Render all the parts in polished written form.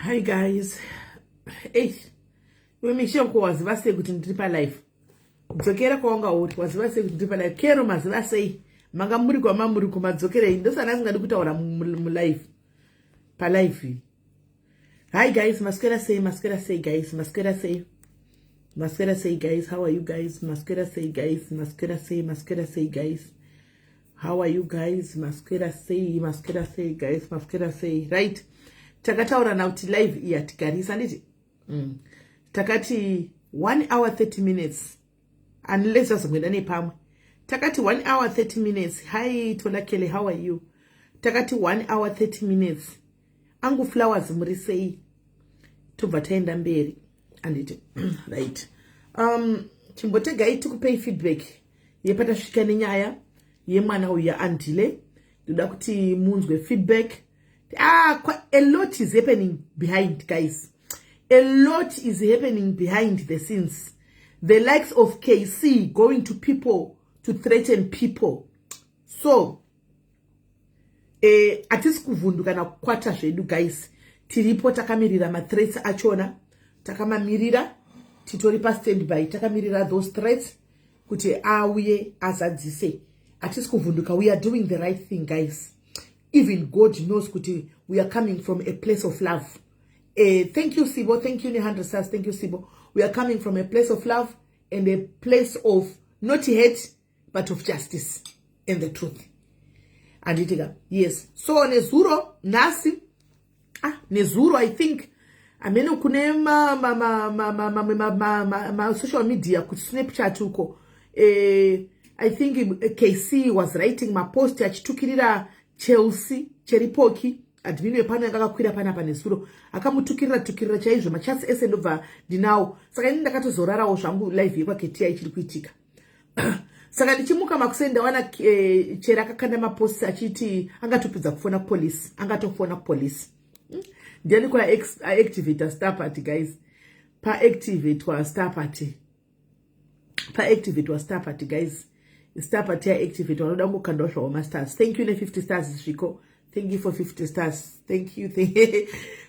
Hi guys. Hey, wemishe mko waziva sei kuti ndiri pa live. Dzokera kwanga uri waziva sei kuti ndiri pa live. Kero maziva sei manga muri kwa mamuri kumadzokera ino ndosana asingadi kutaura mu live. Pa live. Hi guys, maskera sei guys, maskera sei guys, how are you guys? Maskera sei guys, maskera sei guys. How are you guys? Maskera sei guys, maskera sei. Right? Takataura na uti live iya tikarisa nditi. Takati 1 hour 30 minutes. Unless asangwenda nepamwe. Takati 1 hour 30 minutes. Hi Tolakele, how are you? Takati 1 hour 30 minutes. Angu flowers muri sei. Tobva taenda mberi. Anditi. Right. Chimbotega tikupei feedback. Yepata svika nenyaya yemwana uya Andile. Ndoda kuti munzwe feedback. A lot is happening behind, guys. A lot is happening behind the scenes. The likes of KC going to people to threaten people. So, atisi kuvunduka na kukwata zvedu, guys. Tiripo takamirira ma threats achona. Takamamirira. Titori pa standby. Takamirira those threats. Kuti auye azadzise. Atisi kuvunduka. We are doing the right thing, guys. Even God knows kuti we are coming from a place of love. Thank you, Sibo. Thank you, 100 stars. Thank you, Sibo. We are coming from a place of love and a place of not hate, but of justice and the truth. And it yes. So Nezuro, Nasi, Nezuro, I think, ameno kune ma social media ku Snapchat uko. I think KC was writing my post achitukirira Chelsea, Cheripoki, admin wepano yakakwira panapa Nezuro. Akamutukirira chaizvo machatsi ese ndobva ndinawo. Saka ini ndakatozorarawo zvangu live yekwaKetia ichiri kuitika. Saka ndichimuka makusenda wana chera akakanda mapost achiti angatopedza kufona police, angatofona police. Ndiani kwa activate star party, guys. Pa activate wa star party. Guys. Star party activate wanoda ngokandosha wa masters. Thank you ne 50 stars Shiko. Thank you for 50 stars. Thank you.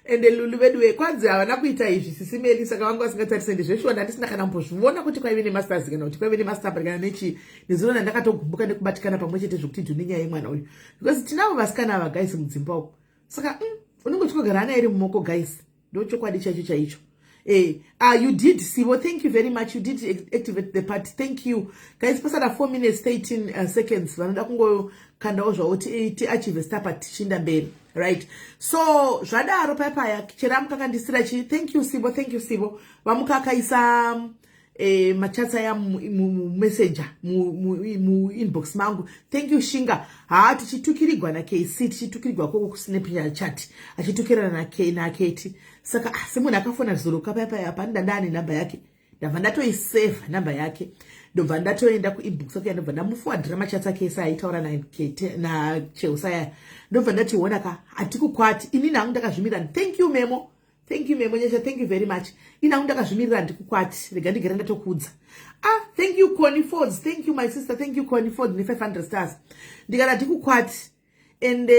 And Lulu wedwe kwanza hawana kuita izvi SIS MELLY saka wangu asingatarisa ndizvo ndandisina kana mbozviona kuti kwaive ne masters kana kuti kwaive ne master kana nechi ndizona ndakatogumbuka nekubatikana pamwe chete zvokuti nduninya yemwana uyu because tinavo vasikana ava guys mudzimba uko saka unongotogara ana iri mumoko guys ndochokwadi chaicho. You did, Sibo. Thank you very much. You did activate the party. Thank you. Guys, pasada 4 minutes, 13 seconds. Vanoda kungo kanda ozva oti achieve star party chinda mberi. Right. So, zvadaro paya chera mukakandisira chi. Thank you, Sibo. Thank you, Sibo. Vamukakaisa machatsa ya messenger mu inbox mangu. Thank you, Shinga. Tichitukirigwa na KC, tichitukirigwa koko kusnapchat chat. Achitukirana na Kate. Saka simu nakafona zuru paya panda ndani namba yake. Ndabva ndatoisave namba yake. Ndobva ndatoenda ku inbox yake ndobva ndamufuadira machatsa KC aitaura na Kate na Chelsea. Ndobva ndationa ka atikukwati. Ini nangu ndakazvimira. Thank you Memo. Thank you Memo Nyesha, thank you very much. Ina ndakazvimirira ndikukwati rega ndigera ndatokudza. Thank you Connie Fords. Thank you my sister. Thank you Connie Fords ni 500 stars. Ndigara ndikukwati. And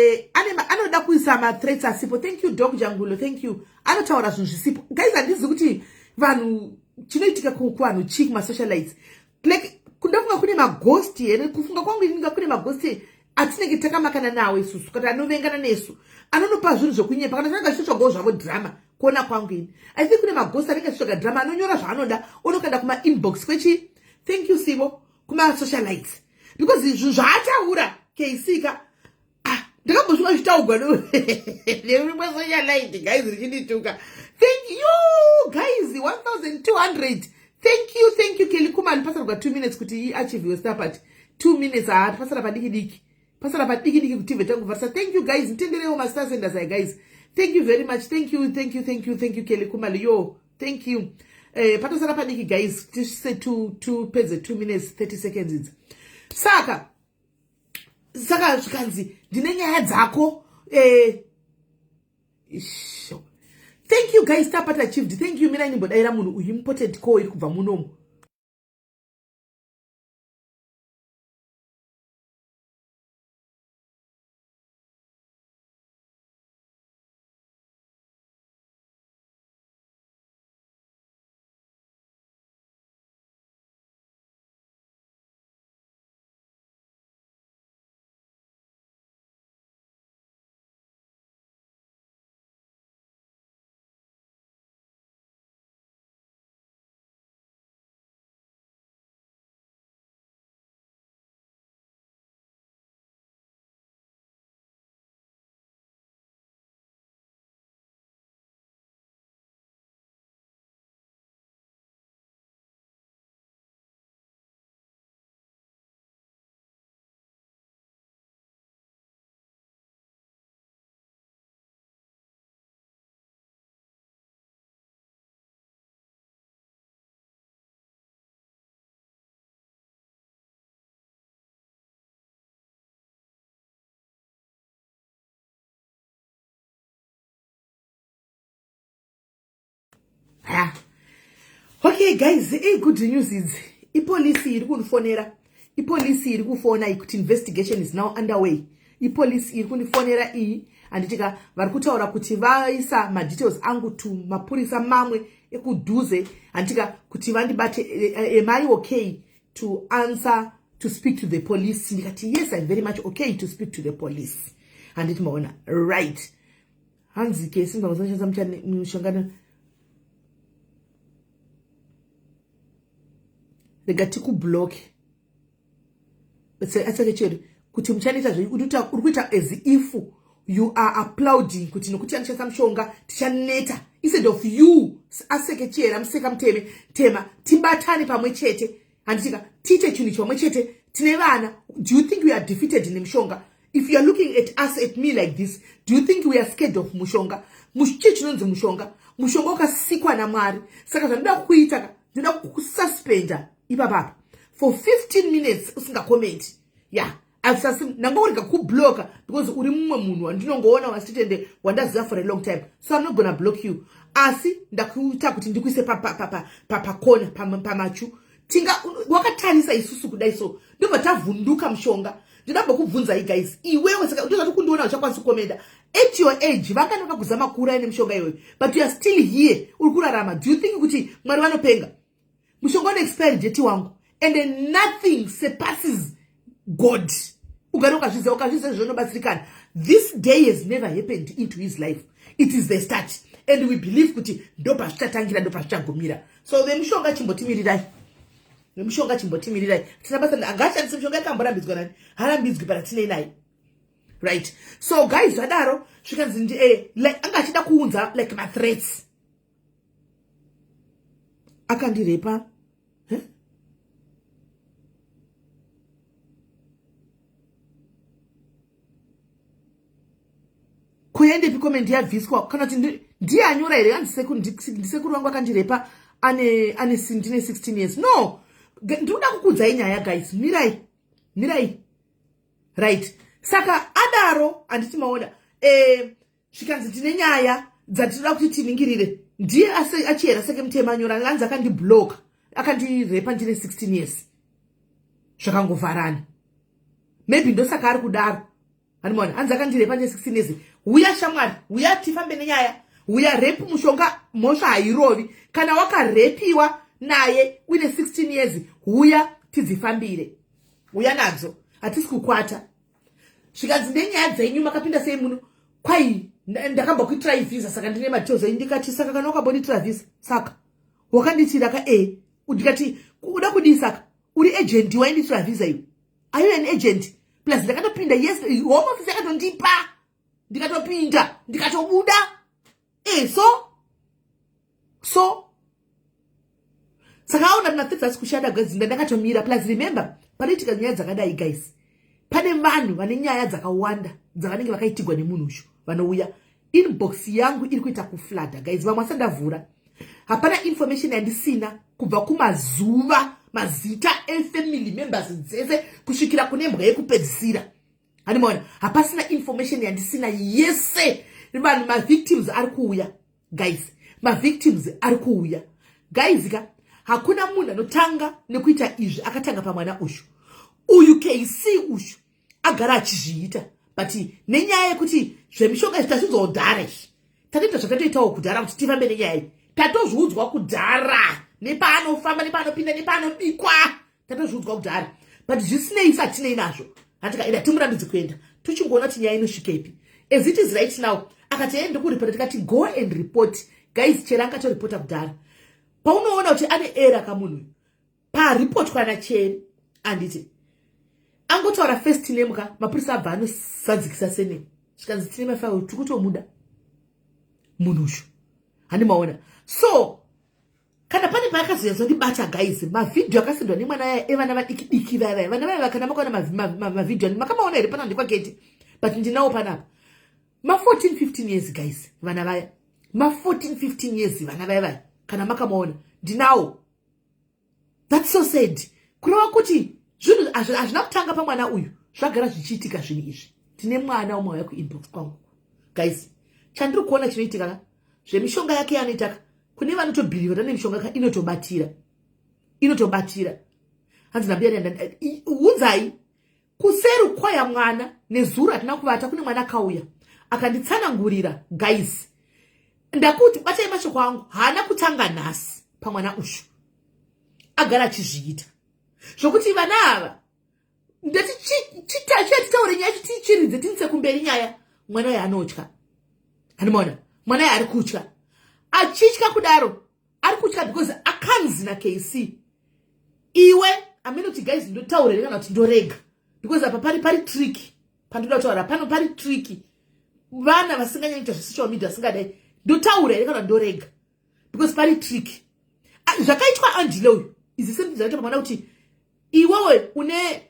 anoda kuisa ma threats asipo. Thank you Dog Jangulo. Thank you. Anotaura zvinhu zvisipo. Guys, andizi kuti vanhu chinoitika kuvanhu chiki ma socialites. Like kundafunga kune ma ghost here. Kufunga kwangu inga kune ma ghost atinenge takamakana nawo isusu kuti anovengana nesu. Anonopa zvinhu zvokunyepa kana zvanga zvichogwa zvavo drama. Kona kwangu ini. I think kune magosta anenge zvichoga drama anonyora zvaanoda onokanda kuma inbox kwechi. Thank you Sibo. Kuma socialites. Because zvinhu zvaataura KC ka ndakambosvika zvitaugwa nerimwe socialite guys richindituka. Thank you guys 1200. Thank you Kelly Kumali pasara kwa 2 minutes kuti achieve star party. 2 minutes pasara padiki kuti vetangu varsa. Thank you guys. Ntenderewo ma stars and as guys. Thank you very much. Thank you Kelly Kumali. Yo, thank you. Patosara padiki guys. Just say 2 minutes 30 seconds. Saka zvikanzi ndine nyaya dzako. Thank you guys. Tapata achieved. Thank you mina nimbodaira munhu uyu important call iri kubva munomu. haya. Okay guys, good news is ipolisi iri kundifonera. Ipolisi iri kufona kuti investigation is now underway. Ipolisi iri kundifonera anditika vari kutaura kuti vaisa madetails angu to mapurisa mamwe ekudhuze anditika kuti vandibate. Am I okay to answer to speak to the police? Ndikati yes, I'm very much okay to speak to the police. Anditi maona right. Hanzi ke singazoshanza mshangano regati ku block. Asake chero kuti mchanita zve urikuita as if you are applauding kuti nokuti anishanza mshonga tichaneta instead of you aseke chera museka mteme tema tibatane pamwe chete anditika tite chuni chomwe chete tine vana. Do you think we are defeated in mshonga? If you are looking at us, at me like this, do you think we are scared of mushonga? Mushichinonzi mushonga. Mushonga ukasikwa na Mwari. Saka ndinoda kuita ndinoda kususpenda ipapa for 15 minutes usinga comment. Yeah, nango urika kubloka because uri mumwe munhu wandinongoona wasitende wandaziva for a long time. So I'm not gonna block you. Asi ndakuita kuti ndikuise pa corner pamachu. Tinga wakatarisa isusu kudai so ndobva tavhunduka mshonga. Ndinamba kubvunza hii guys, iwewe saka utozati kundiona uchakwanisa kukomenda at your age vakanoka kuzama kura ine mshonga iwewe, but you are still here uri kurarama. Do you think kuti Mwari vanopenga? Mshonga une expire date wangu and then nothing surpasses God. Ukanoka zvizva zvinobatsirikana. This day has never happened into his life. It is the start and we believe kuti ndopa zvichatangira ndopa zvichagumira. So the mshonga chimbotimiridai. Mshonga chimbotimiridai. Tinabasa angashandisa mshonga yakamborambidzwa nani? Harambidzwi para tine naye. Right. So guys, vadaro zvikanzi like angachida kuunza like my threats. Akandirepa. Kuende picomment yabviswa kana kuti ndiye anyora here ndisekuru wangu akandirepa ane 16 years. No. Ndinoda kukudzai nyaya guys. Mirai. Right. Saka adaro anditi maona zvikanzi tine nyaya dzatinoda kuti tiningirire. Ndiye achiyera seke mutema anyora lanzi akandiblock akandirepa ndine 16 years. Zvakangovharana. Maybe ndosaka ari kudaro. Animona hanzi akandirepa ndine 16 years. Uya shamwari, uya tifambe nenyaya. Uya rape mushonga mhosva hairovi. Kana wakarepiwa naye uine 16 years, uya tidzifambire. Uya nadzo hatisi kukwata. Zvikanzi ndenyaya dzenyu makapinda sei muno? Kwai ndakamba kuitira visa saka ndine madetails ndikati saka kana wakambonditira visa saka wakanditira ka ndikati uda kudii saka uri agent wainditira visa iyo. Are you an agent? Plus ndakatopinda yes home office yakatondipa. Ndikatopinda ndikatobuda. So saka aona mnatetsa sikushada guys ndakatomira. Plus remember political nyaya dzakadai guys. Pane vanhu vane nyaya dzakawanda dzavanenge vakaitigwa nemunhu uyu vanouya. Inbox yangu iri kuita kuflada guys. Vamwe asandavhura. Hapana information yandisina kubva kumazuva mazita family members dzese kusvikira kune mbwa yekupedzisira. Animona hapasina information yandisina yese. Vanhu victims ari kuuya guys. Victims ari kuuya guys. Hakuna munhu anotanga nekuita izvi akatanga pamwana uyu KC uyu agara achizviita. But nenyaya yekuti zvemishonga zvitazvidzodhara tatoita zvakatoitawo kudhara kuti tifambe nenyaya tatozviudzwa kudhara nepaanofamba nepaanopinda nepaanobikwa tatozviudzwa kudhara. But zvisinei satinei nazvo hatikaenda timurambidzi kuenda tuchingoona kuti nyaya inosvika ipi. As it is right now akati ende kuripota tikati go and report guys. Chera angatoripota kudhara. Paunoona kuti ane error kamunhu paripot kana cheri anditi angotaura first name ka mapurisa abva anosadzikisa sene zvikanzi tine mafaili tikutomuda munhu uyu handimaona. So kana pane paakazonyazondibata guys mavidhio akasendwa nemwana evana vadiki vaya vana vaya kana makaona mavidhio makamaona here pana ndikwageti but ndinawo panapa 14-15 years guys vana vaya 14-15 years vana vaya kana makamaona ndinawo. That's so sad. Kureva kuti zvinhu hazvina kutanga pamwana uyu zvagara zvichiitika zvinhu izvi. Tine mwana umwe wauya kuinbox kwangu guys. Chandiri kuona chinoitika zvemishonga yake yanoita kune vanotobhiliva tane mishonga inotobatira hanzi nambiyani unzai kuserukwaya mwana nezuro atina kuvata kune mwana akauya akanditsanangurira guys ndakuti batai mashoko angu haana kutanga nhasi pamwana ushu agara achizviita zvokuti vana ava ndati chitaure nyaya tichiridze tinise kumberi nyaya mwana uyo anotya handimaona mwana uyo ari kutya achitya kudaro ari kutya because akanzi naKC iwe amenoti guys ndotaurire kana kuti ndorega because apa pari tricky pandoda kutaura pano pari tricky vana vasinganyanyiita zvesocial media singadai ndotaurire kana ndorega because pari tricky zvakaitwa Andile uyu izi same zvaita pamwana kuti iwewe une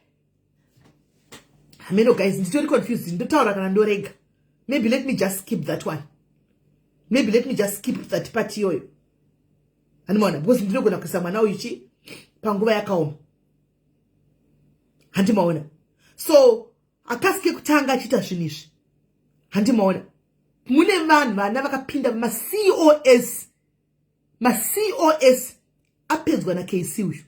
ameno guys nditori confused ndotaura kana ndorega maybe let me just skip that one maybe let me just skip that part yoyo handimaona because ndinogona kuisa mwana uyu panguva yakaoma handimaona so akasike kutanga achiita zvinhu izvi handimaona mune vanhu vana vakapinda macos apedzwa naKC uyu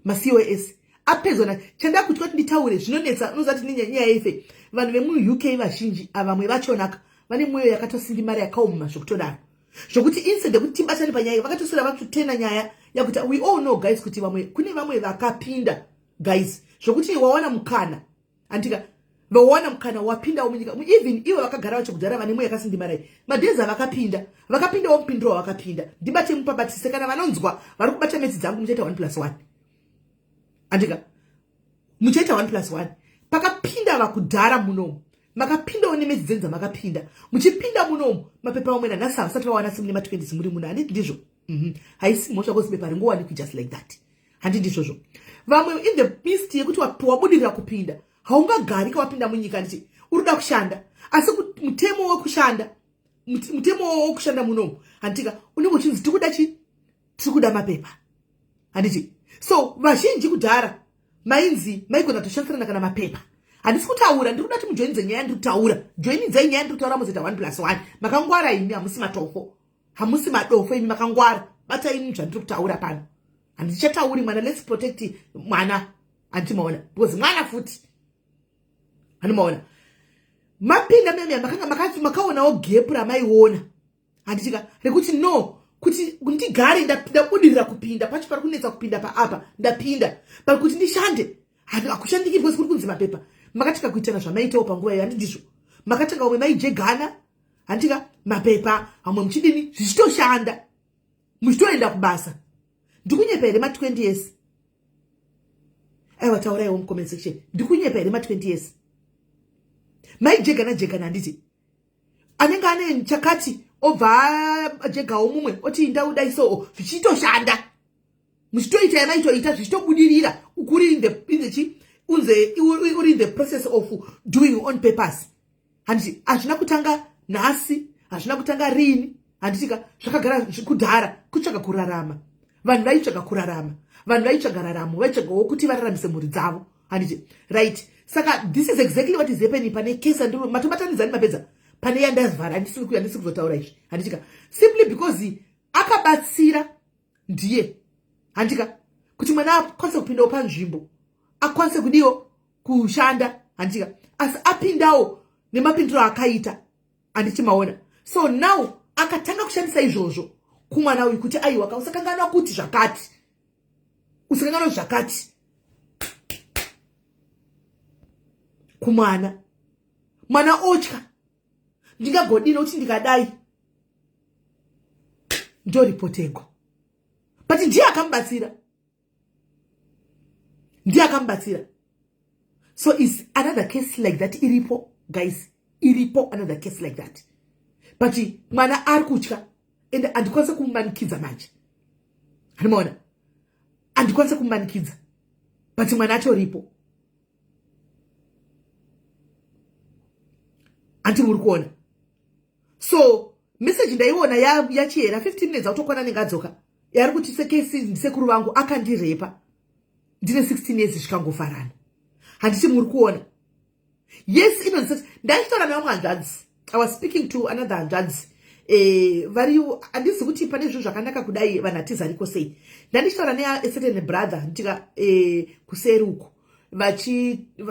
macos apedzwa na chanda kuti kwati nditaure zvinonetsa unozati nenyaya yefe vanhu vemuUK vazhinji avamwe vachonaka vane mwoyo yakatosindimara yakaoma zvokutodaro zvokuti instead yekuti tibatane panyaya vakatosura vakutena nyaya yakuti we all know guys kuti kune vamwe vakapinda guys zvokuti wawana mukana andika vawana mukana wapinda munyika even iwe vakagara vachikudhara vane mwoyo yakasindimara madheza vakapindawo mupindiro wavakapinda ndibate mupabatise kana vanonzwa vari kubata metsi dzangu muchaita 1+1 andika muchaita 1+1 pakapinda vakudhara munomu makapindawo nemedzi dzenza makapinda muchipinda munomu mapepa amwe nanhasi havasati vawana simune ma20 muri muno handiti ndizvo haisi mhosva kosi pepa ringowanikwi just like that handi ndizvozvo vamwe in the midst yekuti wabudirira kupinda haungagari kawapinda munyika nditi urikuda kushanda asi mutemo wokushanda munomu handika unenge uchinzi tirikuda mapepa handiti so vazhinji kudhara mainzi maigona kutoshandisana kana mapepa handisi kutaura ndiri kuda kuti mujoinidze nyaya ndiri kutaura joinidzai nyaya ndiri kutaura muzoita 1+1 makangwara imi hamusi matofo hamusi madofo imi makangwara batai imi zvandiri kutaura pano handichatauri mwana let's protect mwana handimaona because mwana futi handimaona mapinda meme makaonawo gepu ramaiona handitika rekuti no kuti ndigare ndabudirira kupinda pacho pari kunetsa kupinda paapa ndapinda pari kuti ndishande hakushandiki because kuri kunzi mapepa makatanga kuitana zvamaitawo panguva iyo handi ndizvo makatanga umwe maijegana handika mapepa hamwe muchidini zvichitoshanda muchitoenda kubasa ndikunyepa here ma20 years aiwa tauraiwo mucomment section ndikunyepa here ma20 years maijegana handiti anenge ane chakati obva ajegawo mumwe oti ndauda so zvichitoshanda muchitoita yamaitoita zvichitobudirira ukuri uri in the process of doing on papers handiti hazvina kutanga nhasi hazvina kutanga rini handitika zvakagara kudhara kutsvaga kurarama vanhu vaitsvaga kurarama vanhu vaitsvaga raramo vaitsvagawo kuti vararamise mhuri dzavo handiti right saka this is exactly what is happening pane kesa ndiro matobatanidzani mapedza pane yandavhara handisi kuzotaura izvi handitika simply because akabatsira ndiye handika kuti mwana akwanise kupindawo panzvimbo akwanise kudiwo kushanda handika asi apindawo nemapindiro akaita handichimaona so now akatanga kushandisa izvozvo kumwana uyu kuti aiwa usakanganwa kuti zvakati usakanganwa zvakati kumwana mwana otya ndingagodini kuti ndikadai ndoripoteko but ndiye akambatsira so is another case like that iripo guys iripo another case like that but mwana ari kutya and andikwanisa kumumanikidza manje handimaona andikwanisa kumumanikidza but mwana atoripo anti muri kuona so message ndaiona yachiyera 15 minutes autokwana nengadzoka yari kuti sekesi ndisekuru vangu akandirepa ndine 16 years zvikangofarana handiti muri kuona yes inonse ndaichitaura nevamwe hanzvadzi I was speaking to another hanzvadzi vari andisi kuti pane zvinhu zvakanaka kudai vanhu hatiza ariko sei. Ndandichitaura necertain brother nditika kuseri uko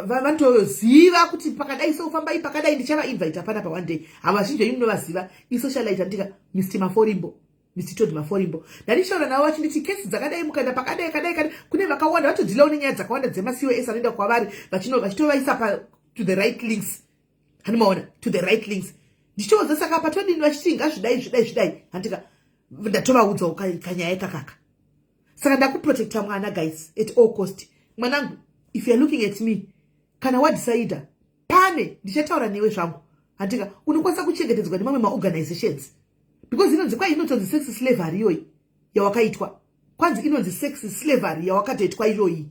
vanotoziva kuti pakadai soufambai pakadai ndichava invite apana pa one day. Havazhinji venyu munovaziva isocialite ndika Mr. Maforimbo, Mr. Todd Maforimbo. Ndandichitaura navo vachinditi kesi dzakadai mukaenda pakadai kadai kune vakawanda vatodhilawo nenyaya dzakawanda dzemaCOS anoenda kwavari vachitovaisa to the right links. Hanimaona to the right links. Ndichitoudza saka patodini vachiti ngazvidai handika ndatovaudzawo kanyaya kakaka. Saka ndakuprotecta mwana guys at all cost. Mwanangu, if you are looking at me, kana wadecide pane ndichataura newe zvangu. Handika unokwanisa kuchengetedzwa nemamwe maorganizations. Because inonzi kwa inotonzi sex slavery iyoyi yawakaitwa. Kwanzi inonzi sex slavery yawakatoitwa iyoyi.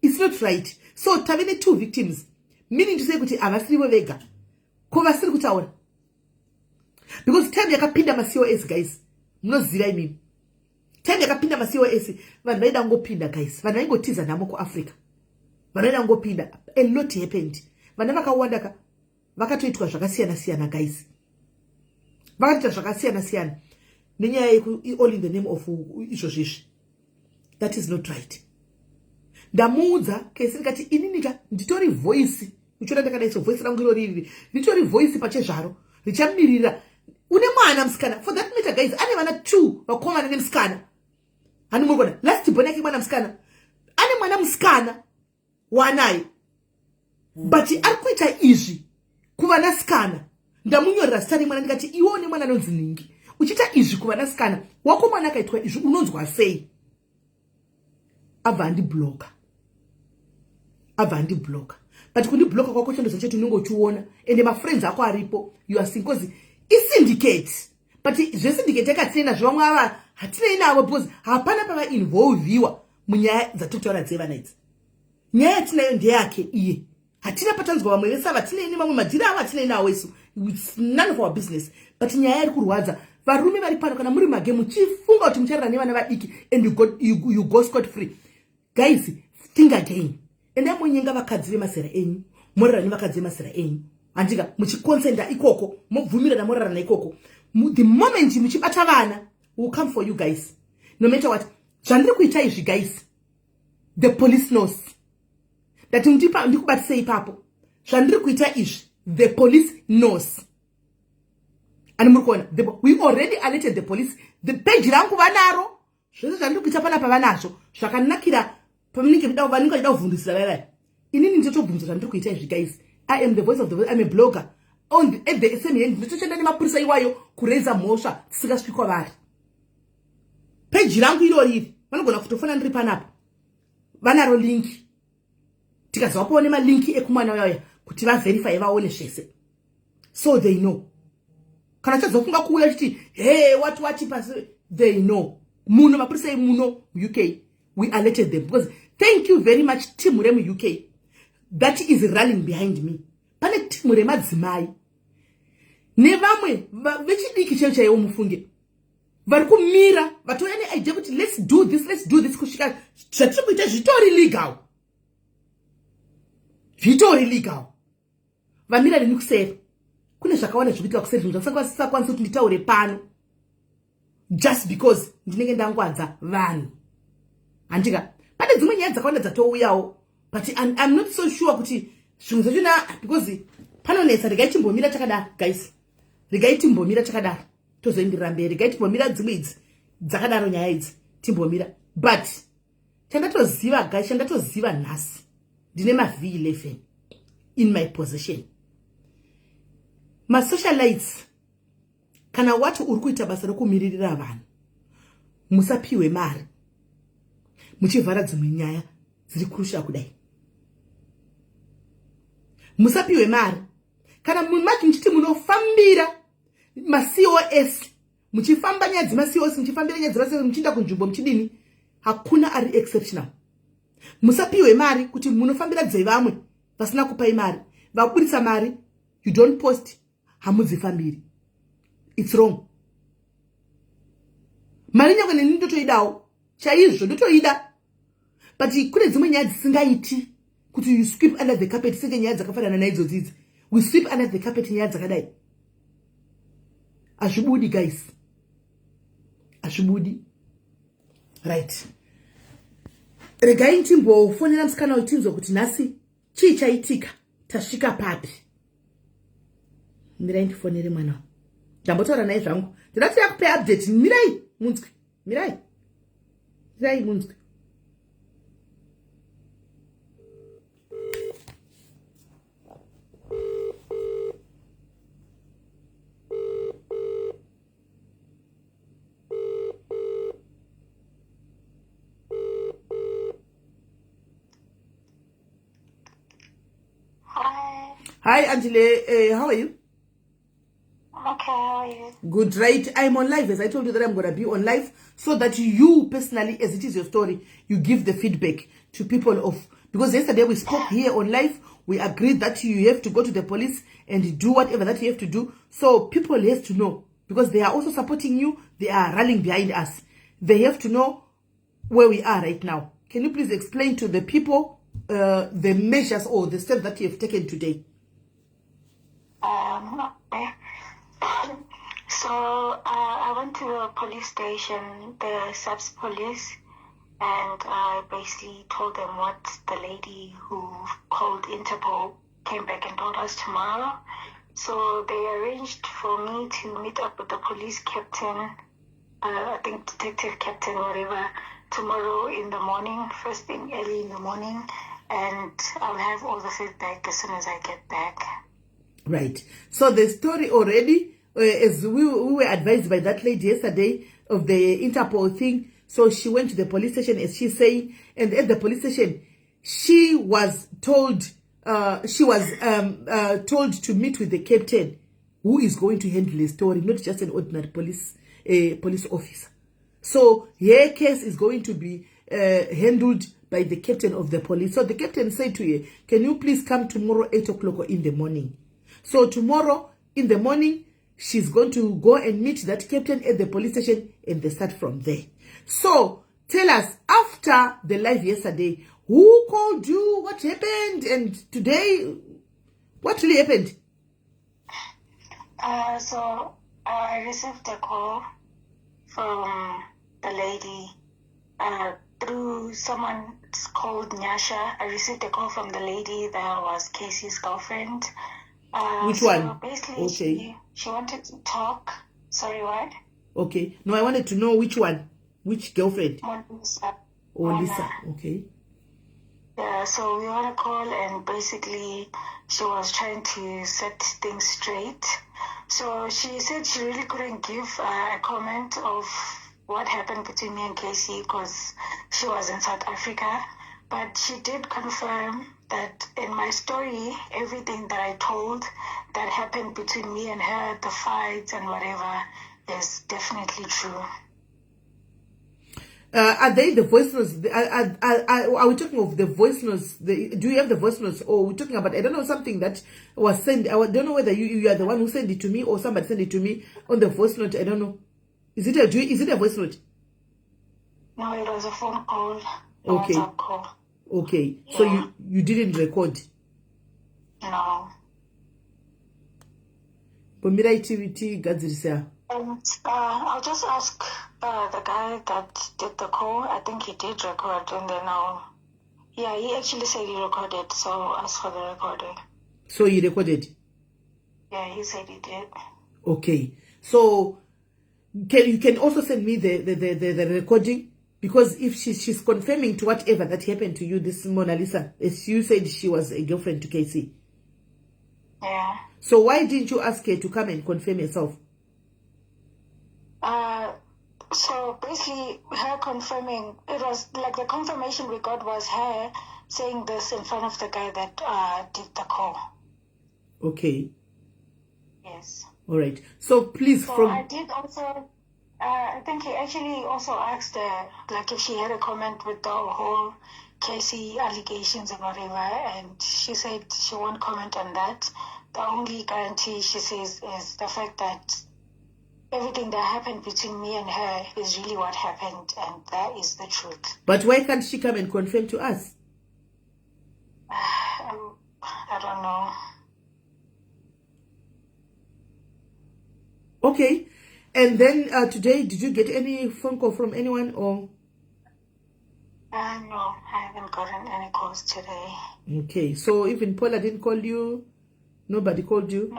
It's not right. So tavene 2 victims. Meaning to say kuti avasirivo vega. Ko vasiri kutaura. Because time yakapinda maCOS guys. Munoziva imimi. Time yakapinda maCOS vanhu vaida ngopinda guys. Vanhu vaingotiza namo kuAfrica. Vanhu vaida ngopinda. A lot happened. Vanhu vakawanda vakatoitwa zvakasiyana guys. Vakatoita zvakasiyana nenyaya all in the name of izvozvizvi. That is not right. Ndamuudza kesi ndikati ininika nditori voice. Uchiona ndakadaiso voice rangu irori nditori voice pachezvaro richamirira. Une mwana msikana. For that matter guys, ane vana 2 vakomana nemusikana. Hani murikona last born yake mwana musikana. Ane mwana musikana wanaye. But ari kuita izvi kuvanasikana. Ndamunyorera zita remwana ndikati iwo nemwana anonzi Ningi. Uchita izvi kuvanasikana. Wako mwana akaitwa izvi unonzwa sei? Abva andibloka. But kundibloka kwako chendoza chetu unenge uchiona ende mafriends ako aripo you are seeing because syndicate. But zvesyndicate yakatina zvamwe ava hatina inavo because hapana pava involviwa munyaya dzatokutaura dzevana idzi. Nyaya yatinayo ndeyake iye. Hatina patanzwa vamwe vese hatina ine mamwe madhiri avo hatina inawo isu. It's none of our business. But nyaya iri kurwadza varume vari pano kana muri mage muchifunga kuti mucharara nevana vadiki and you go scot free. Guys, think again. Enda munyenga vakadzi vemazera enyu, morara nevakadzi vemazera enyu. Handika muchikonsenda ikoko, mubvumirana morarana ikoko. The moment muchibata vana will come for you guys. No matter what. Zvandiri kuita izvi guys. The police knows. That ndikubatisei ipapo. Zvandiri kuita izvi. The police knows. And murikuona, we already alerted the police. The page rangu vanaro. Zvese zvandiri kuita panapa vanazvo. Zvakanakira pamunenge vanenge vachida kuvhundisira vayaya. Inini nditotobvunza zvandiri kuita izvi guys. I am the voice of the voice. I'm a blogger. At the same hand, nditochenda nemapurisa iwayo kureza mhosva dzisingasviki kwavari. Page rangu irori vanogona kutofana ndiri panapa. Vanaro link. Tikazopawo nemalinki ekumwana waya kuti vaverify vaone zvese. So they know. Kana chazofunga kuuya chiti, hey, wati pasi, they know. Muno mapurisa muno UK. We alerted them because thank you very much team remu UK. That is running behind me. Pane team remadzimai. Nevamwe vechidiki chaiwo mufunge. Vari kumira, vatoya neidea kuti let's do this kusvika zvatiri kuita zvitori legal. Vamira neni kuseri. Kune zvakawanda zvikuitika kuseri zvinhu zvasakwanisa kuti nditaure pano. Just because ndinenge ndangwadza vanhu. Handika pane dzimwe nyaya dzakawanda dzatouyawo. But I'm not so sure kuti zvinhu zvachona because panonetsa regai timbomira takadaro guys. Regai timbomira takadaro. Tozoenderera mberi. Regai timbomira dzimwe idzi dzakadaro nyaya idzi timbomira. But chandatoziva guys, chandatoziva nhasi. Ndine V11 in my possession. Masocialites kana watu uri kuita basa rokumiririra vanhu musapiwe mari muchivhara dzimwe nyaya dziri kurusha kudai. Musapiwe mari kana mumachi muchiti munofambira maCOS muchifamba nyaya dzemaCOS muchifambira nyaya dzemaCOS muchienda kunzvimbo muchidini hakuna ari exceptional. Musapiwe mari kuti munofambira dzevamwe vasina kupai mari. Vaburitsa mari, you don't post, hamudzifambiri. It's wrong. Mari nyangwe neni ndotoidawo. Chaizvo ndotoida. But kune dzimwe nyaya dzisingaiti kuti you sweep under the carpet senge nyaya dzakafanana naidzo dzidzi. We sweep under the carpet nyaya dzakadai. Ashubudi, guys. Ashubudi. Right. Regai ntimbo fonela msikana utinzo kuti nasi chichaitika tasvika papi. Mirai ndifonere mwana. Ndambotaura naye zvangu. Ndinoti yakupe update. Mirai munzwi. Mirai. Mirai munzwi. Hi, Andile. How are you? Okay, how are you? Good, right? I'm on live, as I told you that I'm going to be on live, so that you personally, as it is your story, you give the feedback to people of, because yesterday we spoke here on live, we agreed that you have to go to the police and do whatever that you have to do, so people have to know, because they are also supporting you, they are rallying behind us. They have to know where we are right now. Can you please explain to the people the measures or the steps that you have taken today? Okay. So I went to the police station, the SIS police, and I basically told them what the lady who called Interpol came back and told us tomorrow. So they arranged for me to meet up with the police captain, I think detective captain, whatever, tomorrow in the morning, first thing early in the morning, and I'll have all the feedback as soon as I get back. Right. So the story already, as we were advised by that lady yesterday of the Interpol thing, so she went to the police station, as she's saying, and at the police station, she was told to meet with the captain who is going to handle the story, not just an ordinary police officer. So her case is going to be handled by the captain of the police. So the captain said to her, can you please come tomorrow 8 o'clock in the morning? So tomorrow in the morning, she's going to go and meet that captain at the police station, and they start from there. So tell us, after the live yesterday, who called you, what happened, and today, what really happened? So I received a call from the lady through someone called Nyasha. I received a call from the lady that was Casey's girlfriend. Which one? So basically, okay. She wanted to talk. Sorry, what? Okay. No, I wanted to know which one. Which girlfriend? Lisa. Oh, Lisa. Okay. Yeah, so we had a call, and basically she was trying to set things straight. So she said she really couldn't give a comment of what happened between me and Casey because she was in South Africa. But she did confirm that in my story, everything that I told that happened between me and her, the fights and whatever, is definitely true. Are they the voice notes? Are we talking of the voice notes? Do you have the voice notes? Or we're talking about, I don't know, something that was sent. I don't know whether you are the one who sent it to me or somebody sent it to me on the voice note. I don't know. Is it a voice note? No, it was a phone call. Okay. WhatsApp call. Okay. Yeah. So you didn't record? No. I'll just ask the guy that did the call. I think he did record, and then he actually said he recorded, so I'll ask for the recording. So he recorded? Yeah, he said he did. Okay. So you can also send me the recording, because if she's confirming to whatever that happened to you, this Mona Lisa, as you said, she was a girlfriend to Casey. Yeah. So why didn't you ask her to come and confirm herself? So basically, her confirming, it was like the confirmation we got was her saying this in front of the guy that did the call. Okay. Yes. All right. So please, I did also, I think he actually also asked her, like, if she had a comment with the whole Casey allegations and whatever, and she said she won't comment on that. The only guarantee, she says, is the fact that everything that happened between me and her is really what happened, and that is the truth. But why can't she come and confirm to us? I don't know. Okay. And then today, did you get any phone call from anyone or? No, I haven't gotten any calls today. Okay. So even Paula didn't call you? Nobody called you?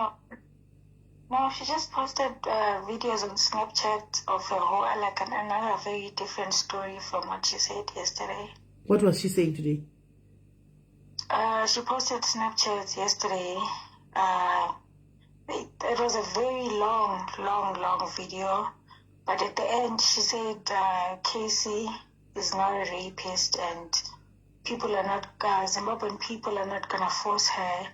No, she just posted videos on Snapchat of a whole, like another very different story from what she said yesterday. What was she saying today? She posted Snapchat yesterday. It was a very long video. But at the end, she said Casey is not a rapist and people are not, Zimbabwean people are not going to force her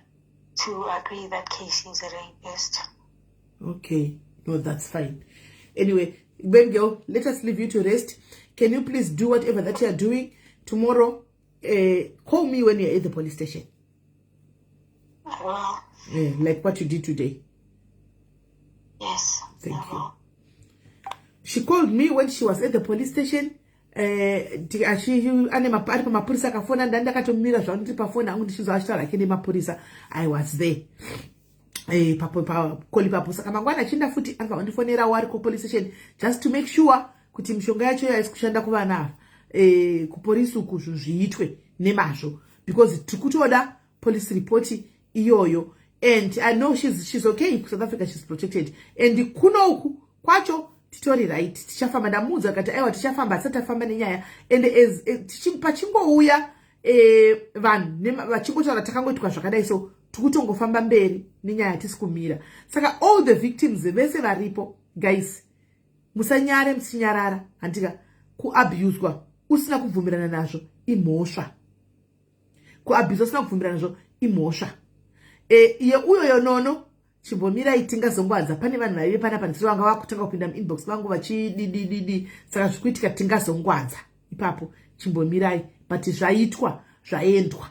to agree that Casey is a rapist. Okay. No, that's fine. Anyway, baby girl, let us leave you to rest. Can you please do whatever that you are doing? Tomorrow, call me when you're at the police station. I will. Yeah, like what you did today. Yes. Thank you. She called me when she was at the police station. I was there. Police station just to make sure kuti mishonga yacho yaisikushanda kuvana kupolisi uku zviitwe nemazvo because tikutoda police report iyoyo. And I know she's okay. South Africa, she's protected. And kunoku kwacho titori right. Tichafamba ndamuudza kati aiwa tichafamba satafamba nenyaya. And as pachingouya vanhu vachingotaura takangoitwa zvakadai so tikutongofamba mberi nenyaya tisikumira. Saka all the victims vese varipo guys, musanyare musinyarara. Handika kuabuswa usina kubvumirana nazvo imhosva. Kuabuswa usina kubvumirana nazvo imhosva. Iye uyoyo nono chimbomira itingazongwadza pane vanhu vaive panapa ndiri vanga vakutanga kupinda muinbox vangu vachididididi saka zvikuitika tingazongwadza ipapo chimbomirai but zvaitwa zvaendwa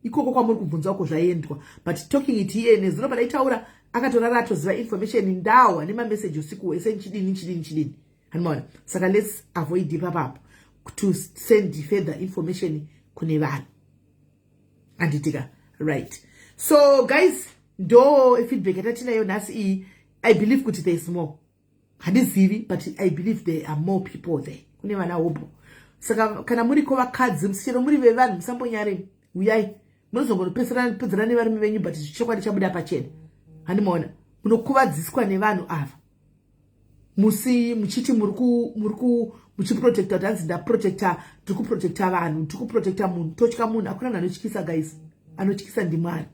ikoko kwamuri kubvunza uko zvaendwa but talking it here nezuro padaitaura akatorara atoziva information ndawa nemamessage usiku hwese nchidini hanimaona saka let's avoid ipapapo to send further information kune vanhu anditika right. So guys, do feedback yatatinayo nhasi iyi, I believe kuti there is more. Handizivi, but I believe there are more people there. Kune vana hopo. Saka kana muri ko vakadzi musichero muri vevanhu musambonyare uyai. Munozongopedzerana nevarume venyu but chokwadi chabuda pachena. Handimaona. Munokuvadziswa nevanhu ava. Musi muchiti muchiprotecta kuti nda protector, tikuprotecta vanhu, tikuprotecta munhu, tochka munhu akuna munhu anotyisa guys. Anotyisa ndimwari.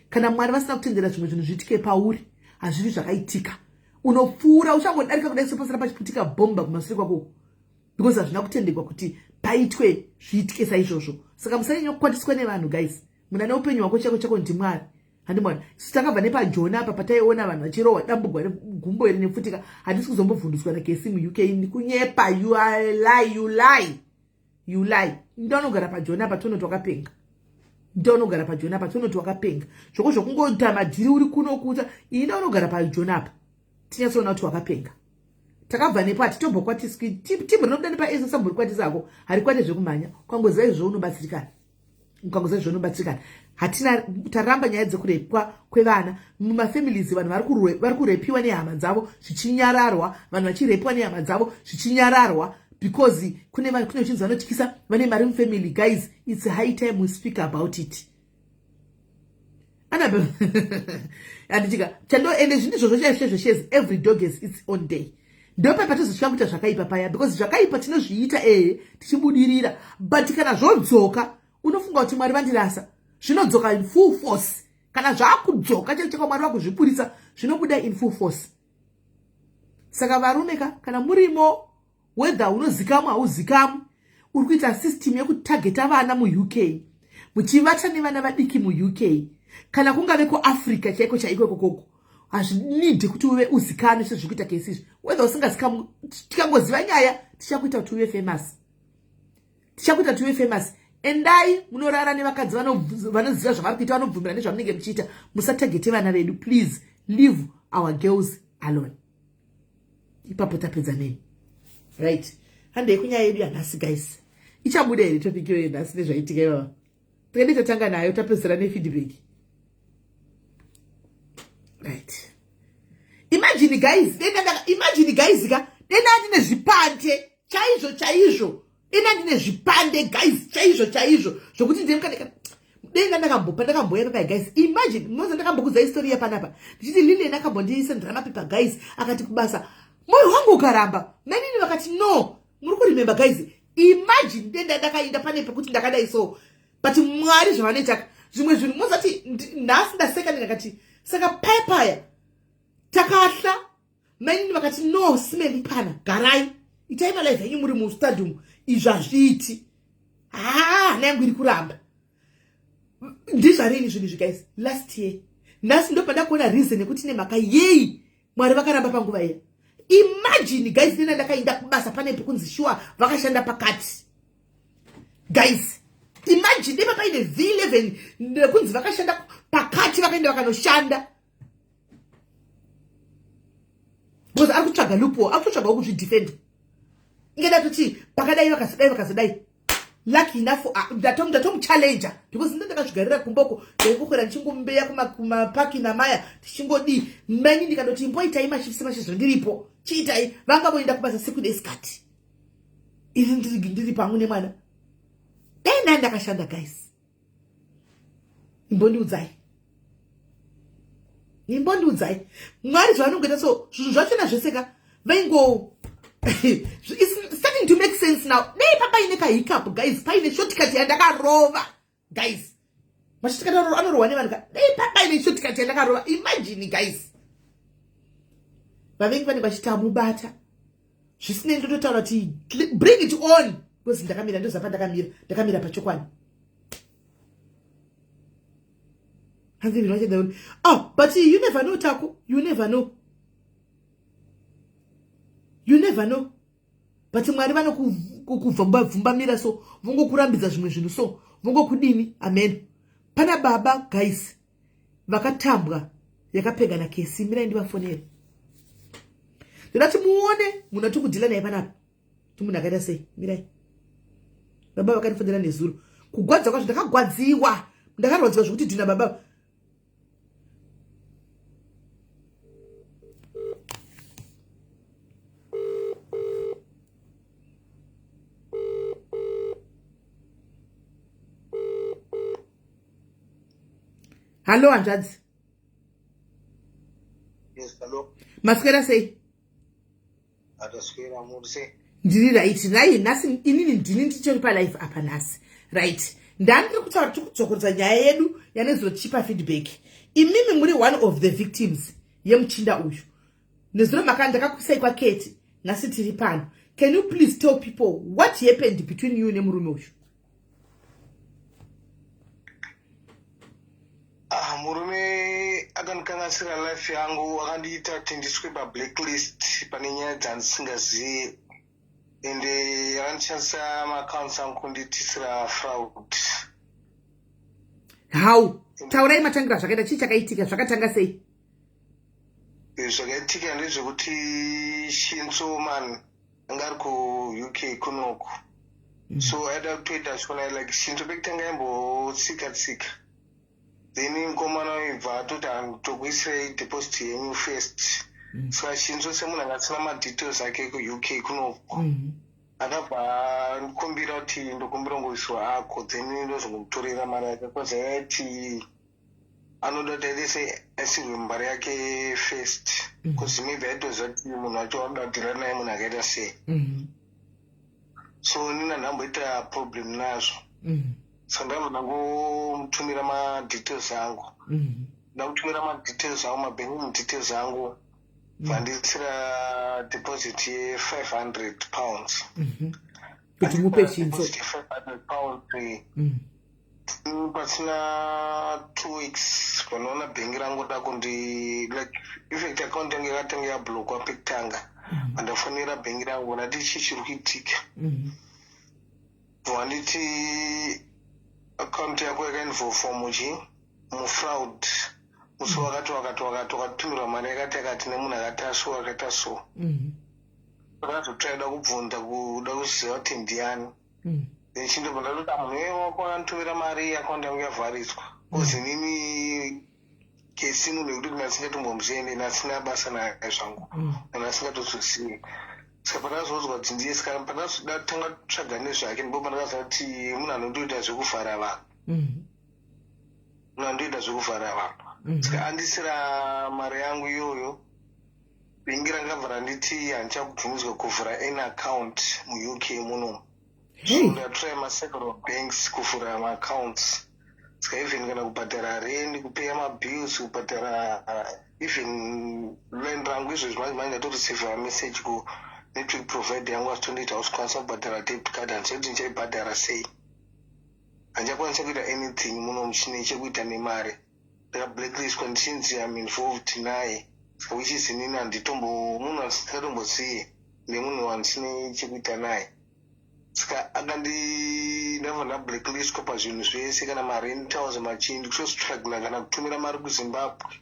Kana mwari vasina kutendera zvimwe zvinhu zvitike pauri hazviri zvakaitika unopfuura uchangodarika kudai sepasara pachiputika bhomba kumashure kwako because hazvina kutendekwa kuti paitwe zviitike saizvozvo. Saka musanyanya kukwatiswa nevanhu guys. Muna neupenyu hwako chako ndimwari. Handimona takabva nepajona apa pataiona vanhu vachirohwa dambugwa gumbo iri nepfutika handisi kuzombovhunduswa nakesi muuk ndikunyepa. You lie. Ndonogara pajona patonoti wakapenga. Ndonogara pajona patonoti wakapenga zvoko zvokungota madhiri uri kuno kuta ina unogara pajona apa tinyatsoona kuti wakapenga. Takabva nepo hatitombokwatiski timbo rinobuda nepaesa sambori kwatisako harikwate zvekumhanya ukangoziva izvo unobatsirikana. Hatina taramba nyaya dzekurepwa kwevana mumafamilies. Vanhu vari kurepiwa nehama dzavo zvichinyararwa, vanhu vachirepwa nehama dzavo zvichinyararwa because kune chinhu vanotyisa vane mari mufamily guys. It's high time we speak about it. Anditika chando ende zvinhu zvozvo every dog has its own day. Ndopa patozosvika kuita zvakaipa paya because zvakaipa tinozviita tichibudirira but kana zvodzoka unofunga kuti mwari vandirasa zvinodzoka in full force. Kana zvakudzoka chaichaka mwari vakuzvipurisa zvinobuda in full force. Saka varumeka kana murimo whether unozikamu hauzikamu uri kuita system yekutageta vana muuk muchivata nevana vadiki muuk kana kungave kuafrica chaiko ikoko hazvinidhi kuti uve uzikanwe sezviri kuita kesi izvi. Whether usingazikamu tikangoziva nyaya tichakuita kuti uve famous. Endai munorara nevakadzi vanoziva zvavari kuita vanobvumira nezvamunenge muchiita. Musatagete vana vedu please. Leave our girls alone. Ipapo tapedza neni. Right. Handei kunyaya yedu yanhasi guys. Ichabuda here topic yo yanhasi nezvaitika ivava. Tikade tatanga nayo tapedzera nefeedback. Right. Imagine imagine guys ka dena ndine zvipande chaizvo dena ndine zvipande guys chaizvo zvokuti ndemka dena ndakamboya papa guys. Imagine mmoza ndakambokudza history yapanapa ndichiti Lily ndakambondisendera mapepa guys akati kubasa moyo wangu ukaramba nanini vakati no muri kuremember guys. Imagine denda ndakaenda pane pekuti ndakadai so but mwari zvavanoita zvimwe zvinhu mozati nhasi ndaseka ndakati saka payapaya takahla nanini vakati no Smelly pana garai itai malive yenyu muri mustadium izvo hazviiti nangu iri kuramba ndizvarini zvinhu izvi guys. Last year nhasi ndopandakuona reason yekuti nemhaka yei mwari vakaramba panguva iya. Imagine guys dena ndakaenda kubasa pane pekunzi shuwa vakashanda pakati guys. Imagine dema paine V11 nekunzi vakashanda pakati vakaenda vakanoshanda because ari kutsvaga lupo ari kutsvaga kuzvidefend ingeda kuti pakadai vakazodai lucky enough ndatomuchallenger because ndakazvigarira kumboko ndaikokwera ndichingombeya kumapaki namaya tichingodi mani ndikandoti mboitai mashifisi ndiripo chiitai vangavoenda kubasa second escort iri ndiri pangu nemwana dai ndakashanda guys. Imbondiudzai mwari zvavanongoita so zvinhu zvachona zveseka vaingo it's starting to make sense now. Dei papa ine kahiccup guys paine shortcut yandakarova guys mashortcut anorohwa nevanhu dei papa ine shortcut yandakarova. Imagine guys vavengi vanenge vachiti amubata zvisinei ndototaura kuti bring it on because ndakamira ndozapa ndakamira pachokwani. Oh, but you never know Taku, you never know but mwari vanokuvhumbamira so vongokurambidza zvimwe zvinhu so vongokudini. Amen. Pana baba guys vakatambwa yakapega na kesi mirai ndivafonere ndinati muone munhu atikudhila naye panapa timunhu akaita sei. Mirai baba vakandifondera nezuro kugwadza kwazvo ndakagwadziwa ndakarwadziwa zvokuti dhina baba. Hello, hanzvadzi. Yes, hello. Maswera sei? Ataswera muri sei? Ndiri right. Nai nhasi inini ndini ndichori palive apa nhasi. Right. Ndandiri kutaura kuti kudzokeredza nyaya yedu yanezochipa feedback. Imimi muri one of the victims yemuchinda uyu. Nezuro makanda ndakakusai kwa Kate nhasi tiri pano. Can you please tell people what happened between you nemurume uyu? Murume akandikanganisira life yangu akandiita kuti ndiswe pablacklist pane nyaya dzandisingazivi ende akandishandisa maaccounts angu kundiitisira fraud. How? Taurai matangira zvakaita chii chakaitika zvakatanga sei? Zvakaitika ndezvekuti Shinzo man anga ari ku-UK kunoku. So aida kutoita zvona like Shinzo bekutanga yambotsika then mukomana waibva atoti tokuisirai deposit yenyu first. Saka Shinzo semunhu angasina madetails ake ku-UK kunoku akabva ndikumbira kuti ndokumbira ngoiswa ako then ndozongomutorera mari yake because aiti anoda kuti aite asirwe mari yake first because maybe aitoziva kuti munhu wacho wabadhira naye munhu akaita sei. So nina ndamboita problem nazvo. So ndabva ndangomutumira madetails angu. Ndamutumira madetails angu, mabanking details angu. Vandisira deposit ye £500. Kuti mupe Shinzo. £500. Pasina 2 weeks panoona bhengi rangu dakundi like effect account yangu yakatanga yablokwa pekutanga. Andafonera bhengi rangu ndati chii chiri kuitika. Vanditi account yako yakainvolva mufraud. Musi wakatumirwa mari yakati nemunhu akaita so. Akazotsvaida kubvunza kuda kuziva kuti ndiani. Then chindobva ndatoti munhu wako akanditumira mari akaunti yangu yavharidzwa. Kozi nini kesi ino nekuti nasingatombomuzende nasina basa naye zvangu nasingatozosiye saka pandakazonzwa kuti ndiye saka pandazodatanga kutsvaga nezvake ndipo pandakaziva kuti munhu anondoita zvekuvhara vanhu munhu andoita zvekuvhara vanhu saka andisira mari yangu iyoyo bingi rangabva randiti handichakubvumidzwa kuvhura an account muuk muno so ndatry maseveral banks kuvhura maaccounts saka even kana kubhadhara rent kupeya mabills kubhadhara even rent rangu izvozvi manje ndatoreceiva message network provider yangu asitondiita usikwanisa kubhadhara debit card handisati ndichaibhadhara sei handichakwanisa kuita anything muno muchine chekuita nemari ndakablacklistwa ndichinzi am involved naye saka which is inini munhu andisingatomboziye nemunhu wandisine chekuita naye saka ndabva ndablacklistwa pazvinhu zvese kana marentals machini ndikutostrugla kana kutumira mari kuzimbabwe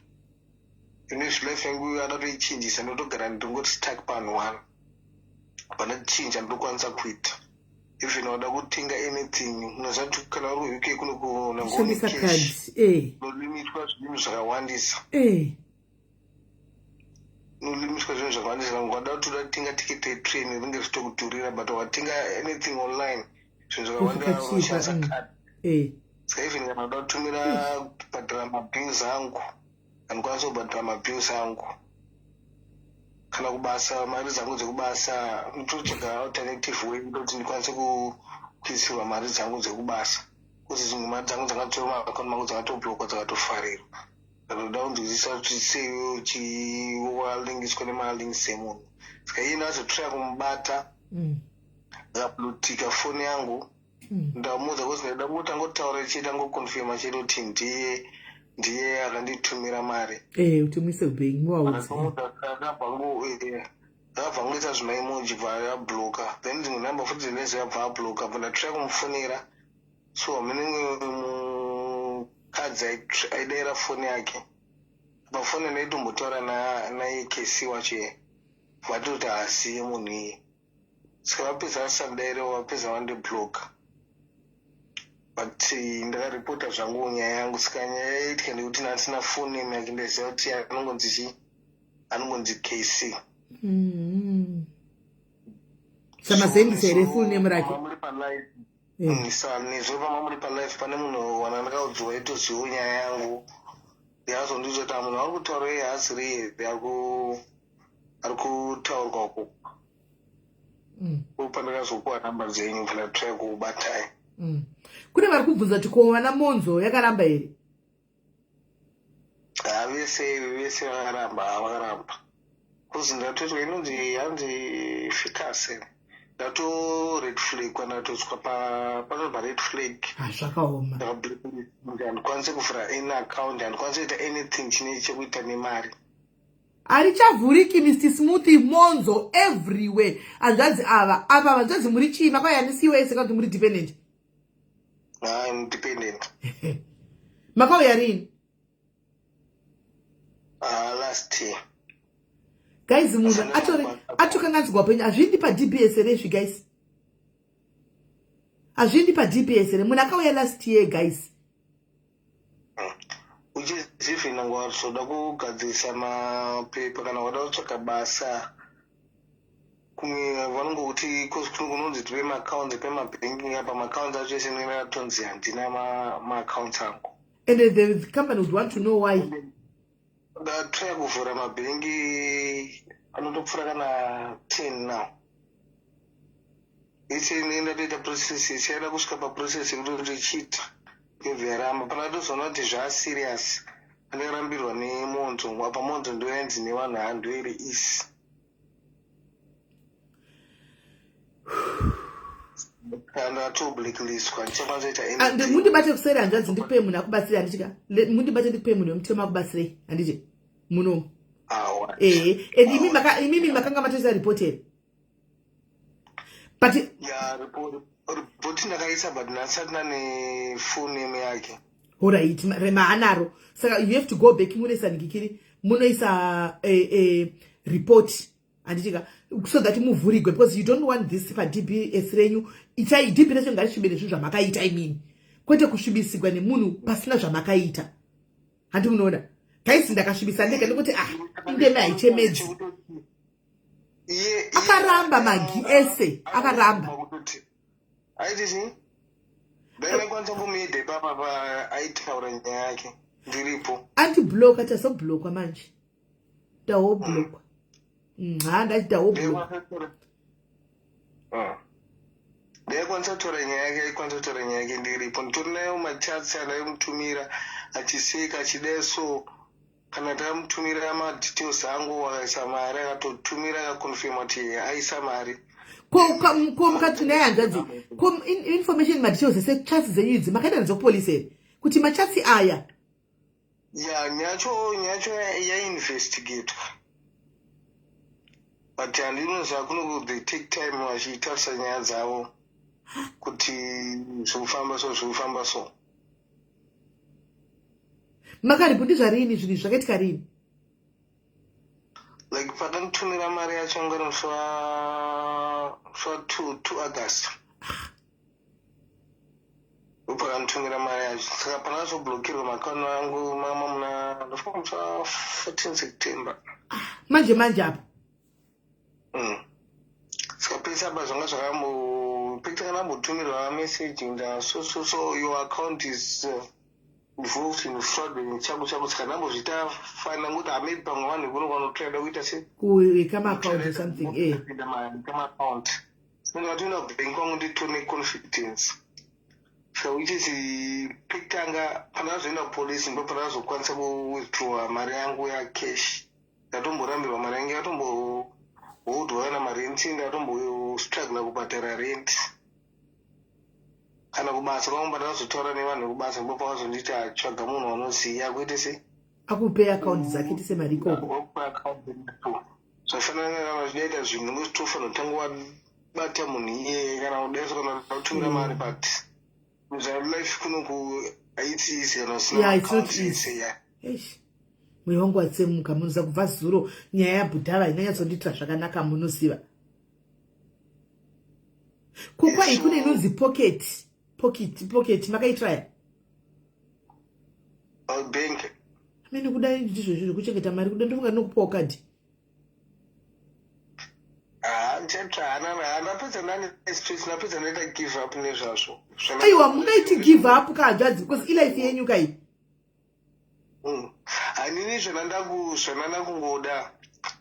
life yangu adatoichinjisa ndotogara ndingoti stuck panhu one pandachinja ndokwanisa kuita even wada kutenga anything unozati kana uri uk kunonolimitwa zvinhu zvakawandisa nolimitwa zvinhu zvakawandisa wada kuti udatenga tiketi yetrain ringe richitokudhurira but watenga anything online zvinhu zvakawanda unoshandisa kadi saka even kana wada kutumira kubhadhara mabills angu handikwanisa kubhadhara mabills angu kana kubasa mari dzangu dzekubasa ndototsvaga alternative way kuti ndikwanise kuisirwa mari dzangu dzekubasa kuti dzimwe mari dzangu dzangatora maakaunti mangu dzakatoblokwa dzakatofarirwa ndatoda kunzwisisa kuti sei chiwalingiswa nemalinks emunhu saka iye ndazotrya kumubata akablutika foni yangu ndamuudza kuti ndaida kutangotaura chete angokonfirma chete kuti ndiye akanditumira mari utumise ubengi akabva ngoita zvimaimoji bva yabloka then dzimwe namba futi dzineze yabva abloka bva ndatry kumufonera so munenge mukadzi aidayira foni yake pafoni ndaitombotaura naye kesi wacho vatoti haasiye munhu iye saka vapedza asandayire vapedza vandibloka but ndakaripota zvangu nyaya yangu saka nyaya yaitika ndekuti ndasina phone name yake ndaziva kuti anongonzi kc samazendisa here full name rake nezvo pamamuri palife pane munhu wana ndakaudzwa itozivo nyaya yangu yazondizoti munhu ari kutaura ihazi rei ari kutaurwa uko pandakazokuwa namba dzenyu pandatry kuubatai kune vari kubvunza kuti ko vana monzo yakaramba here vese vakaramba kuzi ndatotwa inonzi hanzi fikase ndato red flag kwandatotswa panobva red flag zvakaoma handikwanisi kuvhura any account handikwanisi kuita anything chine chekuita nemari harichavhuriki Mr. Smoothie monzo everywhere hanzvadzi apa vanzvadzi muri chii makayanisiwa ese kuti muri dependent I'm dependent. Makauya rini? Last year. Guys, munhu atokanganzwa penyu hazvindi pa DBS rezvi guys. Hazvindi pa DBS re munhu akauya last year guys. Uchizivhina ngwasoda kugadzirisa mapepa kana wada kutsvaka basa kumwe vanongokuti kunonzi tipe maaccounts pemabanking apa maaccounts acho ese ndinatonzi handina maaccounts angu and the company would want to know why ndatry kuvhura mabhengi anotopfuura kana 10 now ise ndatoita process ichaida kusvika paprocess yekutoti chiita kevherama panatozoona kuti zvaserious andarambirwa nemonzo apa monzo ndoyanzi nevanhu handwere isi mundibate kuseri hanzvadzi ndikupe munhu akubatsirei handichika mundibate ndikupe munhu wemutema akubatsirei handiti munomu and imimi makanga matoisa ripoti here but ripoti ndakaisa but ndasati nefone name yake alright maanaro saka you have to go back munoisa ndikikiri munoisa report handichika so that muvhurigwe because you don't want this paDBS renyu DB recho ngarishumire zvinhu zvamakaita imini kwete kusvibisigwa nemunhu pasina zvamakaita handi munoona Guys, ndakashibisa ndeke nokuti indema haichemedzi. Akaramba magi ese, akaramba. Aitisi? Bene kwanza mbumide papa aitaura nyaya yake. Ndiripo. Anti-block achasoblockwa manje. Ndawoblockwa. Ndati ndawoblockwa. Kwanza tora nyaya yake ndiripo. Nditori nayo machatsi anayomutumira achiseka achideso. Kana tamutumira madetails angu akaisa mari akatotumira akakonfirma kuti aisa mari. Mukati naye hanzvadzi. Information madetails ese chats dzenyu idzi makaenda nadzo kupolisi here kuti machatsi aya. Ya nyacho yainvestigatwa. But handinoziva kuno they take time vachitarisa nyaya dzavo kuti zvofamba so. Makariputi zvarini zvinhu zvakaitika rini? Like pakanditumira mari yacho ngano swa 2 August. Pakanditumira mari yacho saka panazoblokirwa makaunti angu mama muna 14 September. Manje apo. Saka pesa apa zvanga zvakambotumirwa message nda so your account is involved in fraud chako saka ndambozvita fana ngokuti maybe pamwe vanhu kuno vanotrada kuita kama account or something kama account ndingatoenda kubank kwangu nditone confidence so which is pikitanga panazoenda kupolisi ndo panazokwanisa kuwithdraw mari yangu ya cash ndatomborambirwa mari yangu yatomboudwa na marenti ndatombostruggle kubhadhara rent kana kubasa kwangu pandakazotaura nevanhu kubasa ndo pakazonditi tsvaga munhu wanoziya kuite se akupe account dzake tise mari ikoko zvafanana nezvinoita zvinhu ngezvitofanira kutanga wabata munhu iye kana kudaiso kana kutumira mari but zvalife kuno haiti easy kana usina account mweya wangu watsemuka munoziva kubva zuro nyaya yabhudhava inonyatsondiitira zvakanaka munoziva kukwai kune inonzi pocket makaitraya bank amene kudai ndizvo zviro kuchengeta mari kuda ndofunga nokupawo kadhi napedza ndaita give up nezvazvo. Aiwa mungaiti give up kadzadzi because ilife yenyu kai. Hanini zvandandakungoda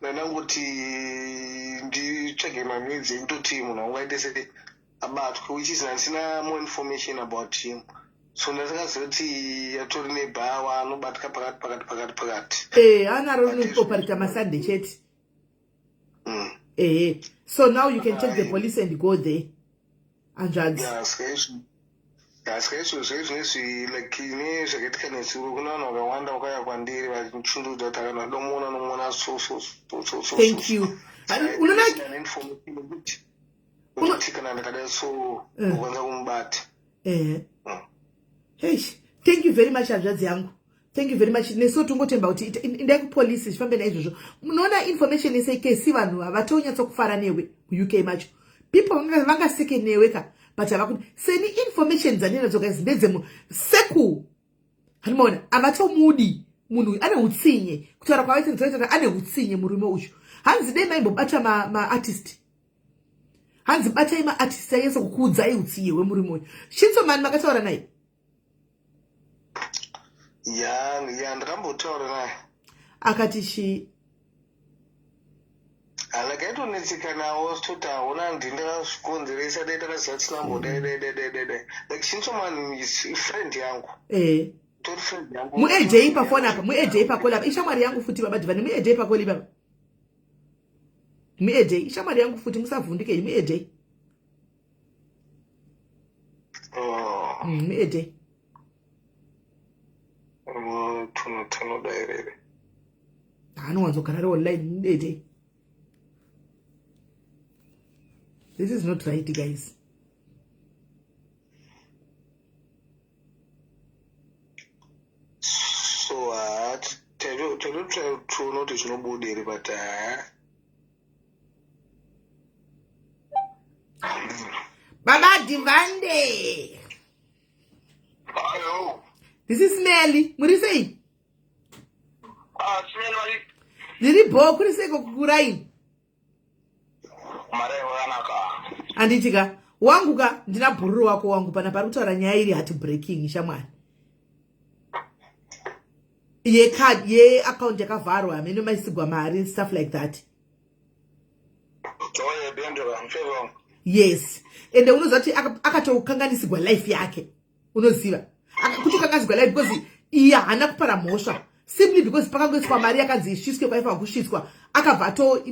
ndandangoti nditsvage manidzi ekutoti munhu angaite se abatwe which is handisina more information about him. So ndasakaziva kuti atori nebhawa anobatka pakati. Anaro rinoparita maSunday chete. So now you can take the police and go there and judge. Zvinezvi like ine zvakaitika nesuro kuna vanhu vakawanda vakauya kwandiri vachindudza kuti kana domuona nomuona so. Thank you. Unoona kana ndakadai so ukwanisa kumubata. Hey, thank you very much hanzvadzi yangu. Thank you very much. Neso tungotemba kuti indai kupolisi zvifambe naizvozvo. Munoona information yesekesi vanhu havatonyatsa kufara newe ku UK macho. People vangaseke newe ka but havakuti seni information dzaninadzo guys ndedzemu seku. Hanimona avatomudi munhu ane utsinye kutaura kwaite nzoita ane utsinye murume uchu. Hanzi dai maimbobata ma artist. Hanzi batai ma artist ayeso kukudzai utsinye wemurume uyu. Shinzomani makataura naye. Ya ndakambotaura naye akati alakaitonetseka nawo toti haona ndindakazvikonzeresa dai takaziva tisinambodai like Shinzomani is friend yangu tori friend yangu muej pafoni apa muej pakoli apa ishamwari yangu futi baba Divani muej pakoli baba muej ishamwari yangu futi musavhundike muej muej tunodairere anowanzogara online muej. This is not right guys. So taitotry tuona kuti zvinobudiri but Baba Divande. Hello. This is Melly. Muri sei? Ndiri bho kuri seko kukuraini. Anditika wangu ka ndina bhururu wako wangu pana pari kutaura nyaya iri hati breaking shamwari. Ye card ye account yakavharwa amene maisigwa mari stuff like that. Yes. Ende unoziva kuti akatokanganisigwa life yake. Unoziva. Kuti kanganisigwa life because iya hana kupara mhosva. Simply because pakangoiswa mari yakanzi ishiswe kwaifa kushiswa. Akabva to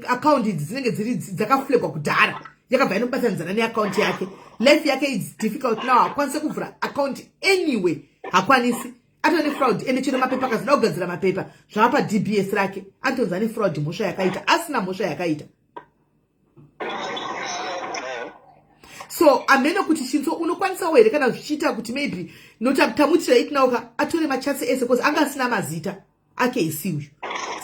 account dzinenge dziri dzakaflegwa kudhara. Yakabva inobatanidzana neaccount yake. Life yake is difficult now. Hakwanise kuvhura account anyway. Hakwanisi. Atone fraud ende chino mapepa kazida kugadzira mapepa. Zvapa DBS rake. Antonzani fraud mhosva yakaita. Asina mhosva yakaita. So ameno kuti Shinzo unokwanisa here kana zvichita kuti maybe notamutamuchira itinauka atore machansi ese because anga asina mazita ake isiuyu.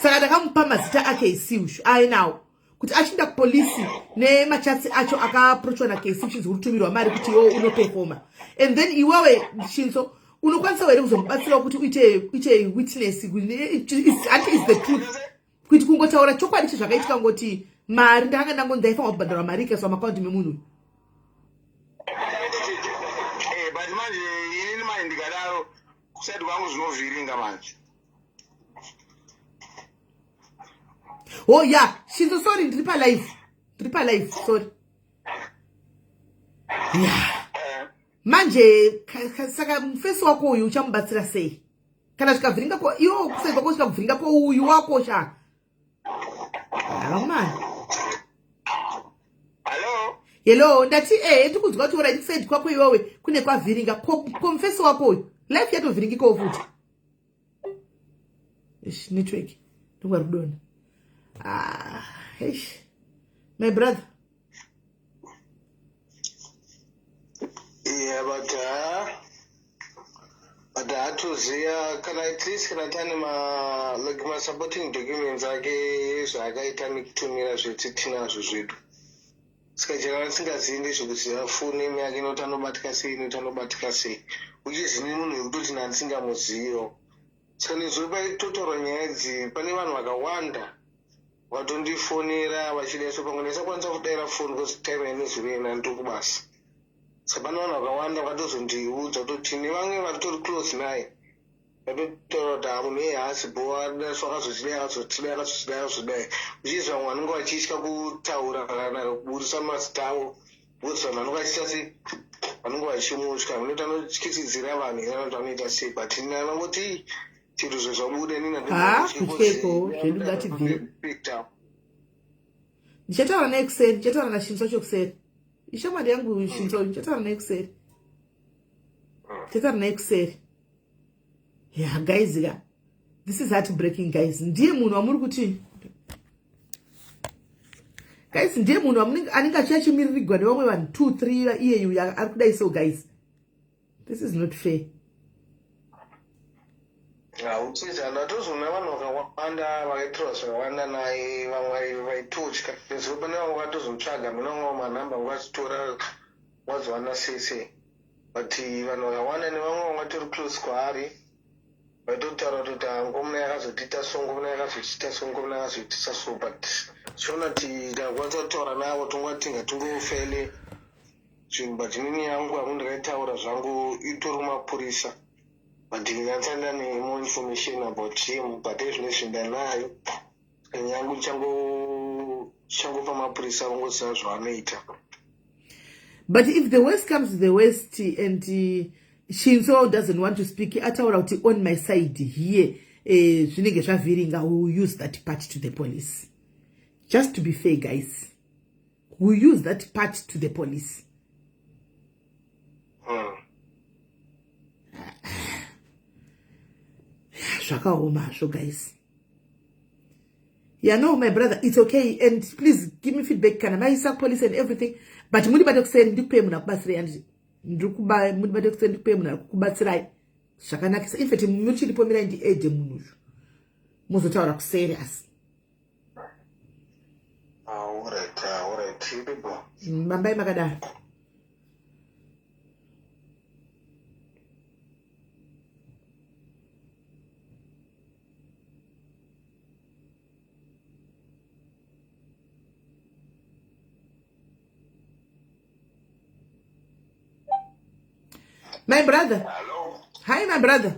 Saka ndakamupa mazita ake isiuyu ainawo kuti achinda kupolisi ne machansi acho akaapproachwa na case chizorutumirwa mari kuti yo unoperforma. And then iwewe Shinzo unokwanisa here kuzomubatsira kuti uite witness is the truth. Kuti kungotaura chokwadi chezvakaitika ngoti mari ndanga ndangonzaifa kubhadhara mari ikaiswa maakaunti memunhu. Oh yeah, she's sorry, triple life, sorry. Yeah. Manje saka mfesi wako uyu uchamubatsira sei? Kana zvikavhiringa ko iwo kusaiva ko zvikavhiringa ko uyu wako sha. Man. Hello, ndati ndikuzwa kuti right side kwako iwewe kune kwavhiringa ko mfesi wako uyu. Life yato vhiringika futi. Ish network. Ndingwa rudona. My brother. Yeah, but atoziya kana at least kana tane ma supporting documents ake zvakaita nekutumira zvetitinazvo zvedu. Sikajana singazivi ndezvekuziva foni yake inoti anobatika sei inoti anobatika sei. Uchizini munhu wekutoti nandisingamuziviwo. Saka nezopa totaura nyaya idzi pane vanhu vakawanda vatondifonera vachidaiswa pamwe ndisakwanisa kudaira foni because time yanezurena ndokubasa. Saka pane vanhu vakawanda vakatozondiudza kutoti nevamwe vatori close naye vatotaura kuti munhu haasi bo akazozidai uchizwa vamwe vanenge vachitya kutaura kana kuburisa mazita avo because vanhu vanenge vachiita sei vanenge vachimutya munoti anotyisidzira vanhu iranoti vanoita sei but nanangoti chiro zvezvabude kutyeko zvedu ngativhire ndichataura nekuseri ndichataura nashinzo chokuseri ishamwari yangu Shinzo ndichataura nekuseri ndichataura nekuseri. Yeah guys, this is heartbreaking guys. Ndiye munhu wamuri kuti guys ndiye munhu anenge achachimiririgwa nevamwe vanhu 2-3 iyeyu ari kudai so guys. This is not fair. Uchiza ndatozona vanhu vakawanda vakaitirwa zvakawanda naye vamwe vaitotya nezvo pane vamwe vatozomutsvaga mune vamwe manhamba vachitora wazowana sese but vanhu vakawanda nevamwe vamwe vatori close kwaari vaitotaura kuti ngomuna yakazotiita so ngomuna yakazotiita so ngomuna yakazotiita so but chiona kuti takakwanisa kutaura navo tongatinga tingofele zvinhu but inini yangu hamu ndakaitaura zvangu itori kumapurisa but ndingatsanda nemore information about him but ezvine zvindanayo yangu changopa mapurisa vangoziva zvavanoita. But if the worst comes to the worst and Shinzo doesn't want to speak, ataura kuti on my side here zvinenge zvavhiringa, we will use that part to the police. Just to be fair guys, we will use that part to the police. Zvakaoma zvo guys. Yeah, no, my brother, it's okay. And please give me feedback. Kana maisa police and everything. But mudi bade kuseni ndikupe muna kubatsirai and ndikuba mudi bade kuseni ndikupe muna kubatsirai. Zvakanakisa. In fact, muchiripomira ndi ede munhu. Muzotaura ku serious. All right. Mambai makadaro. My brother. Hello. Hi, my brother.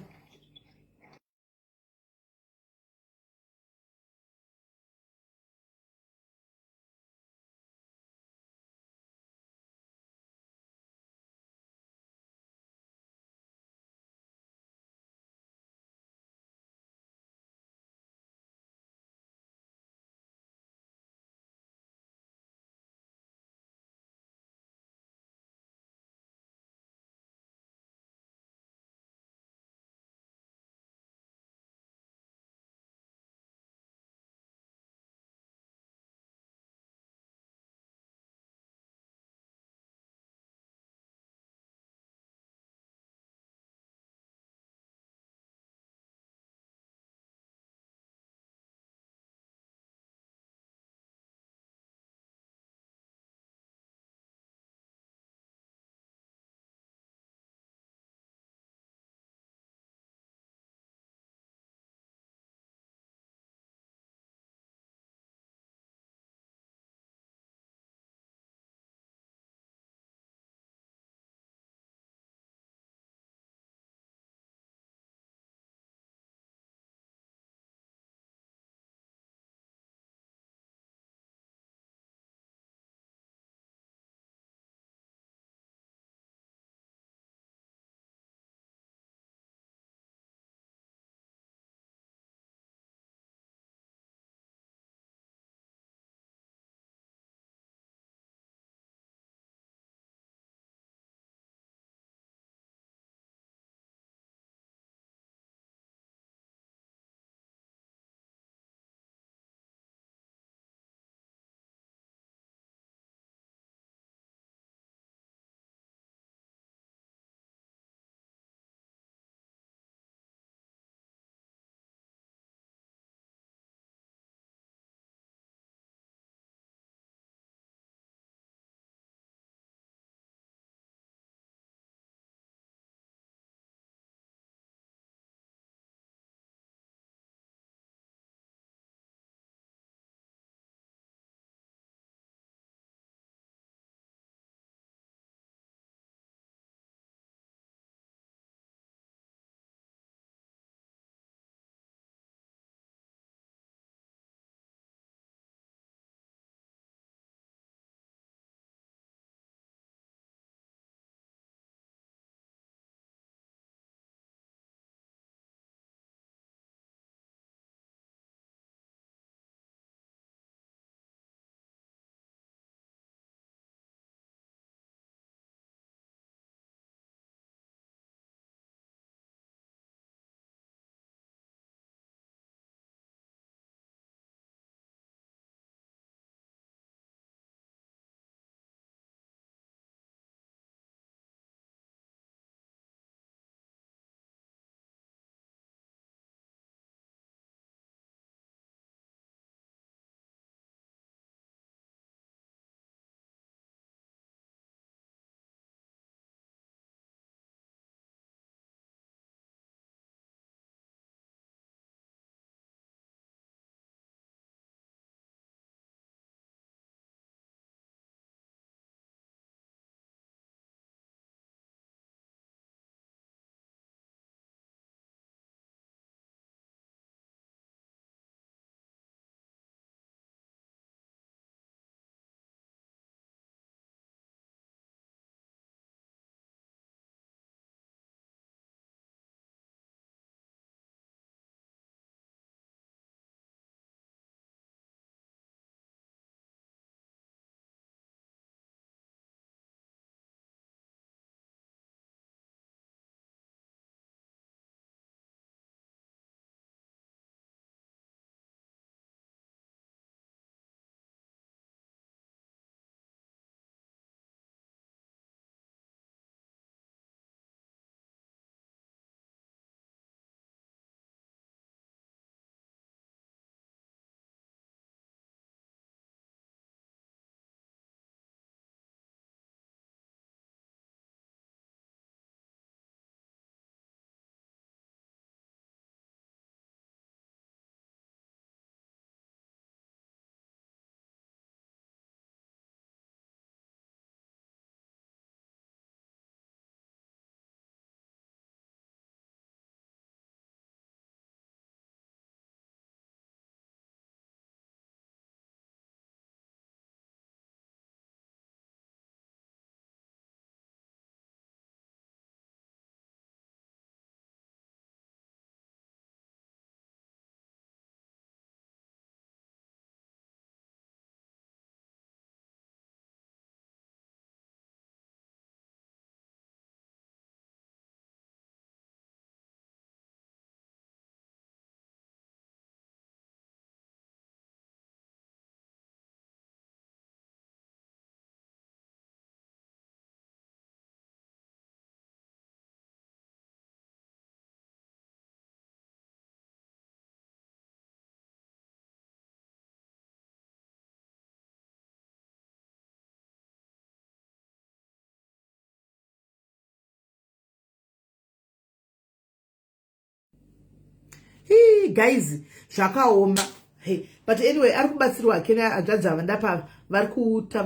guys zvakaoma. Hey, but anyway ari kubatsirwa Kenya hanzvadzi ava ndapa vari kuita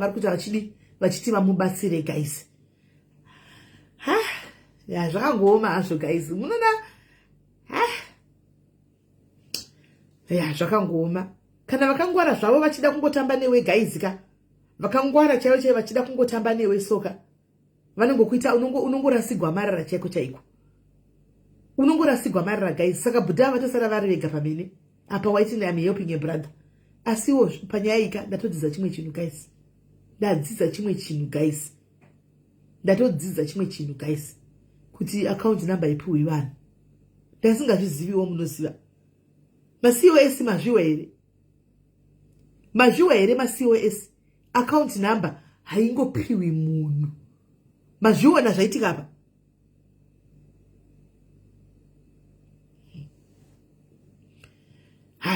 vachiti vamubatsire guys. Ya zvakangooma hazvo guys. Munoona ya zvakangooma. Kana vakangwara zvavo vachida kungotamba newe guys ka. Vakangwara chaivo vachida kungotamba newe soka. Vanongokuita unongorasigwa marara chaiko chaiko. Unongorasigwa marara guys. Saka Buddha vatosara vari vega pamene. Apa waiti I'm helping a brother. Asiwo panyaya ika ndatodzidza chimwe chinhu guys. Ndadzidza chimwe chinhu guys. Ndatodzidza chimwe chinhu guys. Kuti account number ipiwe vanhu. Ndasingazviziviwo munoziva. Ma-COS mazviwa here? Mazviwa here ma-COS? Account number haingopiwi munhu. Mazviona zvaitika apa?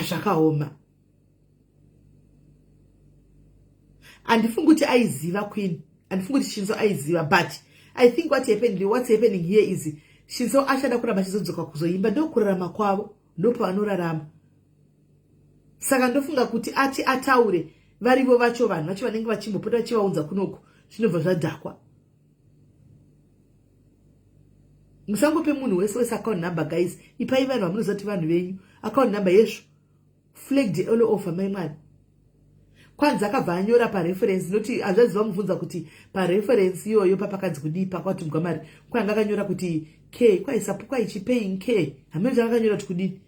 Zvakaoma. Handifungi kuti aiziva Queen. Handifungi kuti Shinzo aiziva, but I think what's happening here is Shinzo achada kuramba chizodzoka kuzoimba ndokurarama kwavo, ndopavanorarama. Saka ndofunga kuti ati ataure varivo vacho vanhu vacho vanenge vachimbopota vachivaunza kunoko zvinobva zvadhakwa. Musangope munhu wese account number guys. Ipai vanhu vamunoziva kuti vanhu venyu account number yezvo flagged all over my man. Kwanza akabva anyora pareference noti hazvazi vamubvunza kuti pareference iyoyo papakanzi kudii pakwati mugwamari kwanga akanyora kuti K kwaichipaying K hamene zvakanyora kuti kudii.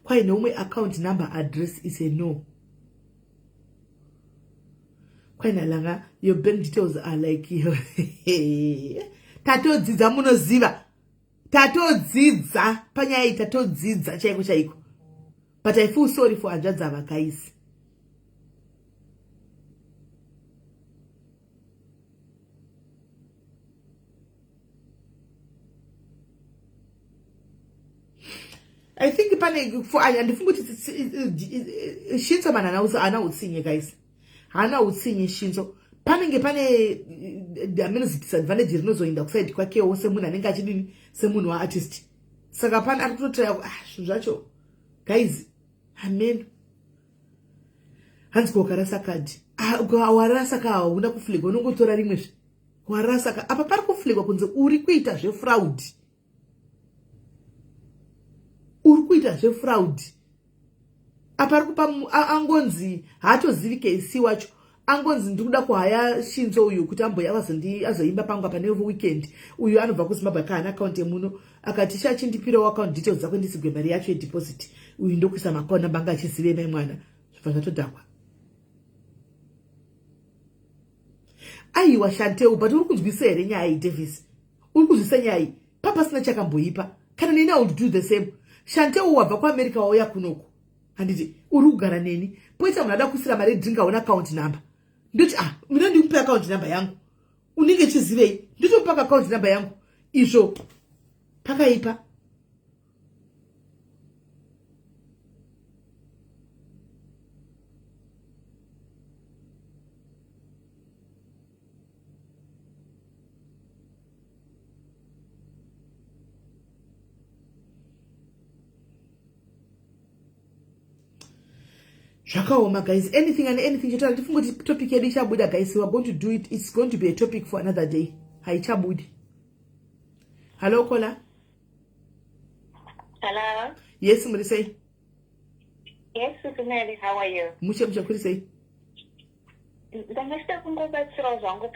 Why no my account number address is a no. Why nalanga your bank details are like tatodzidza munoziva. Tatodzidza panyaya tatodzidza chaiko chaiko. But I feel sorry for hanzvadzi guys. I think for and Shinzo man ana utsinye guys. Hana utsinye Shinzo. Panenge amene disadvantage rinozoinda kuside kwake wose munhu anenge achidini semunhu artist. Saka pana arikutotaya zvacho guys. Amen. Hanzi kokarasa kadi. Warasa ka una kufligwa unongotora rimwe zve. Warasa ka apa pari kufligwa kunze uri kuita zve fraud. Urikuita zvefraud. Apari kupa angonzi haatozivi KC wacho. Angonzi ndikuda kuhaya Shinzo uyu kuti azoimba pangu apa nevo weekend. Uyu anobva kuZimbabwe kana account yemuno akati chachindipirawo account details dzako ndisigwe mari yacho yedeposit. Uyu ndokuisa account number anga achizive mai mwana. Zvibva zvatodhakwa. Aiwa Shanteu, but uri kunzwisa here nyaya iyi Davis. Uri kunzwisa nyaya iyi. Papa sina chakamboipa. Kana neni I would do the same. Shanteu wabva kuAmerica wauya kunoko. Handiti uri kugara neni. Poita munhu ada kusira mari drinka una account number. Ndoti mina ndikupa account number yangu. Unenge chizivei. Nditopa account number yangu. Izvo pakaipa. Zvakaoma guys. Anything and anything chotara ndifunga kuti topic yedu ichabuda guys. We are going to do it. It's going to be a topic for another day. Haichabudi. Hello caller. Hello. Yes, somebody say. Yes, SIS MELLY, how are you? Musha kuri say. Ndangashita kungobatsira zvangu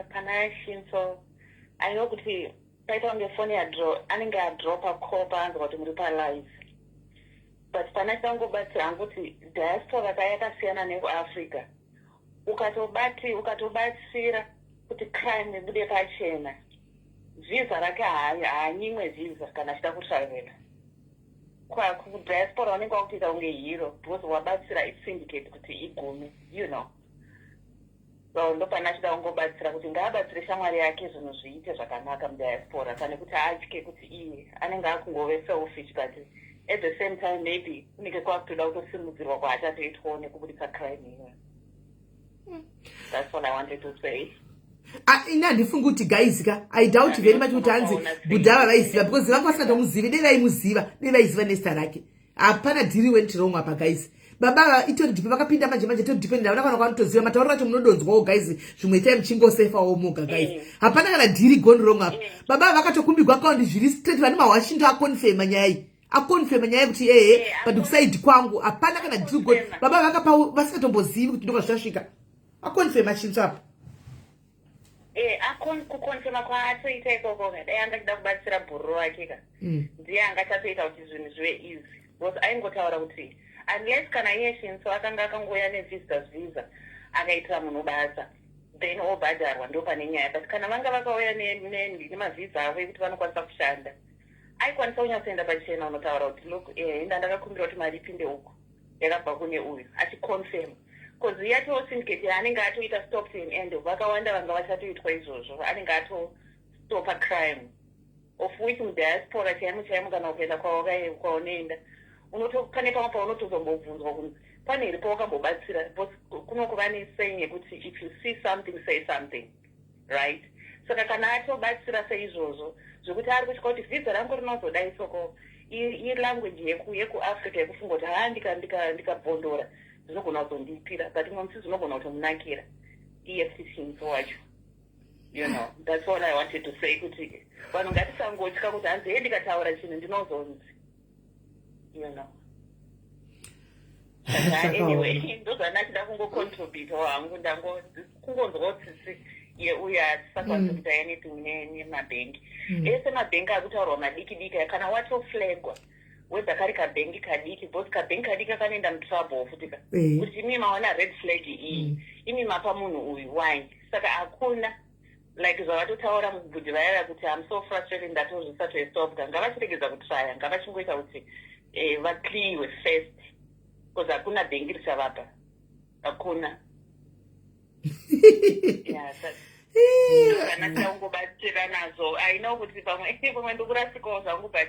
pana Shinzo. I know kuti paita kunge phone anenge adropa call paanza kuti muri palive. But pana changobatsira hangu kuti diaspora yakasiyana nekuAfrica. Ukatobatsira kuti crime ibude pachena. Visa rake haanyimwe visa kana achida kutravela. Diaspora vanenge vakuita kunge hero because wabatsira syndicate kuti igume, you know. so ndopana achida kungobatsira kuti ngaabatsire shamwari yake zvinhu zviite zvakanaka mudiaspora pane kuti atye kuti iye anenge akungove selfish but at the same time maybe kunenge kwakutoda kutosimudzirwa kwaachatoitwawo nekubudisa crime iyoyo. That's what I wanted to say. Ina ndifunga kuti guys ka I doubt very much kuti hanzi budhava vaiziva because vanga vasina tomuziva dai vaimuziva dai vaiziva nesta rake. Hapana dhiri went wrong apa guys. Baba ito ndipe vakapinda manje to depend na kana kwanotoziva matauro acho munodonzwawo guys zvimwe time chingo safe awo muga guys. Hapana kana dhiri gone wrong apa. Baba vakatokumbirwa account zviri straight vani mawashinto aconfirm nyaya. Akonfirm nyaya kuti but kuside kwangu hapana kana dhiri gone. Baba vakapa vasingatombozivi kuti ndoka zvasvika. Akonfirm achinto apa. Kukonfirma kwaatoita ikoko dai angachida kubatsira bhuru rake ka ndiye angachatoita kuti zvinhu zvive easy because aingotaura kuti unless kana iye Shinso akanga akangoya nevisitors visa akaitira munhu basa then obhadharwa ndo pane nyaya but kana vanga vakauya nemavhisa avo ekuti vanokwanisa kushanda aikwanisa kunyatsoenda pachena unotaura kuti look inda ndakakumbira kuti mari ipinde uku yakabva kune uyu achiconfirm because yato syndicate anenge atoita stop to an end vakawanda vanga vachatoitwa izvozvo anenge atostopa crime of which mudiaspora chaimo kana ukaenda kwaunoenda pane pamwe paunotozombobvunzwa kunzi pane iripo wakambobatsira kunokuva nesaying yekuti if you see something say something right saka kana atobatsira seizvozvo zvokuti ari kutya kuti vhidza rangu rinozodai soko ilanguage yekuafrica yekufunga kuti ndikabhondora zvinogona kuzondipira but mwamsi zvinogona kutomunakira EFCC Shinso wacho. You know, that's all I wanted to say kuti vanhu ngatisangotya kuti hanzi ndikataura chinhu ndinozonzi. You know. Anyway, ndozvanachida kungocontribute hangu kungonzwa kuti uya tisakwanisa kuita anything nemabhengi. Ese mabhengi akutaurwa madiki kana watoflagwa whether kari kabhengi kadiki because kabhengi kadiki kanoenda mutrouble futika kuti imi maona red flag iyi imi mapa munhu uyu why saka hakuna like zvavatotaura mubhudhi vayaya kuti I'm so frustrated that zvisatoistopka ngavachiregedza kutraya ngavachingoita kuti vakliwe first because hakuna bhengi richavapa hakuna kana taungobatsira nazo I know kuti pamwe ndokurasikawo zvangu but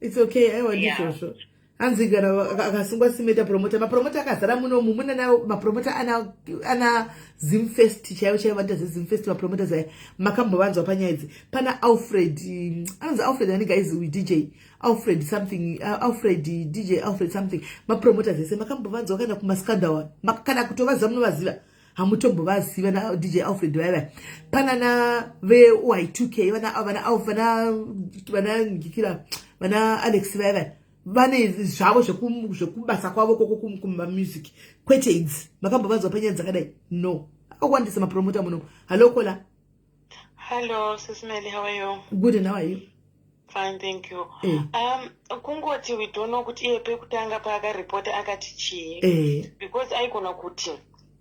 it's okay aiwandizvozvo hanzi gara akasungwa simeta promota mapromota akazara munomu muna nawo mapromota ana zimfest chaivo vandaze zimfest mapromota zaya makambovanzwa panyaya idzi pana Alfred anonzi Alfred anenge aizi DJ Alfred something DJ Alfred something mapromota zese makambovanzwa kana kumaskandawa kana kutovaziva munovaziva hamutombovaziva na DJ Alfred vaya pana na Y2K vana Alex vaya vane zvavo zvekubasa kwavo koko kumamusic kwete idzi makambovanzwa panyaya dzakadai no akawandisa mapromota muno. Hello kola. Hello SIS MELLY, how are you? Good, and how are you? Fine, thank you. Kungoti we don't know kuti pekutanga pakaripota akati chii because aikona kuti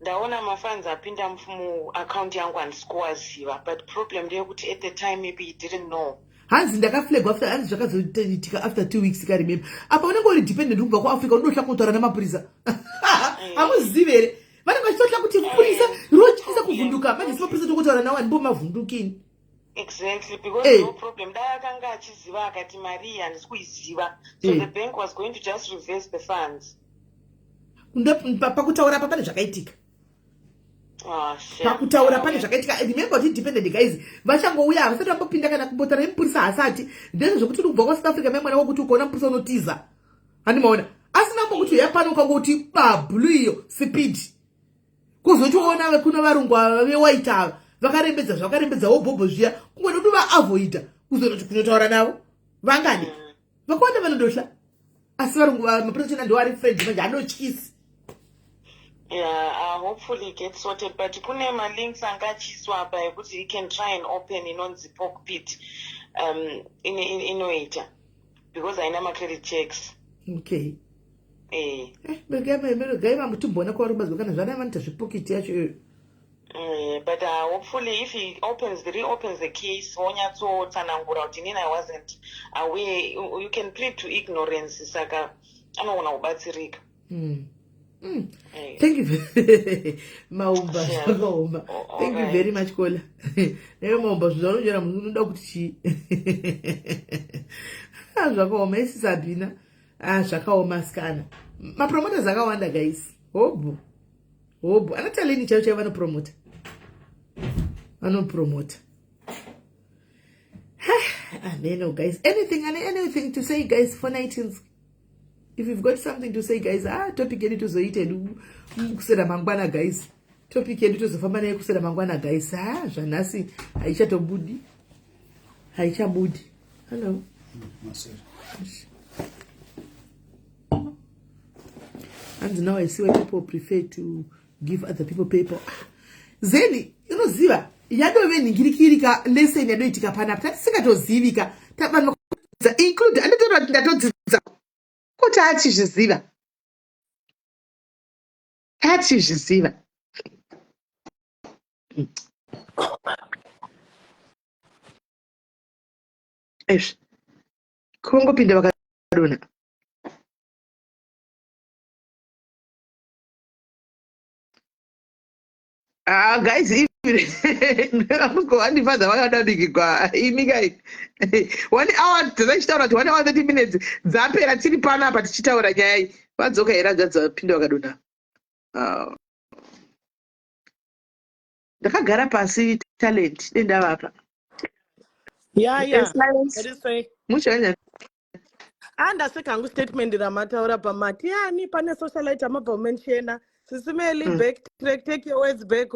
ndaona mafunds apinda muaccount yangu handisikuwaziva but problem ndeyekuti at the time maybe he didn't know. Hanzi ndakaflagwa after hanzi zvakazoitika after 2 weeks ka remember apa unenge uri dependent kubva kuAfrica unohla kutaura namapurisa amuzivi here vanenge vachitohla kuti purisa rotyisa kuvhunduka manje simapurisa tokutaura nawo handimbo mavhundukini. Exactly, because no problem daakanga achiziva akati mari iyi handisi kuiziva so the bank was going to just reverse the funds. Pakutaura apa pane zvakaitika pakutaura pane zvakaitika remember kuti dependent guys vachangouya havasati vambopinda kana kumbotaura nemupurisa hasati ndezvo zvokuti ubva kwaSouth Africa memwana wokuti ukaona mupurisa unotiza handimaona asina mbokuti yapano ukangoti babhulu iyo speed kuzochiona kuna varungwa vewaita ava vakarembedza wobhobho zviya kungoda kuti vaavoida kuzoti kunotaura navo vangani vakawanda vanondohla asi varungwa mapurisa chena ndoari friend manje anotyisi. Yeah, hopefully it gets sorted, but kune links angachiswa apa ekuti he can try and open inonzi cockpit inoita because haina ma-credit checks. Okay. Gai vamutombona kwavarubazwa kana zvana vanoita zvipokiti yacho iyoyo. But hopefully if he reopens the case wonyatsotsanangura kuti inini I wasn't aware, you can plead to ignorance saka anogona kubatsirika. Thank you. Maumba zvakaoma. Thank you very much Kola. Newe maumba zvaunojera munhu unoda kuti chii? Zvakaoma isi Sabina. Zvakaoma skana. Mapromoters akawanda guys. Hobu. Anataleni chaivo vanopromota. Vanopromota. Amen, guys. Anything to say, guys, for 19th? If you've got something to say, guys, topic yedu tozoita kusera mangwana, guys. Topic yedu tozofamba nayo kusera mangwana, guys. Zvanasi haichabudi. Hello. And now I see why people prefer to give other people paper. Zeni, ziva. Yadove ningirikirika lesson yadoitika panapa. Tatisingatoziivika. Include ndatodzidza. Kuti achizviziva. Kongopinda vakadona. Guys, handifadza vakadadikigwa imi guys 1 hour tichitaura kuti 1 hour 30 minutes dzapera tiri panapa tichitaura nyaya iyi vadzoka here agadzapinda vakadona. Ndakagara pasi talent dendavapa muchanya andaseka hangu statement ramataura pamati yani pane socialite amabva umenshena Sisi Melly backtrack, take your words back.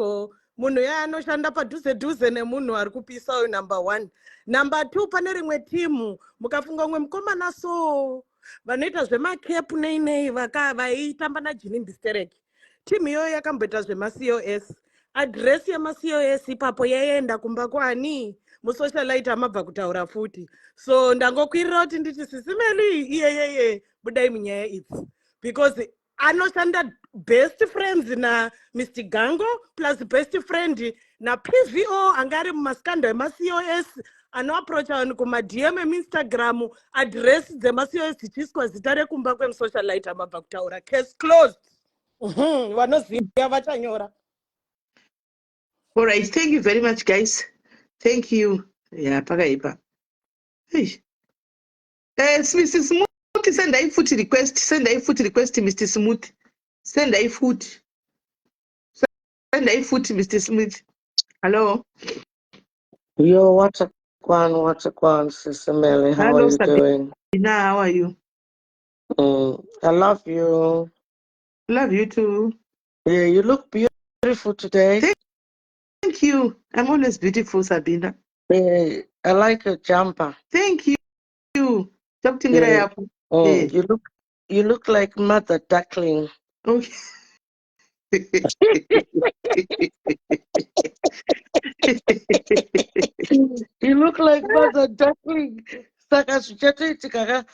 Munhu anoshanda padhuze nemunhu ari kupisa uyu number 1. Number 2 pane rimwe timu mukafunga umwe mukomana so vanoita zvemakepu nei vaitamba naJini Mbistereki. Timu iyoyo yakamboita zvemaCOS. Address yemaCOS ipapo yaenda kumba kwani musocialite amabva kutaura futi. So ndangokwirira kuti nditi Sisi Melly iye budai munyaya idzi because anoshanda best friends na Mr. Gango plus best friend na PVO angari mumaskanda emaCOS anoapproach vanhu kumadm emuinstagram address dzemaCOS dzichiswa zita rekumba kwemusocialite amabva kutaura case closed. Vanoziva vachanyora. All right, thank you very much guys. Thank you. Yeah, pakaipa. Hey. Mr. Smooth, send a foot request, Mr. Smooth. Send a foot, Mr. Smith. Hello. Yo, what's a quan, Sister Melly? How are you doing? How are you? I love you. Love you too. Yeah, you look beautiful today. Thank you. I'm always beautiful, Sabina. Yeah, I like your jumper. Thank you. Yeah. You look like Mother Duckling. Okay. You look like Mother Duckling. Saka zvichatoitika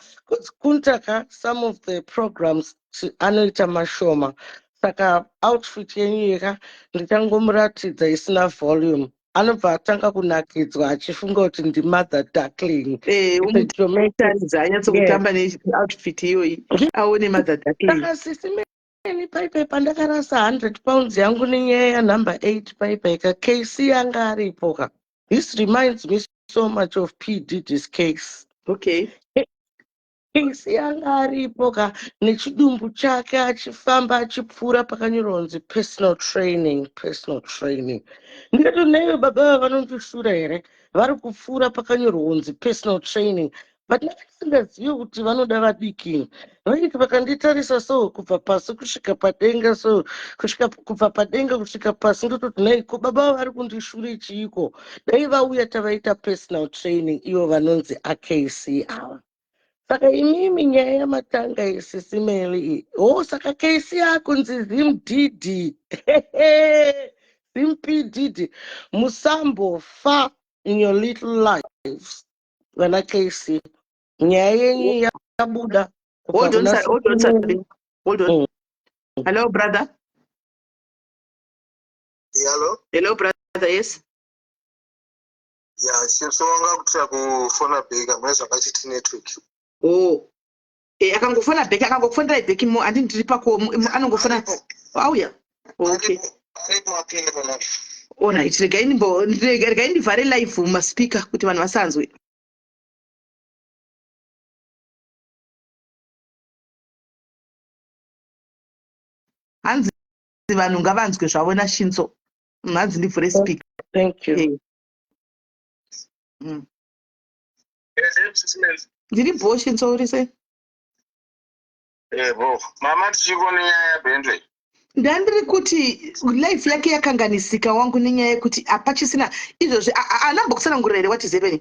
kuntaka some of the programs anoita mashoma. Saka outfit yenyu ndichangomuratidza isina volume. Anobva atanga kunakidzwa achifunga kuti ndi Mother Duckling. Anyatsokutamba neoutfit iyoyi aone Mother Duckling. Saka Sisi Melly paipai pandakarasa 100 pounds yangu nenyaya yanumber 8 paipai KC yanga aripo. This reminds me so much of P. Diddy's case. Okay. KC yanga aripo nechidumbu chake achifamba achipfuura pakanyorwa personal training. Ndikato neyo baba vanondishura here vari kupfuura pakanyorwa personal training. But ndasingazivi kuti vanoda vadikini. Vaiti vakanditarisa so kubva pasi kusvika padenga so kubva padenga kusvika pasi ndototi nei ko baba vari kundishura chiiko. Dai vauya tavaita personal training ivo vanonzi aKC ava. Saka imimi nyaya yamatanga iSisi Melly. Saka KC akunzi Zimdidi. Zimpididi. Musambo far in your little lives. When I KC. Nyaya yabuda. Hold on. Hello, brother. Hello, brother. Yes. Yeah, since wanga kutaka kufona bega mweza kachiti network. akangofona bheki akangofonera ibheki handini ndiri pako anongofona auya okay alright regai ndivhare live mumaspeaker kuti vanhu vasanzwe. Hanzi vanhu ngavanzwe zvavo naShinzo. Hanzi ndivhure speaker. Thank you. Ndiripo Shinzo uri sei? Mama tichikone nyaya Bendwe. Ndandiri kuti life yake yakanganisika wangu nenyaya yekuti apachisina izvozvi anambokutsanangurira here what is happening.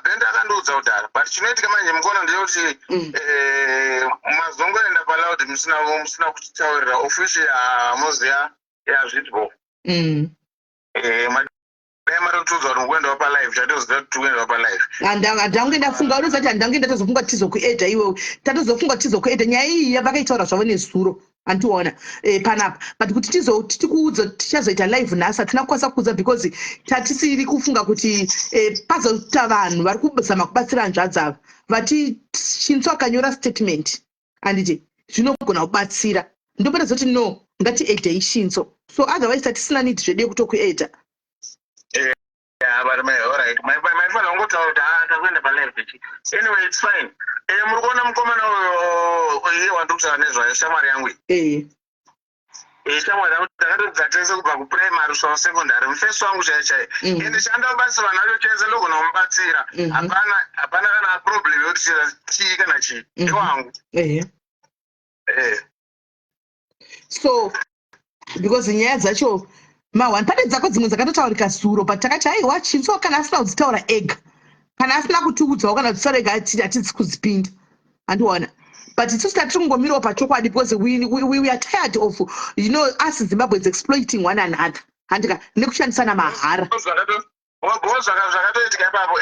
Benda akandoudza kudhara but chinoitika manje mukuona ndeyekuti mazongoenda palaudi musina kutitaurira official yamuziya yazvitbo dai marikutiudza kuti mukuendawo palive chatoziva kuti kuendawo palive handange ndafunga unoziva kuti handange ndatozofunga tizokuedha iwewe tatozofunga tizokuedha nyaya iyi yavakaitaura zvavo nezuro handiona panapa but kuti tikuudza tichazoita live nhasi hatina kukwanisa kuudza because tatisiri kufunga kuti pazoita vanhu vari kuzama kubatsira hanzvadzi ava vati Shinzo akanyora statement handiti zvinogona kubatsira ndopata zoti no ngatiedhei Shinzo so otherwise tatisina need zvede kutokuedha. But alright, my father won't go to palive. Anyway, it's fine. Muri kuona mukomana uyo wandutsa nezvayo shamwari yangu shamwari yangu takatodza tese kubva kuprimary kusvika kusekondari mufesi wangu chaichai ende chandabatsira vanhu vacho chese ndogona kumubatsira hapana kana problem yokuti chii kana chii ndewangu. So because nyaya dzacho mawani pane dzako dzimwe dzakatotaurika zuro but takati aiwa Shinzo kana asina kudzitaura ega kana asina kutiudzawo kana kutaura ega hatisi kudzipinda handiona but isusu tatiri kungomirawo pachokwadi because we are tired of us Zimbabweans exploiting one another handika nekushandisana mahara zvakatoitika ipapo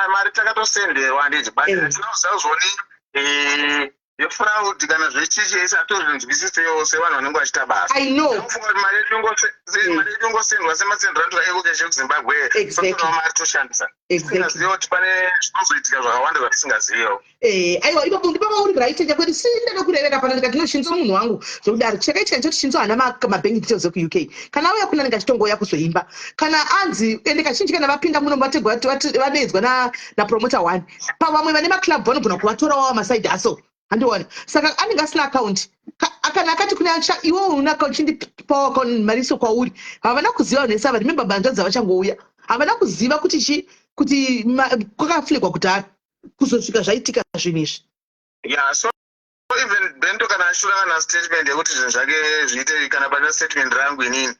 mari takatosenderwa handiti but tinozazoni yefraud kana zvechichi atorenzwisisewo sevanhu vanenge vachita basa. I know. Mari yedu ingosendwa semasendrantura ekukeshe kuZimbabwe sotonawo mari toshandisa tisingaziva kuti pane zvinozoitika zvakawanda zvatisingazivawo. Aiwa ipapo ndipakaurigira itenja kuti sindada kurevera pana ndikati no Shinzo munhu wangu zvokudaro chakaitika choti Shinzo haana mabank details ekuUK kana auya kuna ndingachitongoya kuzoimba kana anzi ende kazhinji kana vapinda muno vategwa vadedzwa napromota 1 pavamwe vane maclub vanogona kuvatorawo maside hustle handiona saka anenge asina akaunti kana akati kuna iwewe una akaunti chindipawo mariso kwauri havana kuziva nhesi ava remember banzva dzavachangouya havana kuziva kuti kwakaflegwa kudhara kuzosvika zvaitika zvinhu izvi. So even Bento kana ashura kana statement yekuti zvinhu zvake zviite kana pane statement rangu inini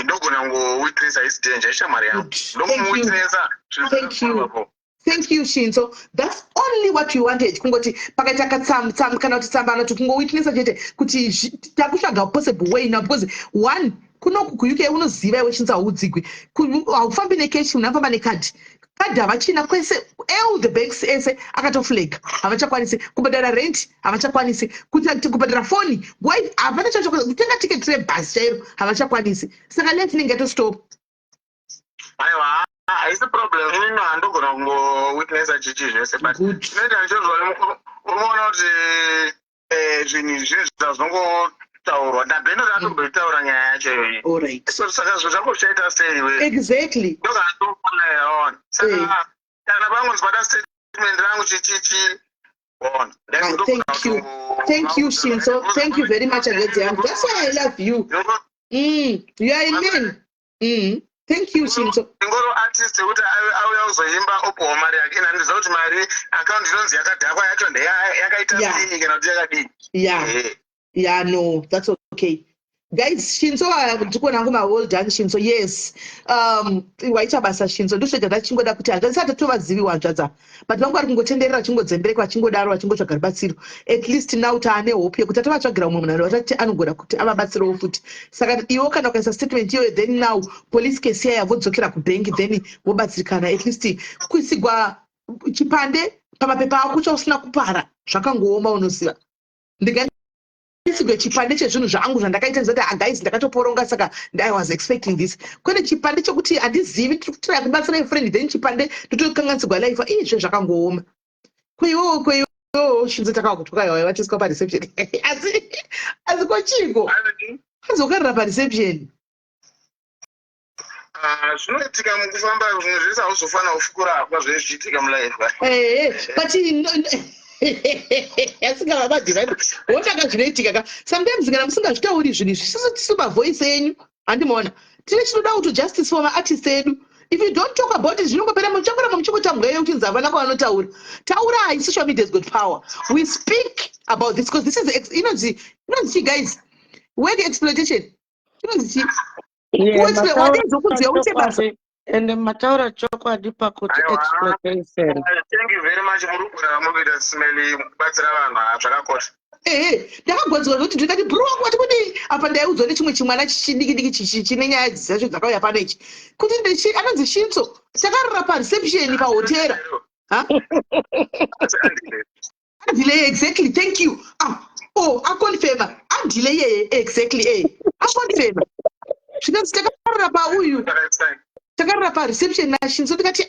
ndogona ngowitnessa isi danger ishamwari yangu ndomuwitnessa zvinhu. Thank you Shinzo. That's only what you wanted. Kungoti pakaita katsam kana kuti tsamba anoti kungowitnessa chete kuti takutsvaga possible way now because one kunoku kuUK unoziva iwe Shinzo haudzigwi haufambi nekeshi unafamba nekadhi havachina kwese all the banks ese akatoflag havachakwanisi kubhadhara rent havachakwanisi kubhadhara foni why havana chacho kutenga tiketi rebhasi chairo havachakwanisi saka left inenge yatostop. Aiwa haisi problem inini handogona kungowitnessa chichi zvese but chinoita ndichozvona unoona kuti zvinhu zvazongotaurwa nabheno ratomboitaura nyaya yacho iyoyi so saka zvo zvako zvichaita sei iwe exactly ndokatoona saka kana pangonzi pada statement rangu chichichi bona thank you Shinzo, thank you very much Agedziyam. That's why I love you. You are a man. Thank you Shinzo. Ngoro artist kuti auya kuzoimba opowa mari yake ina ndiziva kuti mari account inonzi yakadhakwa yacho ndeyakaita sei kana kuti yakadii. Yeah, no, that's okay. Guys, Shinzo ndikuona ngoma well done Shinzo. Yes. Waita basa Shinzo ndosvika ndachingoda kuti handisati tovaziviwa hanzvadza but vangu vari kungotenderera vachingodzembereka vachingodaro vachingotsvaga rubatsiro at least now taane hope yekuti atavatsvagira mumwe munhu watati anogona kuti avabatsirewo futi saka iwo kana ukaisa statement iyoyo then now police case yaya vodzokera kubank then wobatsirikana at least kuisigwa chipande pamapepa ako chausina kupara zvakangooma unoziva isigwe chipande chezvinhu zvangu zvandakaita ndizati guys ndakatoporonga saka I was expecting this kwene chipande chokuti handizivi tiri kutraya kubatsira friend then chipande totokanganzigwa life izvo zvakangooma kuiwo shinzo takakutuka yawa vatisika pareception asi kochiko azokarira pareception zvinoitika mukufamba zvimwe zvese hauzofanira kufukura hapa zvezviitika mulife but asingava madhivine wotanga zvinoitika ka sometimes kana musingazvitauri zvinhu zvisiso tisu mavhoisi enyu handimaona tine chinoda kuti justice for maartist edu. If you don't talk about it, zvinongopera muchakura muchikotambweyo kuti nzava nako taurai. Social media has got power. We speak about this because this is you guys, where the exploitation and mataura chokwadi pakuti exploitation. Thank you very much murugura mukuita Smelly mukubatsira vanhu zvakakosha. Ndakagadzirwa kuti ndikati bro kwati kuti apa ndaiudzwa nechimwe chimwana chidiki chine nyaya dzacho dzakauya pano ichi kuti anonzi Shinzo takarara pareception pahotera Andile exactly, thank you. Akonfirma Andile exactly akonfirma zvikanzi takarara pauyu takarara pareception naShinzo ndikati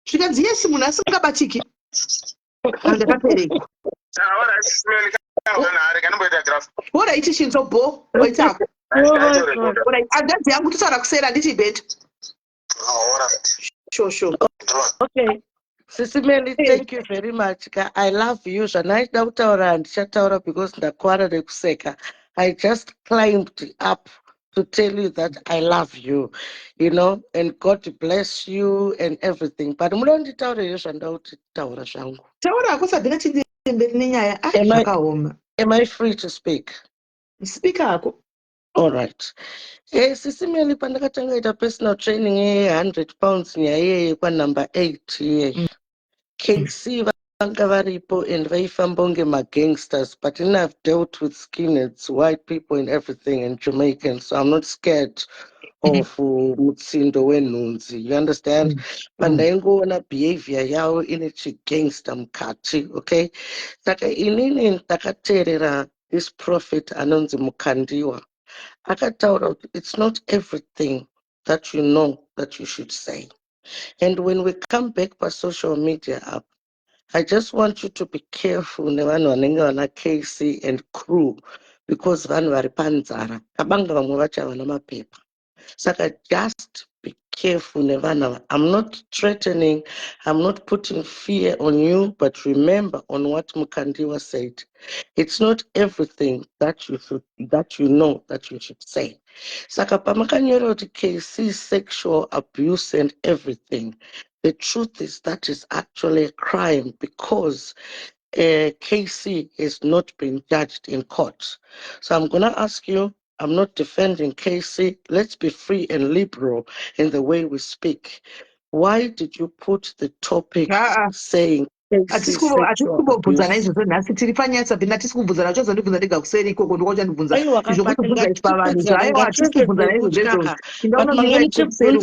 zvikanzi yes munhu asingabatiki ndakapereka. What I teach in so bo, wait up. That's young to sort of say a little bit. Sure. Okay. Sisi Melly, thank you very much. I love you. Shana Dautaura and Shataura because Ndakwara de Kuseka. I just climbed up to tell you that I love you, and God bless you and everything. But Mulondi Taura Shanda Taura Shangu. Taura Kosa Dina Am I free to speak? Speak up. All right. Sisi Melly pandakatanga ita personal training £100 nyaye kwa number 8 KC vanga varipo and vaifambonge ma gangsters, but then I've dealt with skinheads, white people and everything, and Jamaicans, so I'm not scared of mutsindo wenhunzi, you understand? Pandaingoona behavior yao ine chigangster mukati, okay? Saka inini ndakateerera this prophet anonzi Mukandiwa akataura kuti it's not everything that you know that you should say. And when we come back by social media up, I just want you to be careful nevanhu vanenge vana KC and crew, because vanhu vari panzara kabanga vamwe vacho havana mapepa. Saka just be careful nevanhu. I'm not threatening, I'm not putting fear on you, but remember on what Mukandiwa said. It's not everything that you know that you should say. Saka pamakanyora kuti KC sexual abuse and everything. The truth is that is actually a crime because KC has not been judged in court. So I'm going to ask you, I'm not defending KC. Let's be free and liberal in the way we speak. Why did you put the topic saying atisikumbobvunzana izvozvo nhasi tiri panyasa bhina tisikubvunzana chozondibvunza ndega kuseri ikoko ndokochandibvunza izvokutibvunza ichi pavanhu aiwa tisikubvunzana izvozvo ndaunokuseri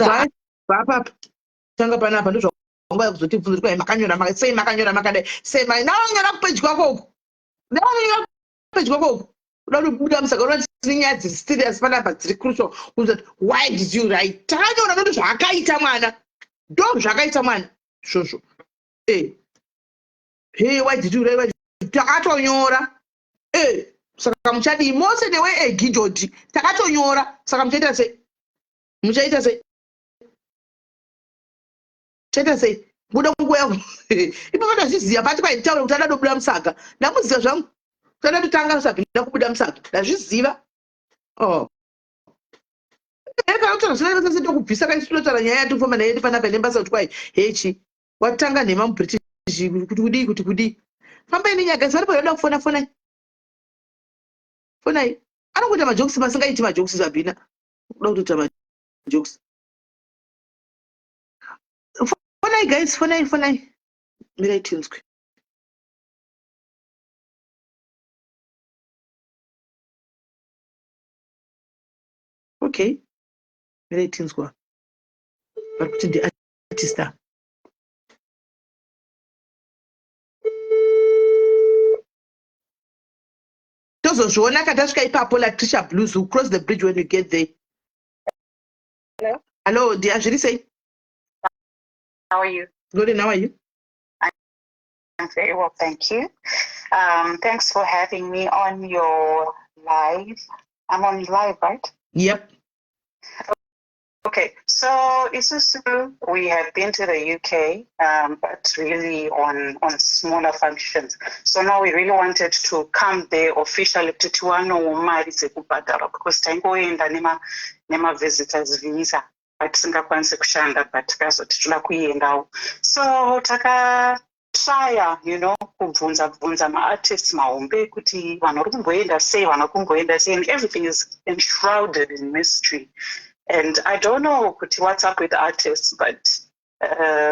vapapa tanga panapa ndozvanga kuzotibvunza kuti makanyora sei makanyora makadai sei naonyora kupedya koko naonyora kupedya koko uda kubuda musaka unoona tine nyaya dziri serious panapa dziri crucial kuuza kuti why did you write takanyora ndo zvakaita mwana ndo zvakaita mwana izvozvo why did you write takatonyora saka muchadii mose newe gijoti takatonyora saka muchaita sei chaita sei muda kunguva yavo ipapo ndazviziva pati paitaura kuti ada kubuda musaga ndamuziva zvangu kuti ada kutanga usabvida kubuda musaga ndazviziva kana kuti zvinoita setokubvisa kaisinotaura nyaya yatofamba naye panapa nembasa kuti kwai hechi watanga nhema mubritish kuti kudii fambai nenyaya vari payoda kufona fonai anongoita majokisi masingaiti majokisi zabhina kuda kutoita majokisi fonai guys fonai mirai tinzwi okay mirai tinzwa vari kuti ndiartista tozozviona katasvika ipapo latricia blues who cross the bridge when you get there. Hello dear, zviri sei? How are you? Good, and how are you? I'm very well, thank you. Thanks for having me on your live. I'm on live, right? Yep. Okay, so Isusu, we have been to the UK, but really on smaller functions. So now we really wanted to come there officially to because tangoenda nema visitors visa atisingakwanisi kushanda but takazoti toda kuendawo. So takatraya kubvunza maartists mahombe kuti vanhu vari kumboenda sei, and everything is enshrouded in mystery. And I don't know what's up with artists, but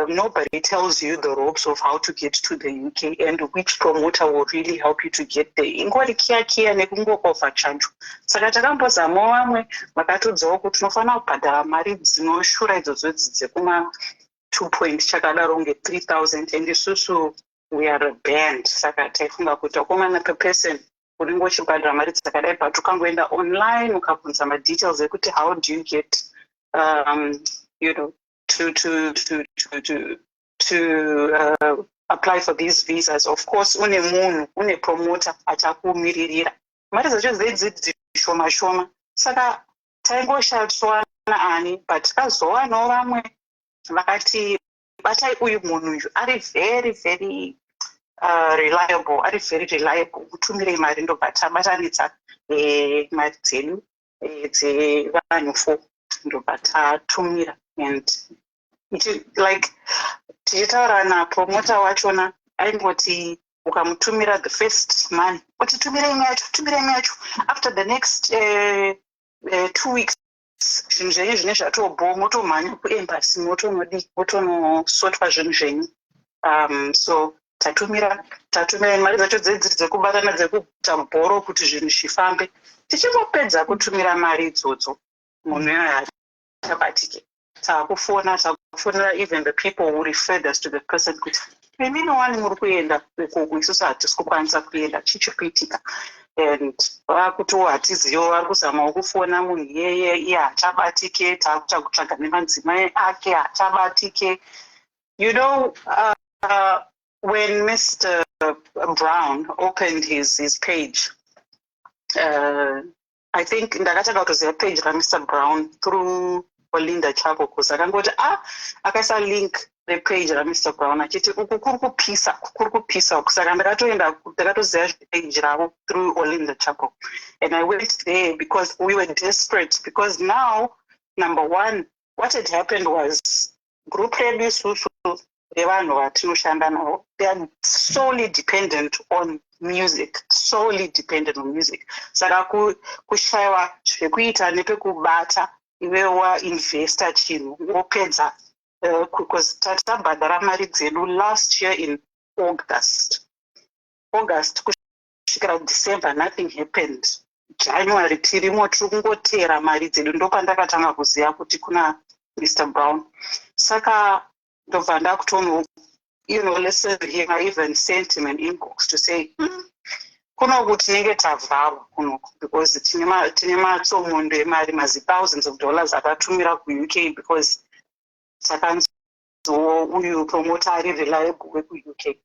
nobody tells you the ropes of how to get to the UK and which promoter will really help you to get there. Ingori kia nekungokofa chanjo. Saka takambozamawo vamwe vakatodzawo kuti tinofanira kubhadhara mari dzinoshura idzodzo dzekuma 2 chakadaro kunge 3,000 and isusu we are a band. Saka taifunga kuti akomana per person uringo uchibhadhara mari dzakadai, but ukangoenda online ukabvunza madetails ekuti how do you get to apply for these visas. Of course une promoter achakumiririra. Mari dzacho dzishoma saka taingoshatswana ani, but takazowanawo vamwe vakati batai uyu munhu uyu ari very very reliable, kutumirei mari ndobva tabatanidza mari dzedu dzevanhu 4 ndobva tatumira. And tichitaura napromota wachona aingoti ukamutumira the first money oti tumirei yacho after the next 2 weeks zvinhu zvenyu zvine zvatobho motomhanya kuembassy motonosotwa zvinhu zvenyu. So tatumira mari dzacho dziri dzekubatana dzekuita bhoro kuti zvinhu zvifambe. Tichingopedza kutumira mari idzodzo munhu iyoyo achabatike. Takufonera even the people who referred us to the person kuti imi nowani muri kuenda ikoko, isusu hatisi kukwanisa kuenda, chichikuitika. And vakutowo hatizivo, vari kuzamawo kufona munhu iye hachabatike, takuta kutsvaga nemadzimai ake hachabatike. When Mr. Brown opened his page, I think ndakatanga kutoziva page raMr. Brown through Olinda Chako, because akangoti akaisa link repage raMr. Brown achiti uku kuri kupisa. Saka ndakatoziva page ravo through Olinda Chako, and I went there because we were desperate, because now, number one, what had happened was group redu isusu revanhu vatinoshanda navo, they are solely dependent on music. Saka kushayiwa zvekuita nepekubata iwe wainvesta chinhu wopedza, because tabhadhara mari dzedu last year in August kusvikira December nothing happened. January tirimo tiri kungotera mari dzedu, ndopandakatanga kuziva kuti kuna Mr. Brown. Saka ndobva ndakutono listen to him. I even sent him an inbox to say kunoku tinenge tavharwa kunoku, because tine matsomondo emari thousands of dollars akatumira kuUK, because takanziwo uyu promoter ari reliable wekuUK.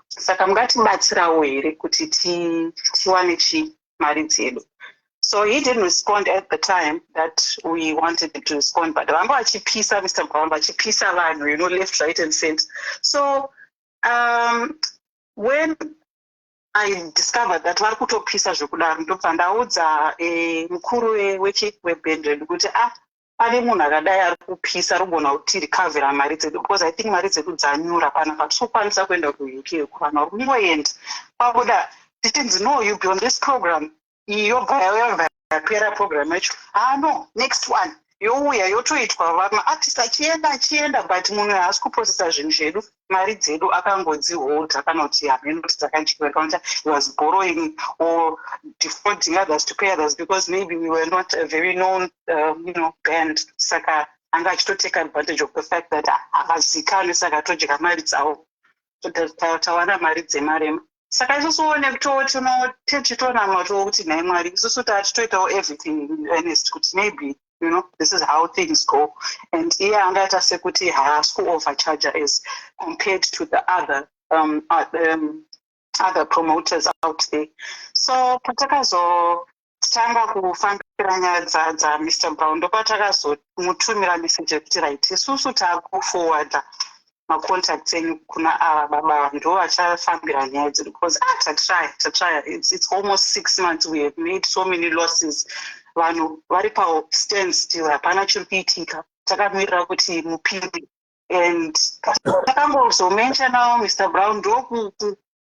Saka mungatibatsirawo here kuti tiwane mari dzedu. So he didn't respond at the time that we wanted him to respond, but vanga vachipisa Mr. Brown, vachipisa vanhu, left, right and center. So when I discovered that vari kutopisa zvekudaro, ndobva ndaudza mukuru weband redu kuti pane munhu akadai ari kupisa, rigona kuti tirikavhera mari dzedu, because I think mari dzedu dzanyura panapa, tisokwanisa kuenda kuUK. Vanhu vari kungoenda pabuda titinzi no, you be on this program, yobva yapera program yacho, no, next one youya yotoitwa, vamaartist achienda, but munhu haasi kuprocessa zvinhu zvedu, mari dzedu akangodziholda kana kuti hamene kuti dzakadyiwa, kana he was borrowing or defrauding others to pay others, because maybe we were not a very known band. Saka anga achitotake advantage of the fact that havazikani, saka todyika mari dzavo, tawana mari dzemarema. Saka isusuwo nekutowo tichitoona kuti nhai Mwari, isusu tachitoitawo everything in earnest kuti maybe this is how things go. And iye angaita sekuti haasi kuovercharge as compared to the other other promoters out there. So patakazotanga kufambira nyaya dzaMr Brown ndopatakazomutumira message yekuti right isusu takuforwarda macontacts enyu kuna ava baba ndo vachafambira nyaya dzedu because tatraya it's almost 6 months we have made so many losses. Vanhu vari pastand still, hapana chiri kuitika, takamirira kuti mupinde. And takangozomentionawo Mr Brown ndo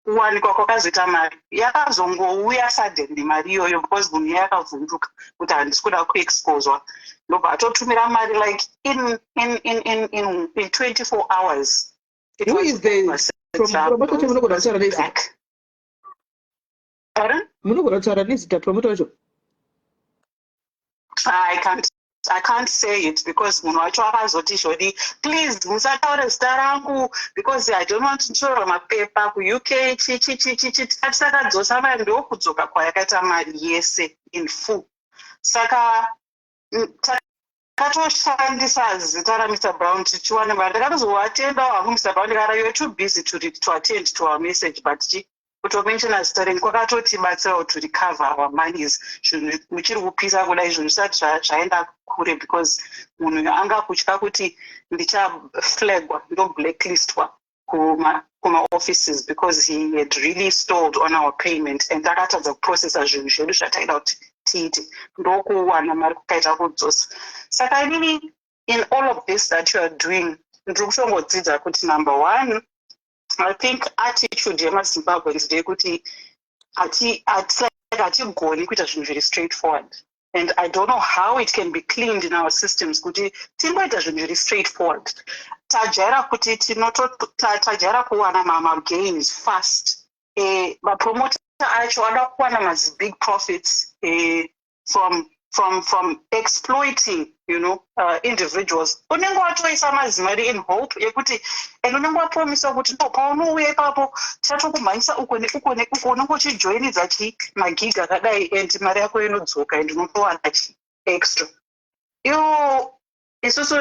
kuwanikwa kwakazoita mari yakazongouya suddenly mari iyoyo because munhu yakavhunduka kuti handisi kuda kuexposwa ndobva atotumira mari like in 24 hours. Who is the promoter munogona kutaura nezita? Pardon? Munogona kutaura nezita promoter wacho? I can't say it because munhu wacho akazoti shodi please musataure zita rangu because I don't want to show mapepa ku UK takadzosa mari ndokudzoka kwayakaita mari yese in full. Saka takatoshandisa zita raMr Brown tichiwana mari. Ndakatozoatendawo hangu Mr Brown ndikati you're too busy to attend to our message but kutomenshona zita renyu kwakatotibatsirawo to recover our monies. Zvinhu muchiri kupisa kudai zvinhu zvisati zvaenda kure because munhu anga kutya kuti ndichaflagwa ndo-blacklistwa kuma-offices because he had really stalled on our payment and takatadza kuprocessa zvinhu zvedu zvataida kuti tiite ndokuwana mari kukaita kudzosa. Saka inini in all of this that you are doing ndiri kushongodzidza kuti number one, I think attitude yemaZimbabweans ndeyekuti hatigoni kuita zvinhu very straightforward. And I don't know how it can be cleaned in our systems kuti tingoita zvinhu very straightforward. Tajaira kuti tajaira kuwana ma-gains fast. Mapromoter acho ada kuwana big profits from exploiting, individuals. Unenge watoisa mazimari in hope yekuti and unenge wapromiswa kuti no paunouya ipapo tichatokumhanyisa uko nekuko unenge uchijoinidza magig akadai and mari yako inodzoka and unotowana extra. Isusu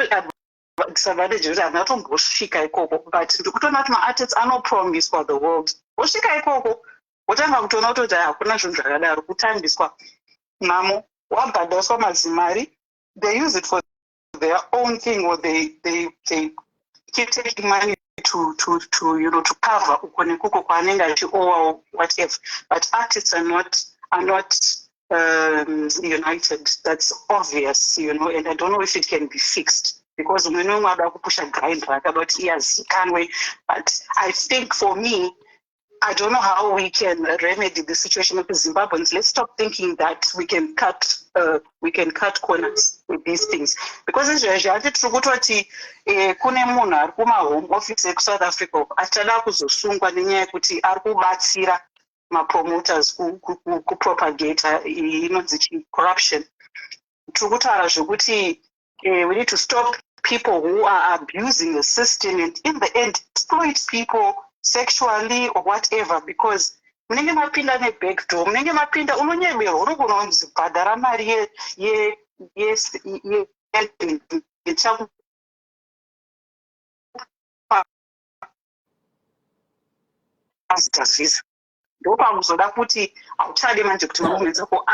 disadvantage kuti handina tombosvika ikoko but ndikutoona kuti maartists anopromiswa the world. Wosvika ikoko wotanga kutoona kutoti hakuna zvinhu zvakadaro kutambiswa mamo wabhadhaswa mazimari, they use it for their own thing or they keep taking money to cover uko nekuko kwaanenge achiowa or whatever. But artists are not united. That's obvious, and I don't know if it can be fixed because umwe nomwe ada kupusha grind rakada kuti iyazikanwe. But I think for me, I don't know how we can remedy the situation of the Zimbabweans. Let's stop thinking that we can cut corners with these things. Because izvezvi tiri kutoti kune munhu ari kuma-home office eku-South Africa achada kuzosungwa nenyaya yekuti ari kubatsira ma-promoters kupropagata inonzi corruption. Tiri kutaura zvekuti we need to stop people who are abusing the system and in the end exploit people sexually or whatever because munenge mapinda nebackdoor, munenge mapinda unonyemerwa unogona kunzi bhadhara mari ndopakuzoda kuti hauchade manje kuti magumeni dzako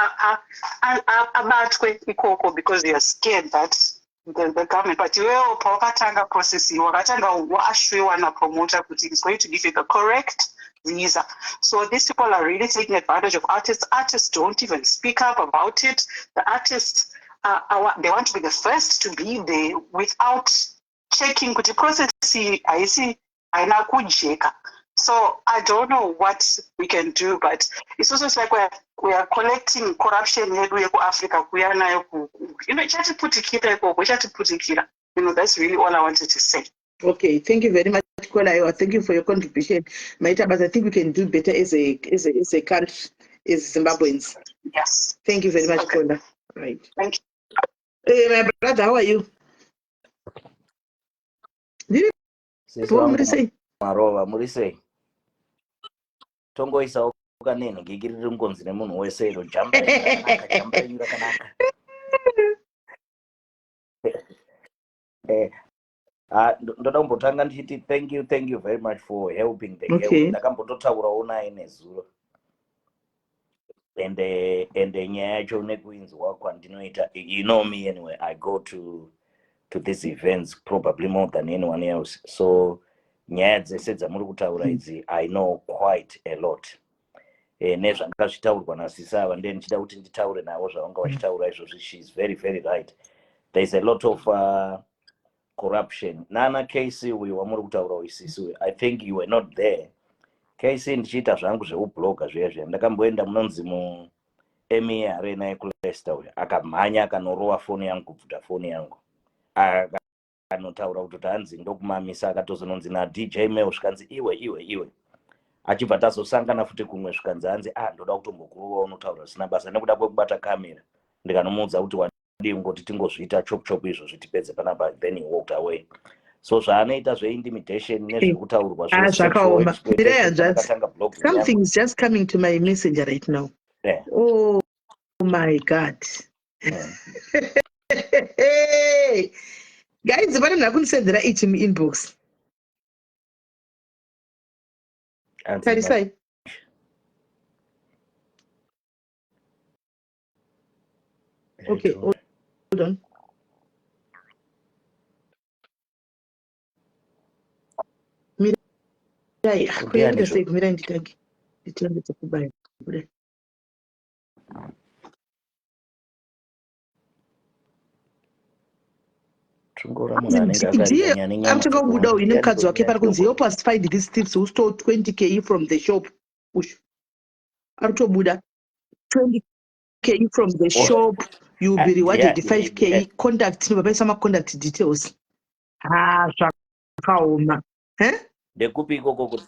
abatwe ikoko because you are scared that the government, but iwewo pawakatanga process iyi wakatanga waashwiwa napromoter kuti it's going to give you the correct visa. So these people are really taking advantage of artists. Artists don't even speak up about it. The artists, they want to be the first to be there without checking kuti process haisi haina kujeka. So I don't know what we can do, but it's also like we are collecting corruption yedu yeku-Africa kuya nayo ichatiputikira ikoko, ichatiputikira. That's really all I wanted to say. Okay, thank you very much, Kola. Thank you for your contribution, Maita. But I think we can do better as a country, as Zimbabweans. Yes. Thank you very much, okay. Kola. Right. Thank you. Hey, my brother, how are you? Marova, Murise. Tongoisa ukanene ngigirire ngonzi nemunhu wese iro jamba rakanaka ndoda kumbotanga ndichiti thank you very much for helping the girl. Okay. Ndakambototaurawo naye nezuro ende nyaya yacho nekuinzwa kwandinoita, you know me anyway, I go to these events probably more than anyone else, so nyaya dzese dzamuri kutaura idzi I know quite a lot. Nezvanga zvitaurwa nasisava ndiye ndichida kuti nditaure navo zvavanga vachitaura izvozvi. She is very very right. There is a lot of corruption. Nana Casey uyu wamuri kutaura isisi, I think you were not there. Casey ndichiita zvangu zveublogger zviya ndakamboenda munonzi Emmy Arena yekuLeicester uyu akamhanya akanorova foni yangu kubvuta foni yangu akanotaura kuti hanzi ndokumamisa akatozononzi naDJ Mel zvikanzi iwe achibva tazosangana futi kumwe zvikanzi hanzi ndoda kutombokuruva unotaura zvisina basa nekuda kwekubata kamera. Ndikanomuudza kuti wadii ngoti tingozviita chop izvo zvitipedze panapa, then he walked away. So zvaanoita zveintimidation nezvekutaurwa zvakaoma. Something is just coming to my messenger right now. Oh my God. Guys, pane ndakunisendera ichi muinbox. Tarisai. Okay, hold on. Mirai, kuenda sei kumira nditagi. Nditenge tsakubaya. Ndiye amtaka kubuda uyu nemukadzi wake pari kunzi help us find these thieves who stole 20k from the shop. Ari kutobuda 20k from the shop, you will be rewarded 5k. Contact me, baba sama contact details. Zvakaoma. Ndekupi ikoko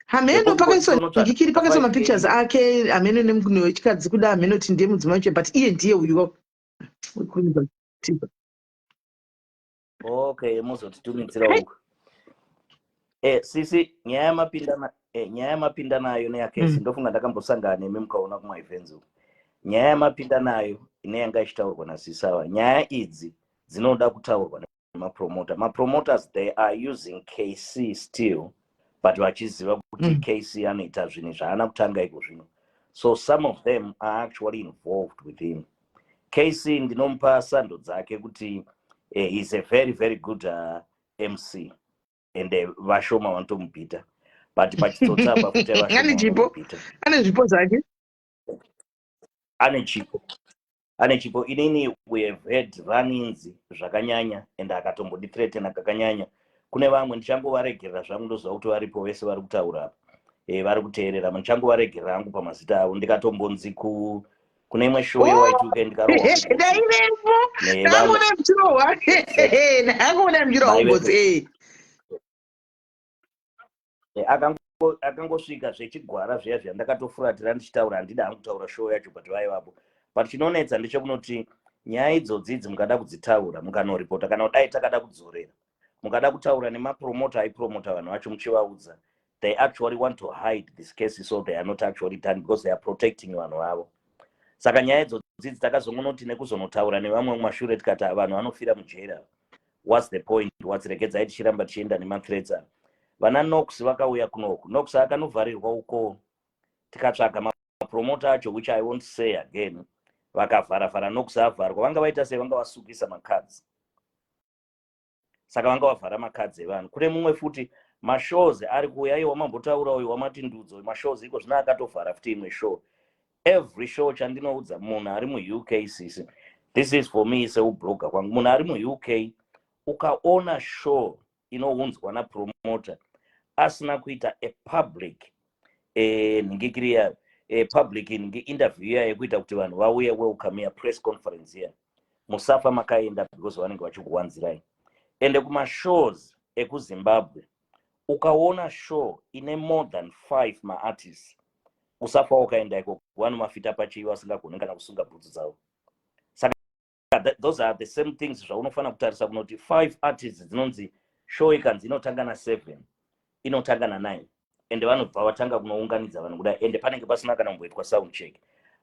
hameno pakaiswa ndikiri pakaiswa mapictures ake hameno nemunhu wechikadzi kuda hameno kuti ndiye mudzimai wacho, but iye ndiye uyu. Okay, muzotitumitsira uko. Sisi nyaya yamapinda nayo neyakesi ndofunga ndakambosangana nemi mukaona kuma-events uko. Nyaya yamapinda nayo ine yanga ichitaurwa nasisava. Nyaya idzi dzinoda kutaurwa nemapromota. Mapromoters, they are using KC still, but vachiziva kuti KC anoita zvinhu zvaana kutanga iko zvino. So some of them are actually involved with him. KC ndinomupa sando dzake kuti he's a very very good MC, and vashoma vanotomubhita, but pachitotapa futi vashoma vanomubhita. Ane zvipo zvake, ane chipo. Inini we have had run-ins zvakanyanya and akatombodithreatena kakanyanya. Kune vamwe ndichangovaregerera zvangu ndoziva kuti varipo vese vari kutaura vari kuteerera, ndichangovaregerera hangu pamazita avo. Ndikatombonzi kune imwe show yeY2K ndikarohwa akangosvika zvechigwara zviya ndakatofuratira ndichitaura handida hangu kutaura show yacho, but vaivapo. But chinonetsa ndechekunoti nyaya idzodzidzi mukada kudzitaura mukanoripota kana kudai takada kudzorera mukada kutaura nemapromota aipromota vanhu vacho muchivaudza, they actually want to hide this case, so they are not actually done because they are protecting vanhu vavo. Saka nyaya idzodzidzi takazongonoti nekuzonotaura nevamwe mumashure tikati vanhu vanofira mujera, what's the point, watsiregedzai tichiramba tichienda nemathreats. Vana Knox vakauya kunoku, Knox akanovharirwa uko, tikatsvaga mapromota acho, which I won't say again, vakavhara Knox avharwa. Vanga vaita sei, vanga vasukisa makadzi, saka vanga vavhara makadzi evanhu. Kune mumwe futi mashows ari kuuya, iwo mambotaura uyu wamatindudzo, mashows iko zvino akatovhara futi imwe show. Every show chandinoudza munhu ari muUK, sisi, this is for me seubloga kwangu, munhu ari muUK ukaona show inounzwa napromota asina kuita a public ningikiriya public interview yekuita kuti vanhu vauye welcome ya press conference ya, musafa makaenda because vanenge vachikuwanzirai. Ende kumashows ekuZimbabwe ukaona show ine more than 5 maartists, usafa wakaenda iko, vanomafita pachivi vasingagoni kana kusunga bhutsu dzavo. Saka those are the same things zvaunofana kutarisa kunoti 5 artists dzinonzi show ikanzi inotanga na7 inotanga na9, ende vanobva vatanga kunounganidza vanhu kudai, ende panenge pasina kana kumboitwa sound check.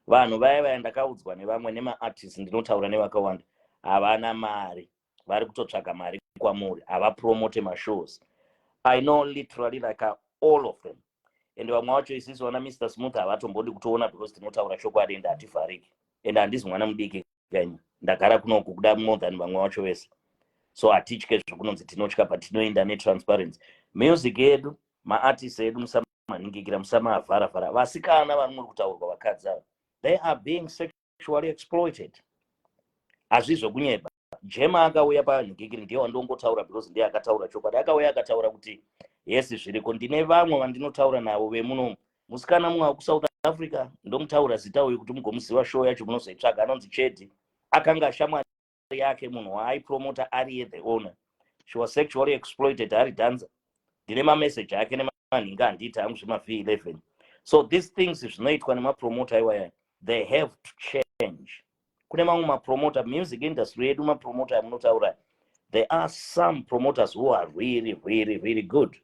Vanhu vaya ndakaudzwa nevamwe nemaartists, ndinotaura nevakawanda, havana mari, vari kutotsvaga mari kwamuri avapromote mashows. I know literally like all of them. And vamwe vacho isisi vana Mr. Smooth havatombodi kutoona because tinotaura chokwadi ende hativhariki. And handisi mwana mudiki kanyi. Ndagara kunoku kuda more than vamwe vacho vese. So hatitye zvokunonzi tinotya patinoenda netransparency. Music yedu, maartists edu musamaningikira, musamavhara-vhara. Vasikana vari muri kutaurwa vakadzi ava, they are being sexually exploited. Hazvizokunyeba. Jema akauya paningikiri ndiye wandongotaura because ndiye akataura chokwadi. Akauya akataura kuti yes zviriko ndine vamwe vandinotaura navo vemuno. Musikana mumwe wakuSouth Africa ndomutaura zita uyu kuti mugomuziva show yacho munozoitsvaga, anonzi Chedi. Akanga shamwari yake munhu waaipromota ari the owner. She was sexually exploited ari danza. Ndine mamessage ake nemanhinga handiti hangu zvema-V11. So these things zvinoitwa nemapromota iwaya, they have to change. Kune mamwe mapromota music industry yedu, mapromota yamunotaura, there are some promoters who are really really really good,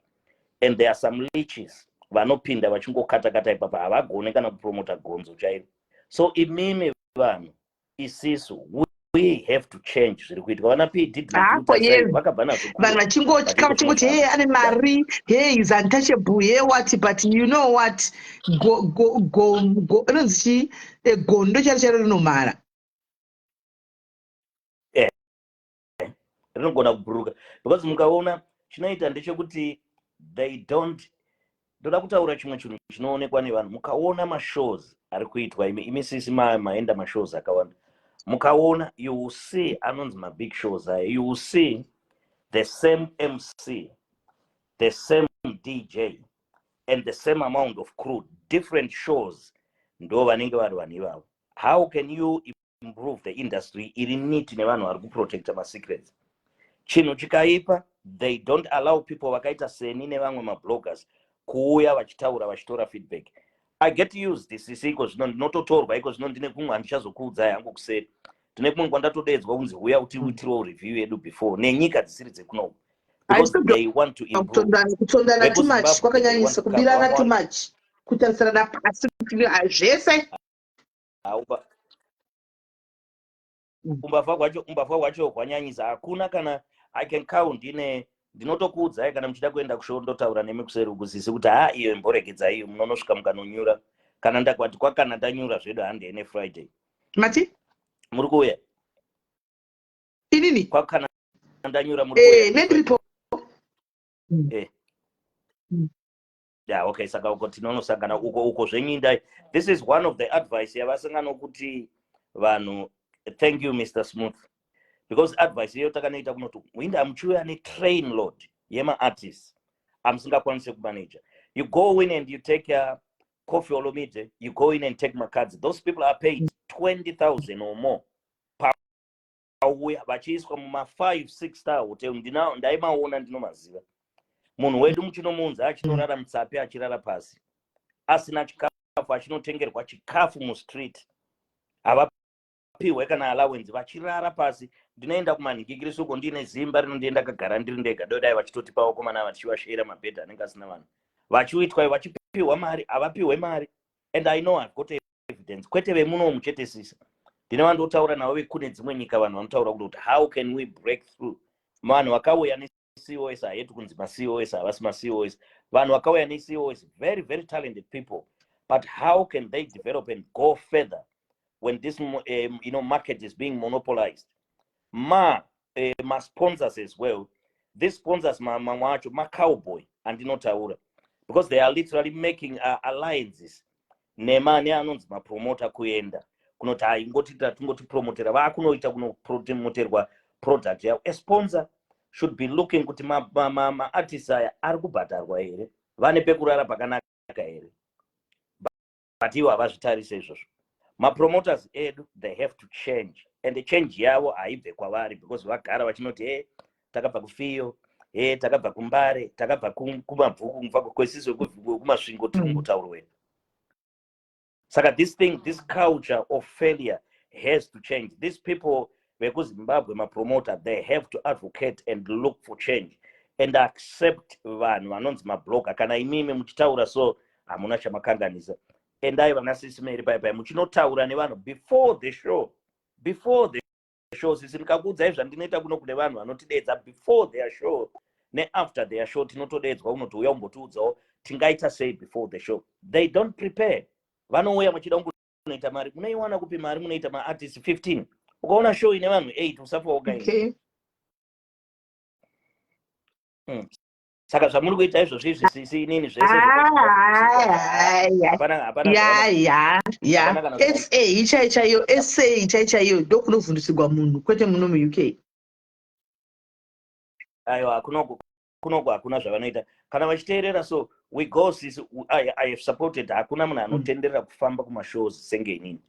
and there are some leeches vanopinda vachingokata-kata ipapa, havagone kana kupromota gonzo chairo. So imimi vanhu isisu we have to change zviri kuitwa. Vana PD vakabva nazvo vanhu vachingoti hey ane mari, hey is untouchable, hey what, but you know what, inonzi gondo charo rinomhara, rinogona kubhuruka. Because mukaona chinoita ndechekuti they don't, ndoda kutaura chimwe chinhu chinoonekwa nevanhu. Mukaona mashows ari kuitwa imisisi maenda mashows akawanda, mukaona you will see anonzi mabig shows aya, you will see the same MC, the same DJ and the same amount of crew, different shows, ndo vanenge vari vanhu ivavo. How can you improve the industry iri neat nevanhu vari kuprotecta masecrets? Chinhu chikaipa, they don't allow people vakaita seni nevamwe mabloggers kuuya vachitaura vachitora feedback. I get used this iko zvino ndinototorwa iko zvino ndine kumwe handichazokuudzai hangu kuseri. Ndine kumwe kwandatodeedzwa kunzi uya kuti uitirewo review yedu before nenyika dzisiri dzekuno, because they want to improve. kutondana too much kwakanyanyisa, kubirana too much, kutarisana pasi zvese. Umbavha hwacho hwanyanyisa. Hakuna kana I can count ndinotokuudzai kana muchida kuenda kushow ndotaura nemi kuseri ukuzisi kuti iyo imborekedza iyo munonosvika mukanonyura, kana ndakwati kwakana ndanyura zvedu handene Friday mati muri kuuya inini kwakana ndanyura muri kuuya nendiripo yeah, okay, saka uko tinonosangana uko zvenyindai. This is one of the advice yavasangana kuti vanhu. Thank you Mr. Smooth, because advice yeyo takanoita kunoti winda muchiuya netrain load yema-artists amusingakwanise kumanager. You go in and you take Kofi Olomide, you go in and take Makadzi. Those people are paid 20,000 or more per week. Vachiiswa muma-5-6 star hotel. Ndaimaona ndinomaziva. Munhu wedu muchinomunza achinorara mutsapi achirara pasi, asina chikafu, achinotengerwa chikafu mustreet, avapiwe kana allowance, vachirara pasi. Ndinoenda kumanhingikiri suko ndine zimba rinondienda kagara ndiri ndega, dodai vachitotipa vakomana vachiwashira mabhedha anenge asina vanhu, vachiitwa vachipiwa mari, avapiwe mari. And I know I've got evidence. Kwete vemuno muchete sisa, ndine vandotaura navo vekune dzimwe nyika, vanhu vanotaura kuti how can we break through. Vanhu vakauya COS hayetu kunzi ma-COS havasi ma-COS. Vanhu vakauya ne-COS, very very talented people, but how can they develop and go further when this market is being monopolized? Ma-sponsors as well. These sponsors wacho ma-cowboy andinotaura, because they are literally making alliances nemani anonzi ma-promoter kuenda kunoti haingotita tingotipromotera, vakunoita kunopromoterwa product yavo. A sponsor should be looking kuti ma-artists aya ari kubhadharwa here, vane pekurara pakanaka here, but ivo havazvitarise izvozvo. Ma-promoters edu, they have to change, and the change yavo haibve kwavari, because vagara vachinoti takabva kuFiyo, takabva kuMbare, takabva kumabvuku, kubva kwesizwe kumasvingo tiri kungotaurweni. Saka this culture of failure has to change. These people vekuZimbabwe, ma-promoter, they have to advocate and look for change and accept vanhu vanonzi mablogger. Kana imimi muchitaura so hamuna chamakanganisa. Endai vana SIS MELLY pai muchinotaura nevanhu before the show shows isi ndikakuudzai zvandinoita kuno kune vanhu vanotidedza before their show neafter their show tinotodedzwa unoti uya umbotiudzawo tingaita sei before the show. They don't prepare. Vanouya muchida kungoita mari. Munoiwana kupi mari munoita maartist 15. Ukaona show ine vanhu 8 usafa wakaenda. Okay. Saka zvamuri kuita izvozvo izvi inini zvese SA ichaichayo SA ichaichayo ndokunovhundisirwa munhu kwete muno muUK. Aiwa kunoku hakuna zvavanoita kana vachiteerera. So we go I have supported. Hakuna munhu anotenderera kufamba kumashows senge inini,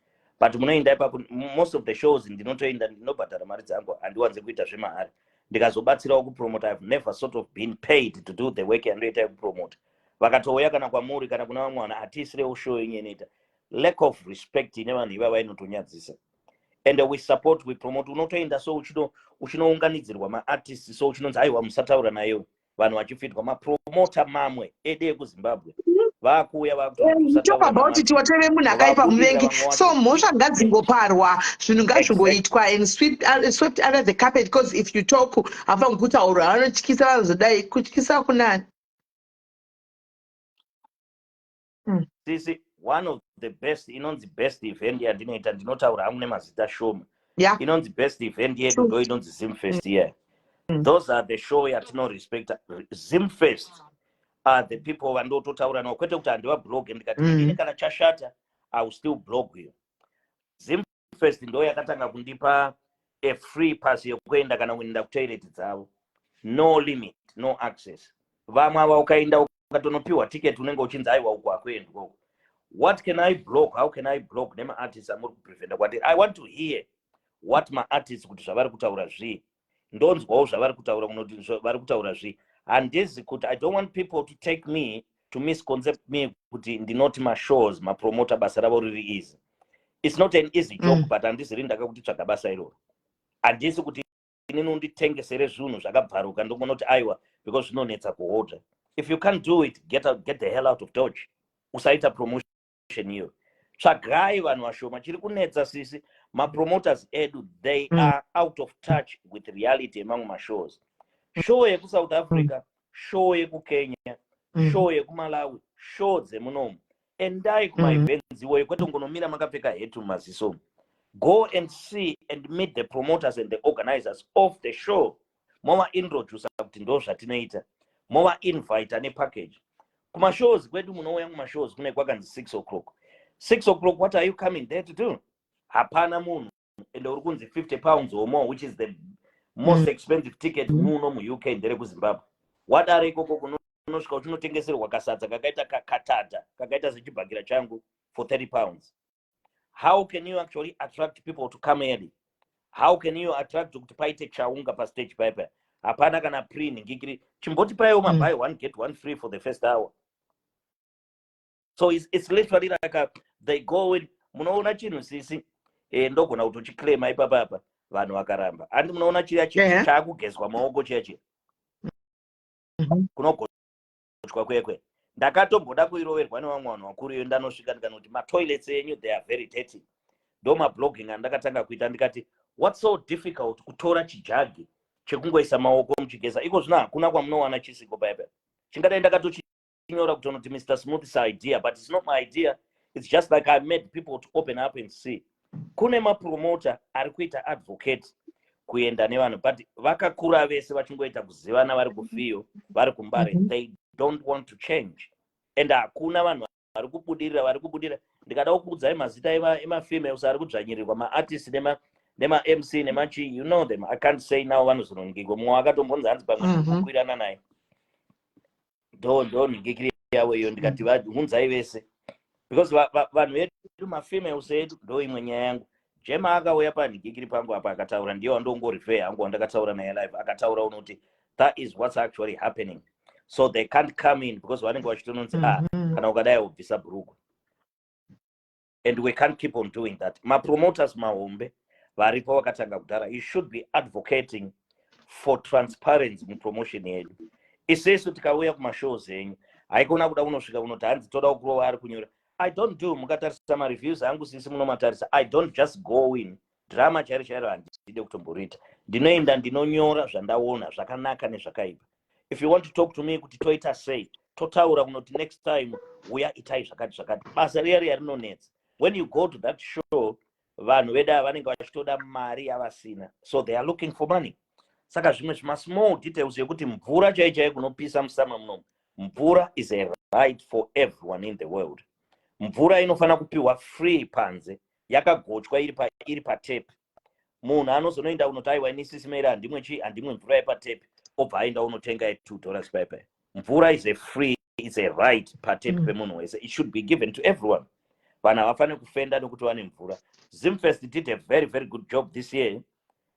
but munoenda ipapo. Most of the shows ndinotoenda ndinobhadhara mari dzangu, handiwanze kuita zvemahari ndikazobatsirawo kupromota. I've never sort of been paid to do the work yandoita yekupromota. Vakatouya kana kwamuri kana kuna vamwe vanhu hatisirewo show inyeneta. Lack of respect ine vanhu ivava inotonyadzisa. And we support, we promote. Unotoenda so uchinounganidzirwa maartists so uchinonzi aiwa musataura nayo vanhu vachifitwa mapromota mamwe ede ekuZimbabwe vakuuya talk about it whatever munhu akaipa muvengi. So mhosva ngadzingoparwa, zvinhu ngazvingoitwa and swept under the carpet, because if you talk hafangi kutaura anotyisa vanozodai kutyisa kunani. Sisi one of the best, inonzi best event yandinoita, ndinotaura hamwe nemazita shoma. Inonzi best event yedu ndo inonzi Zimfest here. Those are the show yatino respect. Zimfest are the people vandototaura navo, kwete kuti handiva blog ndikati ini kana chashata I will still blog you. Zimfest ndo yakatanga kundipa a free pass yekuenda kana kuenda kutoilet dzavo, no limit, no access. Vamwe ava ukaenda ukatonopiwa ticket unenge uchinzi aiwa uko akuendwa. What can I block? How can I block? Nema artists amuri kupreventa kwati I want to hear what my artists kuti zvavari kutaura zvi. Ndonzwawo zvavari kutaura munoti zvavari kutaura zvi. Handisi kuti I don't want people to take me to misconcept me kuti ndinoti ma shows ma promoter basa ravo riri easy. It's not an easy job, but handisi rini ndakakuti tsvaga basa iroro. Handisi kuti inini unditengesere zvinhu zvakabvaruka ndokunoti aiwa because zvinonetsa kuhodha. If you can't do it, get the hell out of Dodge. Usaita promotion hiyo. Tsvagai vanhu vashoma. Chiri kunetsa sisi ma promoters edu, they are out of touch with reality among my shows. Show yeku South Africa, show yeku Kenya, show yeku Malawi, show dzemunomu. Endai kuma events iwoyo kwete ngonomira makapfeka hetu maziso. Go and see and meet the promoters and the organizers of the show. Mova introduce kuti ndo zvatinoita. Mova invite ne package. Kuma shows kwedu munouya kuma shows kune kwakanzi 6 o'clock. 6 o'clock, what are you coming there to do? Hapana munhu. And uri kunzi 50 pounds or more, which is the most expensive ticket muno mu UK ndere kuZimbabwe. Wadare ikoko kunosvika uchinotengeserwa kasadza kakaita katata, kakaita sechibhakira changu for 30 pounds. How can you actually attract people to come early? How can you attract kuti paite chaunga pa stage pipe? Hapana kana pre ngikiri. Chimboti payo buy one get one free for the first hour. So it's literally like they go in, munoona chinhu sisi ndogona kuti uchiclaima ipapa vanhu vakaramba. Handi munoona chiya chakugezwa maoko chiya kunogochwa kwekwe. Ndakatomboda kuiroverwa nevamwe vanhu vakuru iyo ndanosvika ndikanoti ma toilets enyu they are very dirty. Ndo ma blogging andakatanga kuita ndikati what's so difficult kutora chijagi chekungoisa maoko muchigeza. Iko zvino hakuna kwamunowana chisiko paipa. Chingadai ndakatochinyora kutonoti Mr. Smooth's idea, but it's not my idea. It's just like I made people to open up and see. Kune ma promoter ari kuita advocate kuenda nevanhu, but vakakura vese vachingoita kuzivana vari kufiyo vari kumbare. They don't want to change. And hakuna vanhu vari kubudirira. Ndikada kuudzai mazita ema females ari kudzvanyirirwa ma artists nema MC nemachi, you know them. I can't say now vanozonongirwa. Mumwe akatombonza hanzi pamwe kukwirana naye. Ndo ningikiri yawo iyo ndikati hunzai vese. Because vanhu vedu ma females edu ndo imwe nyaya yangu. Jema akauya paningikiri pangu apa akataura, ndiyo andongorife hangu andakataura naye live, akataura unoti that is what's actually happening. So they can't come in because vanenge vachitononzi kana ukadai ubvisa bhuruku. And we can't keep on doing that. Ma promoters mahombe varipo vakatanga kudhara, you should be advocating for transparency mu promotion yedu. Isesu tikauya kuma shows enyu haikona kuda unosvika unoti hanzi toda kurova ari kunyora. I don't do mukatarisa ma reviews angu sisi munomatarisa. I don't just go in drama chairo handide kutomborita. Ndinoenda ndinonyora zvandaona zvakanaka nezvakaipa. If you want to talk to me kuti toita sei, totaura kunoti next time uya itai zvakati. Basa riya rinonetsa. When you go to that show, vanhu veda vanenge vachitoda mari yavasina. So they are looking for money. Saka zvimwe small details yekuti mvura chaiyo kunopisa musama munomu. Mvura is a right for everyone in the world. Mvura inofana kupiwa free panze. Yakagochwa iri patepe. Munhu anozonoenda unotaiwa SIS MELLY handimwe mvura yepatepe. Obva aenda unotenga $2 paipai. Mvura is a free, it's a right patepe pemunhu wese. It should be given to everyone. Vanhu havafane kufenda nokuti vane mvura. Zimfest did a very, very good job this year.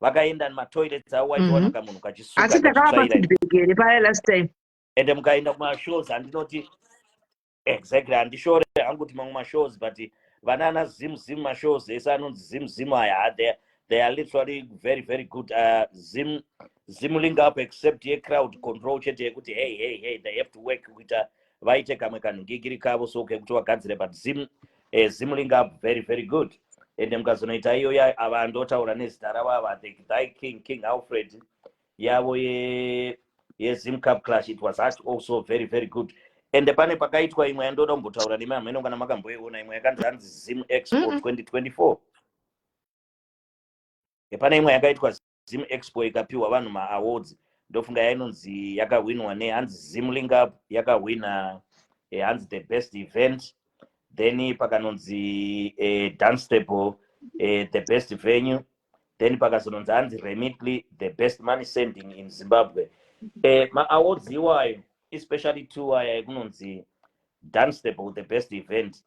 Vakaenda matoilets avo waitoona kamunhu kachisuka kachitsvaira last time. Ende mukaenda kumashows handinoti exactly handishore hangu kuti mamwe mashows but vanana zim mashows ese anonzi zim aya they are literally very, very good. Zim link up except ye crowd control chete yekuti hey they have to work kuita vaite kamwe kanhingigiri kavo so kekuti vagadzire but zim link up very, very good. Ende mukazonoita iyoya ava ndotaura nezita ravo thy king Alfred yavo Zim Cup Clash, it was also very, very good. Ende pane pakaitwa imwe yandoda kumbotaura nemi amene kana makamboiona imwe yakanzi Zim Expo 2024. Pane imwe yakaitwa Zim Expo ikapiwa vanhu ma-awards. Ndofunga yainonzi yakawinwa nehanzi Zim Link Up yakawina hanzi the best event. Then pakanonzi Dance Table the best venue. Then pakazononzi hanzi Remitly the best money sending in Zimbabwe. Ma-awards iwayo especially two aya kunonzi Dance Table the best event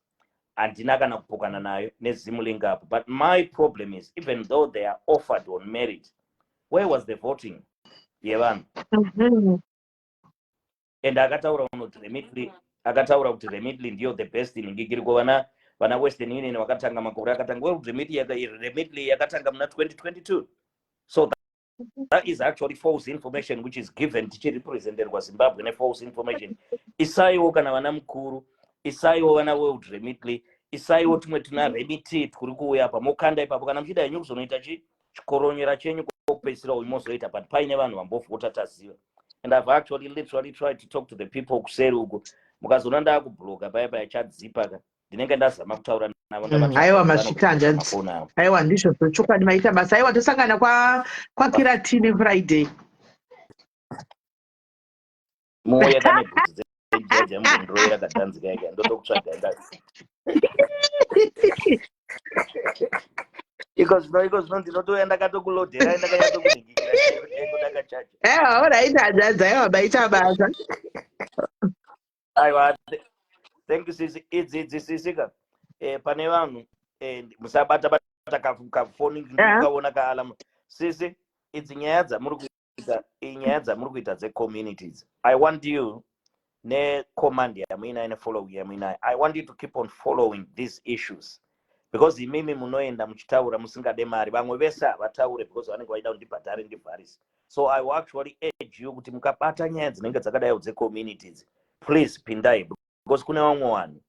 handina kana kupokana nayo neZim Link Up. But my problem is even though they are offered on merit, where was the voting yevanhu? And akataura kuti Remitly ndiyo the best ningigiri kwa vana Western Union vakatanga makore akatanga Remitly yakatanga muna 2022. So that is actually false information which is given tichirepresented kwa Zimbabwe ne false information. Isaiwo kana vana mukuru, isaiwo vana World Remitly, isaiwo tumwe tuna Remit kuri kuuya apa mokanda ipapo kana muchida yenyu kuzonoita chikoronyera chenyu kopesira uimozoita but paine vanhu vambovhota taziva. And I've actually literally tried to talk to the people kuseri uko mukazona ndakubloga paya chadzipa ka ndinenge ndazama kutaura navo aiwa masvikanja aiwa ndizvo zvochokwadi maita basa aiwa tosangana kwakiratini Friday moya kane bvudzi dzejaja mundoroera kadhanzika yake ndotokutsvaga ndasi iko zvino ndinotoya ndakatokulodhera ndakanyatsokuningikira eko ndakachaja alright hadzadza aiwa maita basa aiwa thank you sisi idzi sisika pane vanhu musabata kafoni ndikaona kaalama sisi idzi nyaya dzamuri kuita dze-communities. I want you ne-command yamuinayi ne-follow yamuinayi, I want you to keep on following these issues because imimi munoenda muchitaura musingade mari, vamwe vese havataure because vanenge vaida kundibhadhare ndivharisi. So I will actually urge you kuti mukabata nyaya dzinenge dzakadai dze-communities, please pindai because kune vamwe vanhu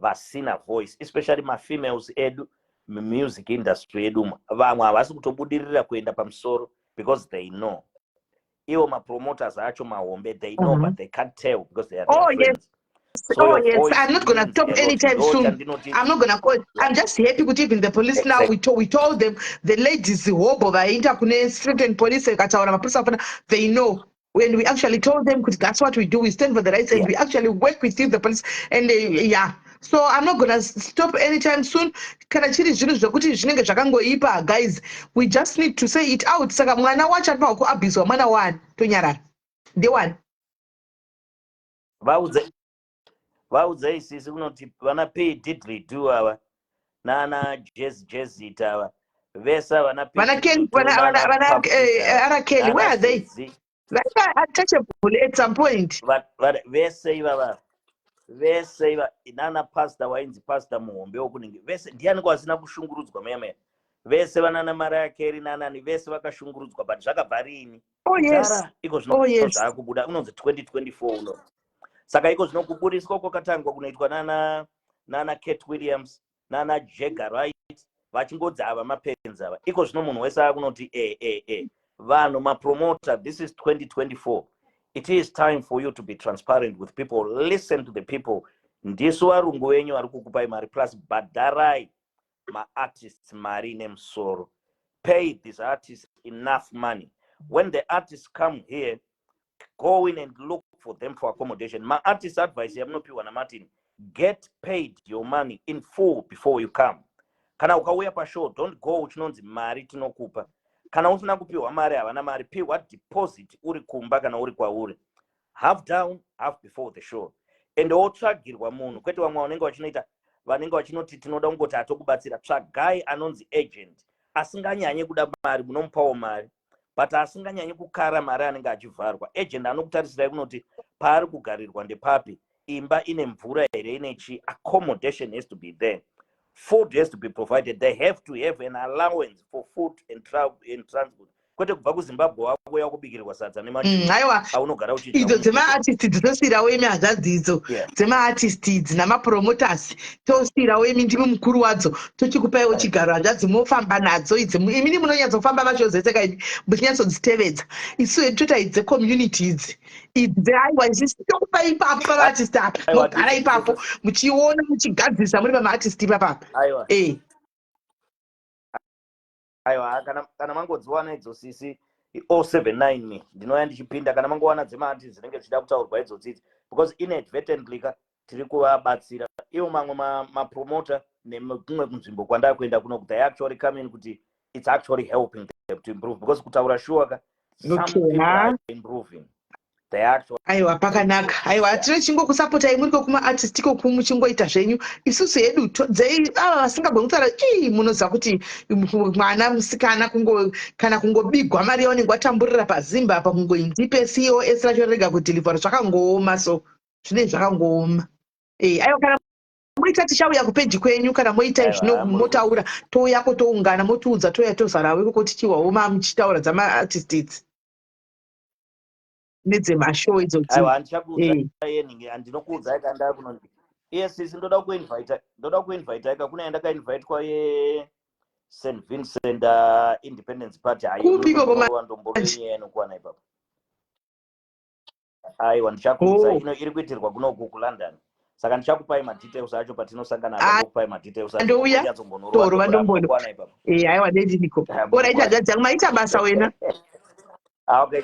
vasina voice, especially ma-females edu music industry edu vamwe havasi kutobudirira kuenda pamusoro because they know. Iwo ma-promoters acho mahombe, they know but they can't tell because they are their friends. So yes, I'm not going to stop anytime soon. I'm not going to call. I'm just happy with even the police exactly. Now. We told them, the ladies, hobo, street and police, they know. When we actually told them, that's what we do. We stand for the rights and we actually work with the police. And so I'm not going to stop anytime soon. Guys, we just need to say it out. Saka mwana wacha pa abuse wa mwana one tonyara. The one. Vaudze isisi kunoti vana pay diddly do ava nana jazz ava vesa vana pay Kelly, where are they? Untouchable at some point. Vese iva nana pastor wainzi pastor muhombe wokuningi vese ndiani kwasina kushungurudzwa meme vese vanana Mariah Carey nanani vese vakashungurudzwa but zvakabva rini yes iko zvino zvaakubuda unonzi 2024 uno. Saka iko zvinokuburiswa kwakatangwa kunoitwa nana Kate Williams nana Jagger right vachingodzi ava mapenzi politicians ava iko zvino munhu wese akunoti vanhu mapromoter, this is 2024. It is time for you to be transparent with people. Listen to the people. Ndisu varungu wenyu vari kukupai mari plus bhadharai ma-artists mari nemusoro. Pay these artists enough money. When the artists come here, go in and look for them for accommodation. My artist advice yamunopiwa naMartin, get paid your money in full before you come. Kana ukauya pashow, don't go uchinonzi mari tinokupa. Kana usina kupiwa mari havana mari, piwa deposit uri kumba kana uri kwauri. Half down, half before the show. And otsvagirwa munhu, kwete vamwe vanenge vachinoita vanenge vachinoti tinoda kungoti atokubatsira, tsvagai anonzi agent asinganyanye kuda mari, munomupawo mari, but asinganyanye kukara mari anenge achivharwa. Agent anokutarisirai kunoti pari kugarirwa ndepapi, imba ine mvura here, ine chi, accommodation has to be there, food has to be provided, they have to have an allowance for food and travel and transport. Kwete kubva kuZimbabwe wakuya kubikirirwa sadza nemachuru aunogara uchidya idzo dzemaartisti dzosiyirawo imi hazvadzi idzo dzemaartisti idzi namapromoters tosiyirawo imi ndimi mukuru wadzo tochikupaiwo chigaro hazvadzi mofamba nadzo idzi imini munonyatsofamba macho zese kaini muchinyatsodzitevedza isu hedu tota idzi dzecommunity idzi aiwa isisi tokupa ipapo pamaartisti apa mogara ipapo muchiona muchigadzirisa muri pamaartisti ipapapa. Aiwa, kana mangodziwana idzo sisi 079 me ndinoya ndichipinda kana mangowana dzemaartists dzinenge dzichida kutaurwa idzo dzidzi, because inadvertently tiri kuvabatsira iwo mamwe mapromoter nemumwe kunzvimbo kwandava kuenda kuno, they actually come in kuti it's actually helping them to improve, because kutaura sure some people are improving. Aiwa pakanaka. Aiwa tinochingokusapotai muri kumaartist iko muchingoita zvenyu. Isusu hedu ava vasingagoni kutaura munoziva kuti mwana musikana kana kungobigwa mari yaunenge watamburira pazimba apa kungoindipe COS racho rega kudhilivhara zvakangooma, so zvinenge zvakangooma. Aiwa kana moita tichauya kupeji kwenyu kana moita zvino motaura touyako toungana motiudza touya tozarawo ikoko tichiwaoma muchitaura dzamaartist idzi nedzemashoo idzo. Aiwa handinokuudzai kandava kunonzi sisi ndoda kuinvita ika kuna yandakainvite kwaye St Vincent Independence Party ndomboronyaya inokuwana ipapo. Aiwa ndichakuudza ino iri kuitirwa kunoku kuLondon, saka ndichakupai madetails acho patinosangana ndokupai madetails acho ndouya ndombono. Aiwa ndediniko oraita hadzangu maita basa wena. Okay.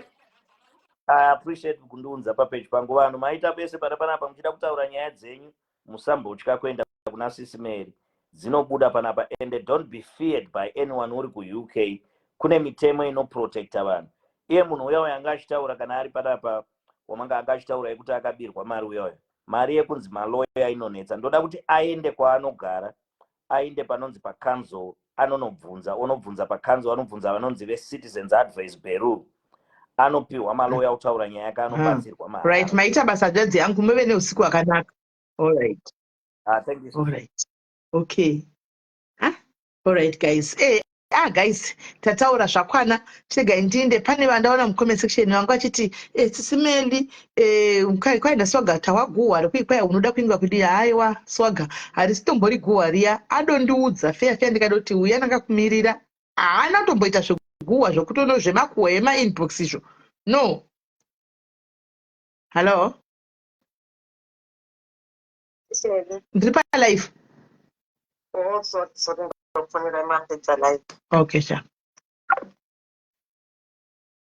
I appreciate kundiunza papage pangu. Vanhu maita bese panapa muchida kutaura nyaya dzenyu musambotya kuenda kuna SIS MELLY, dzinobuda panapa, and don't be feared by anyone uri kuUK. Kune mitemo inoprotecta vanhu. Iye munhu uya wanga achitaura kana ari panapa wamanga anga achitaura yekuti akabirwa mari uyoyo, mari yekunzi maloya inonetsa. Ndoda kuti aende kwaanogara, aende panonzi paCouncil anonobvunza, onobvunza paCouncil, anobvunza vanonzi veCitizens Advice Bureau, anopiwa maloya utaura nyaya yake anobatsirwa mari. Right, maita basa dzadzi yangu muve neusiku hwakanaka. All right. Thank you. All right. Okay. All right guys. Guys, tataura zvakwana chegai ndinde. Pane vandaona mucomment section vangu vachiti SIS MELLY kwaenda swaga tawaguhwa rekuikwaya unoda kuinga kudi haiwa swaga harisi tombori guhwa riya adondiudza feya ndikada kuti uya nakakumirira haana kutomboita zveguhwa zvokutono zvemakuhwa emainbox izvo no. Hello, ndiri palive. Okay sha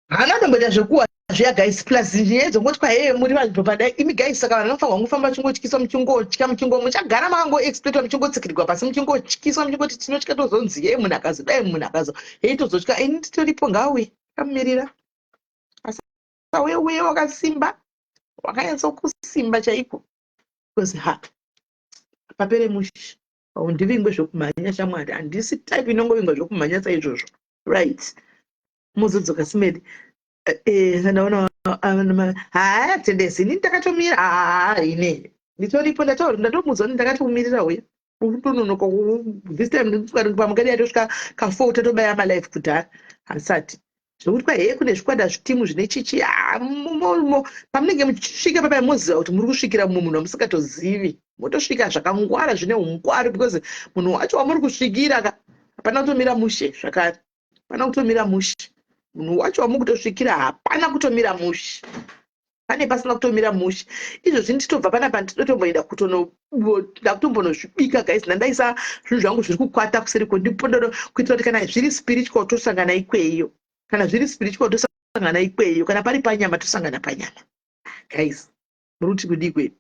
haana kutomboita zvekuhwa zviya guys, plus zviyedzongoti kwaheye muri vanhu padai imi guys, saka vanhu vanofanirwa kungofamba muchingotyiswa muchingotya muchingo muchagara makangoexploitwa muchingotsikirirwa pasi muchingotyiswa muchingoti tinotya tozonzi ye munhu akazo dai munhu akazo hei tozotya ini titoripo ngauye akamumirira asi uye wakasimba wakanyatsokusimba chaiko, because papere mushi ndivingwe zvokumhanya shamwari, handisi type inongovingwa zvokumhanya saizvozvo. Right, muzodzoka SIS MELLY. Ndaona tendesi ini ndakatomira ine nditoripo ndatomudzwa ndakatomirira uya utononoka this time pamukadi yatosvika ka4 tatobaya malife kudhara hasati zvokuti kwaheye kune zvikwada zvitimu zvine chichi pamunenge muchisvika papai moziva kuti muri kusvikira mumwe munhu wamusingatozivi, motosvika zvakangwara zvine ungwari, because munhu wacho wamuri kusvikira hapana kutomira mushe zvakare, hapana kutomira mushe. Munhu wacho wamukutosvikira hapana kutomira mushe, pane pasina kutomira mushe. Izvozvi nditobva panapa ndinotomboenda kutombonozvibika guys, nandaisa zvinhu zvangu zviri kukwata kuseriko ndipondoro kuitira kuti kana zviri spiritual tosangana ikweyo, kana zviri spiritual tosangana ikweyo, kana pari panyama tosangana panyama guys. Muruti kudi kwedu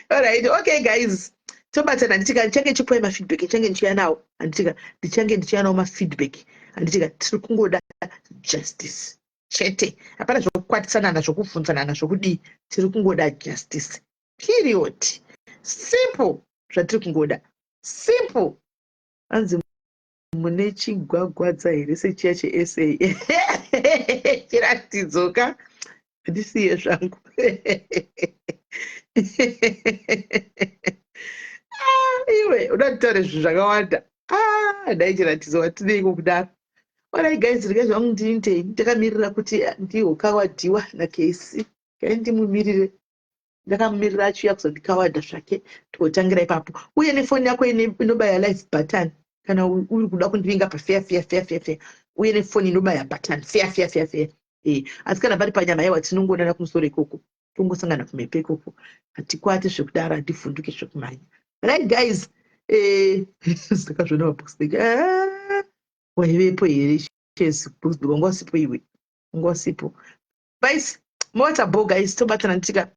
alright, okay guys, tobatana nditika ndichange chipoe mafeedback change ndichiya nawo, anditika ndichange ndichiya nawo mafeedback, anditika tiri kungoda justice chete, hapana zvokukwatisana zvokubvunzana zvokudii, tiri kungoda justice period, simple, zvatiri kungoda simple. Anzi mune chigwagwadza here sechiya cheSA chiratidzoka ndisiye zvangu iwe unanditaura zvinhu zvakawanda. Dai chiratidzo watineiko kudaro. Alright guys, regai zvangu ndiindei, ndakamirira kuti ndihokawadiwa naKC, kai ndimumirire, ndakamumirira achiuya kuzondikawadha zvake, totangira ipapo. Uye nefoni yako inobaya live button kana uri kuda kundivinga pafeya, uye nefoni inobaya button feya. Asi kana pari panyama yaiwa tinongoonana kumusoro ikoko, tongosangana kumhepo ikoko, hatikwati zvekudaro, handivhunduki zvekumhanya. Right guys, sakazvona maboxbag waivepo here chezi boxbag, wanga usipo iwe, wanga usipo. Guys, mota bo guys, tobatana nditika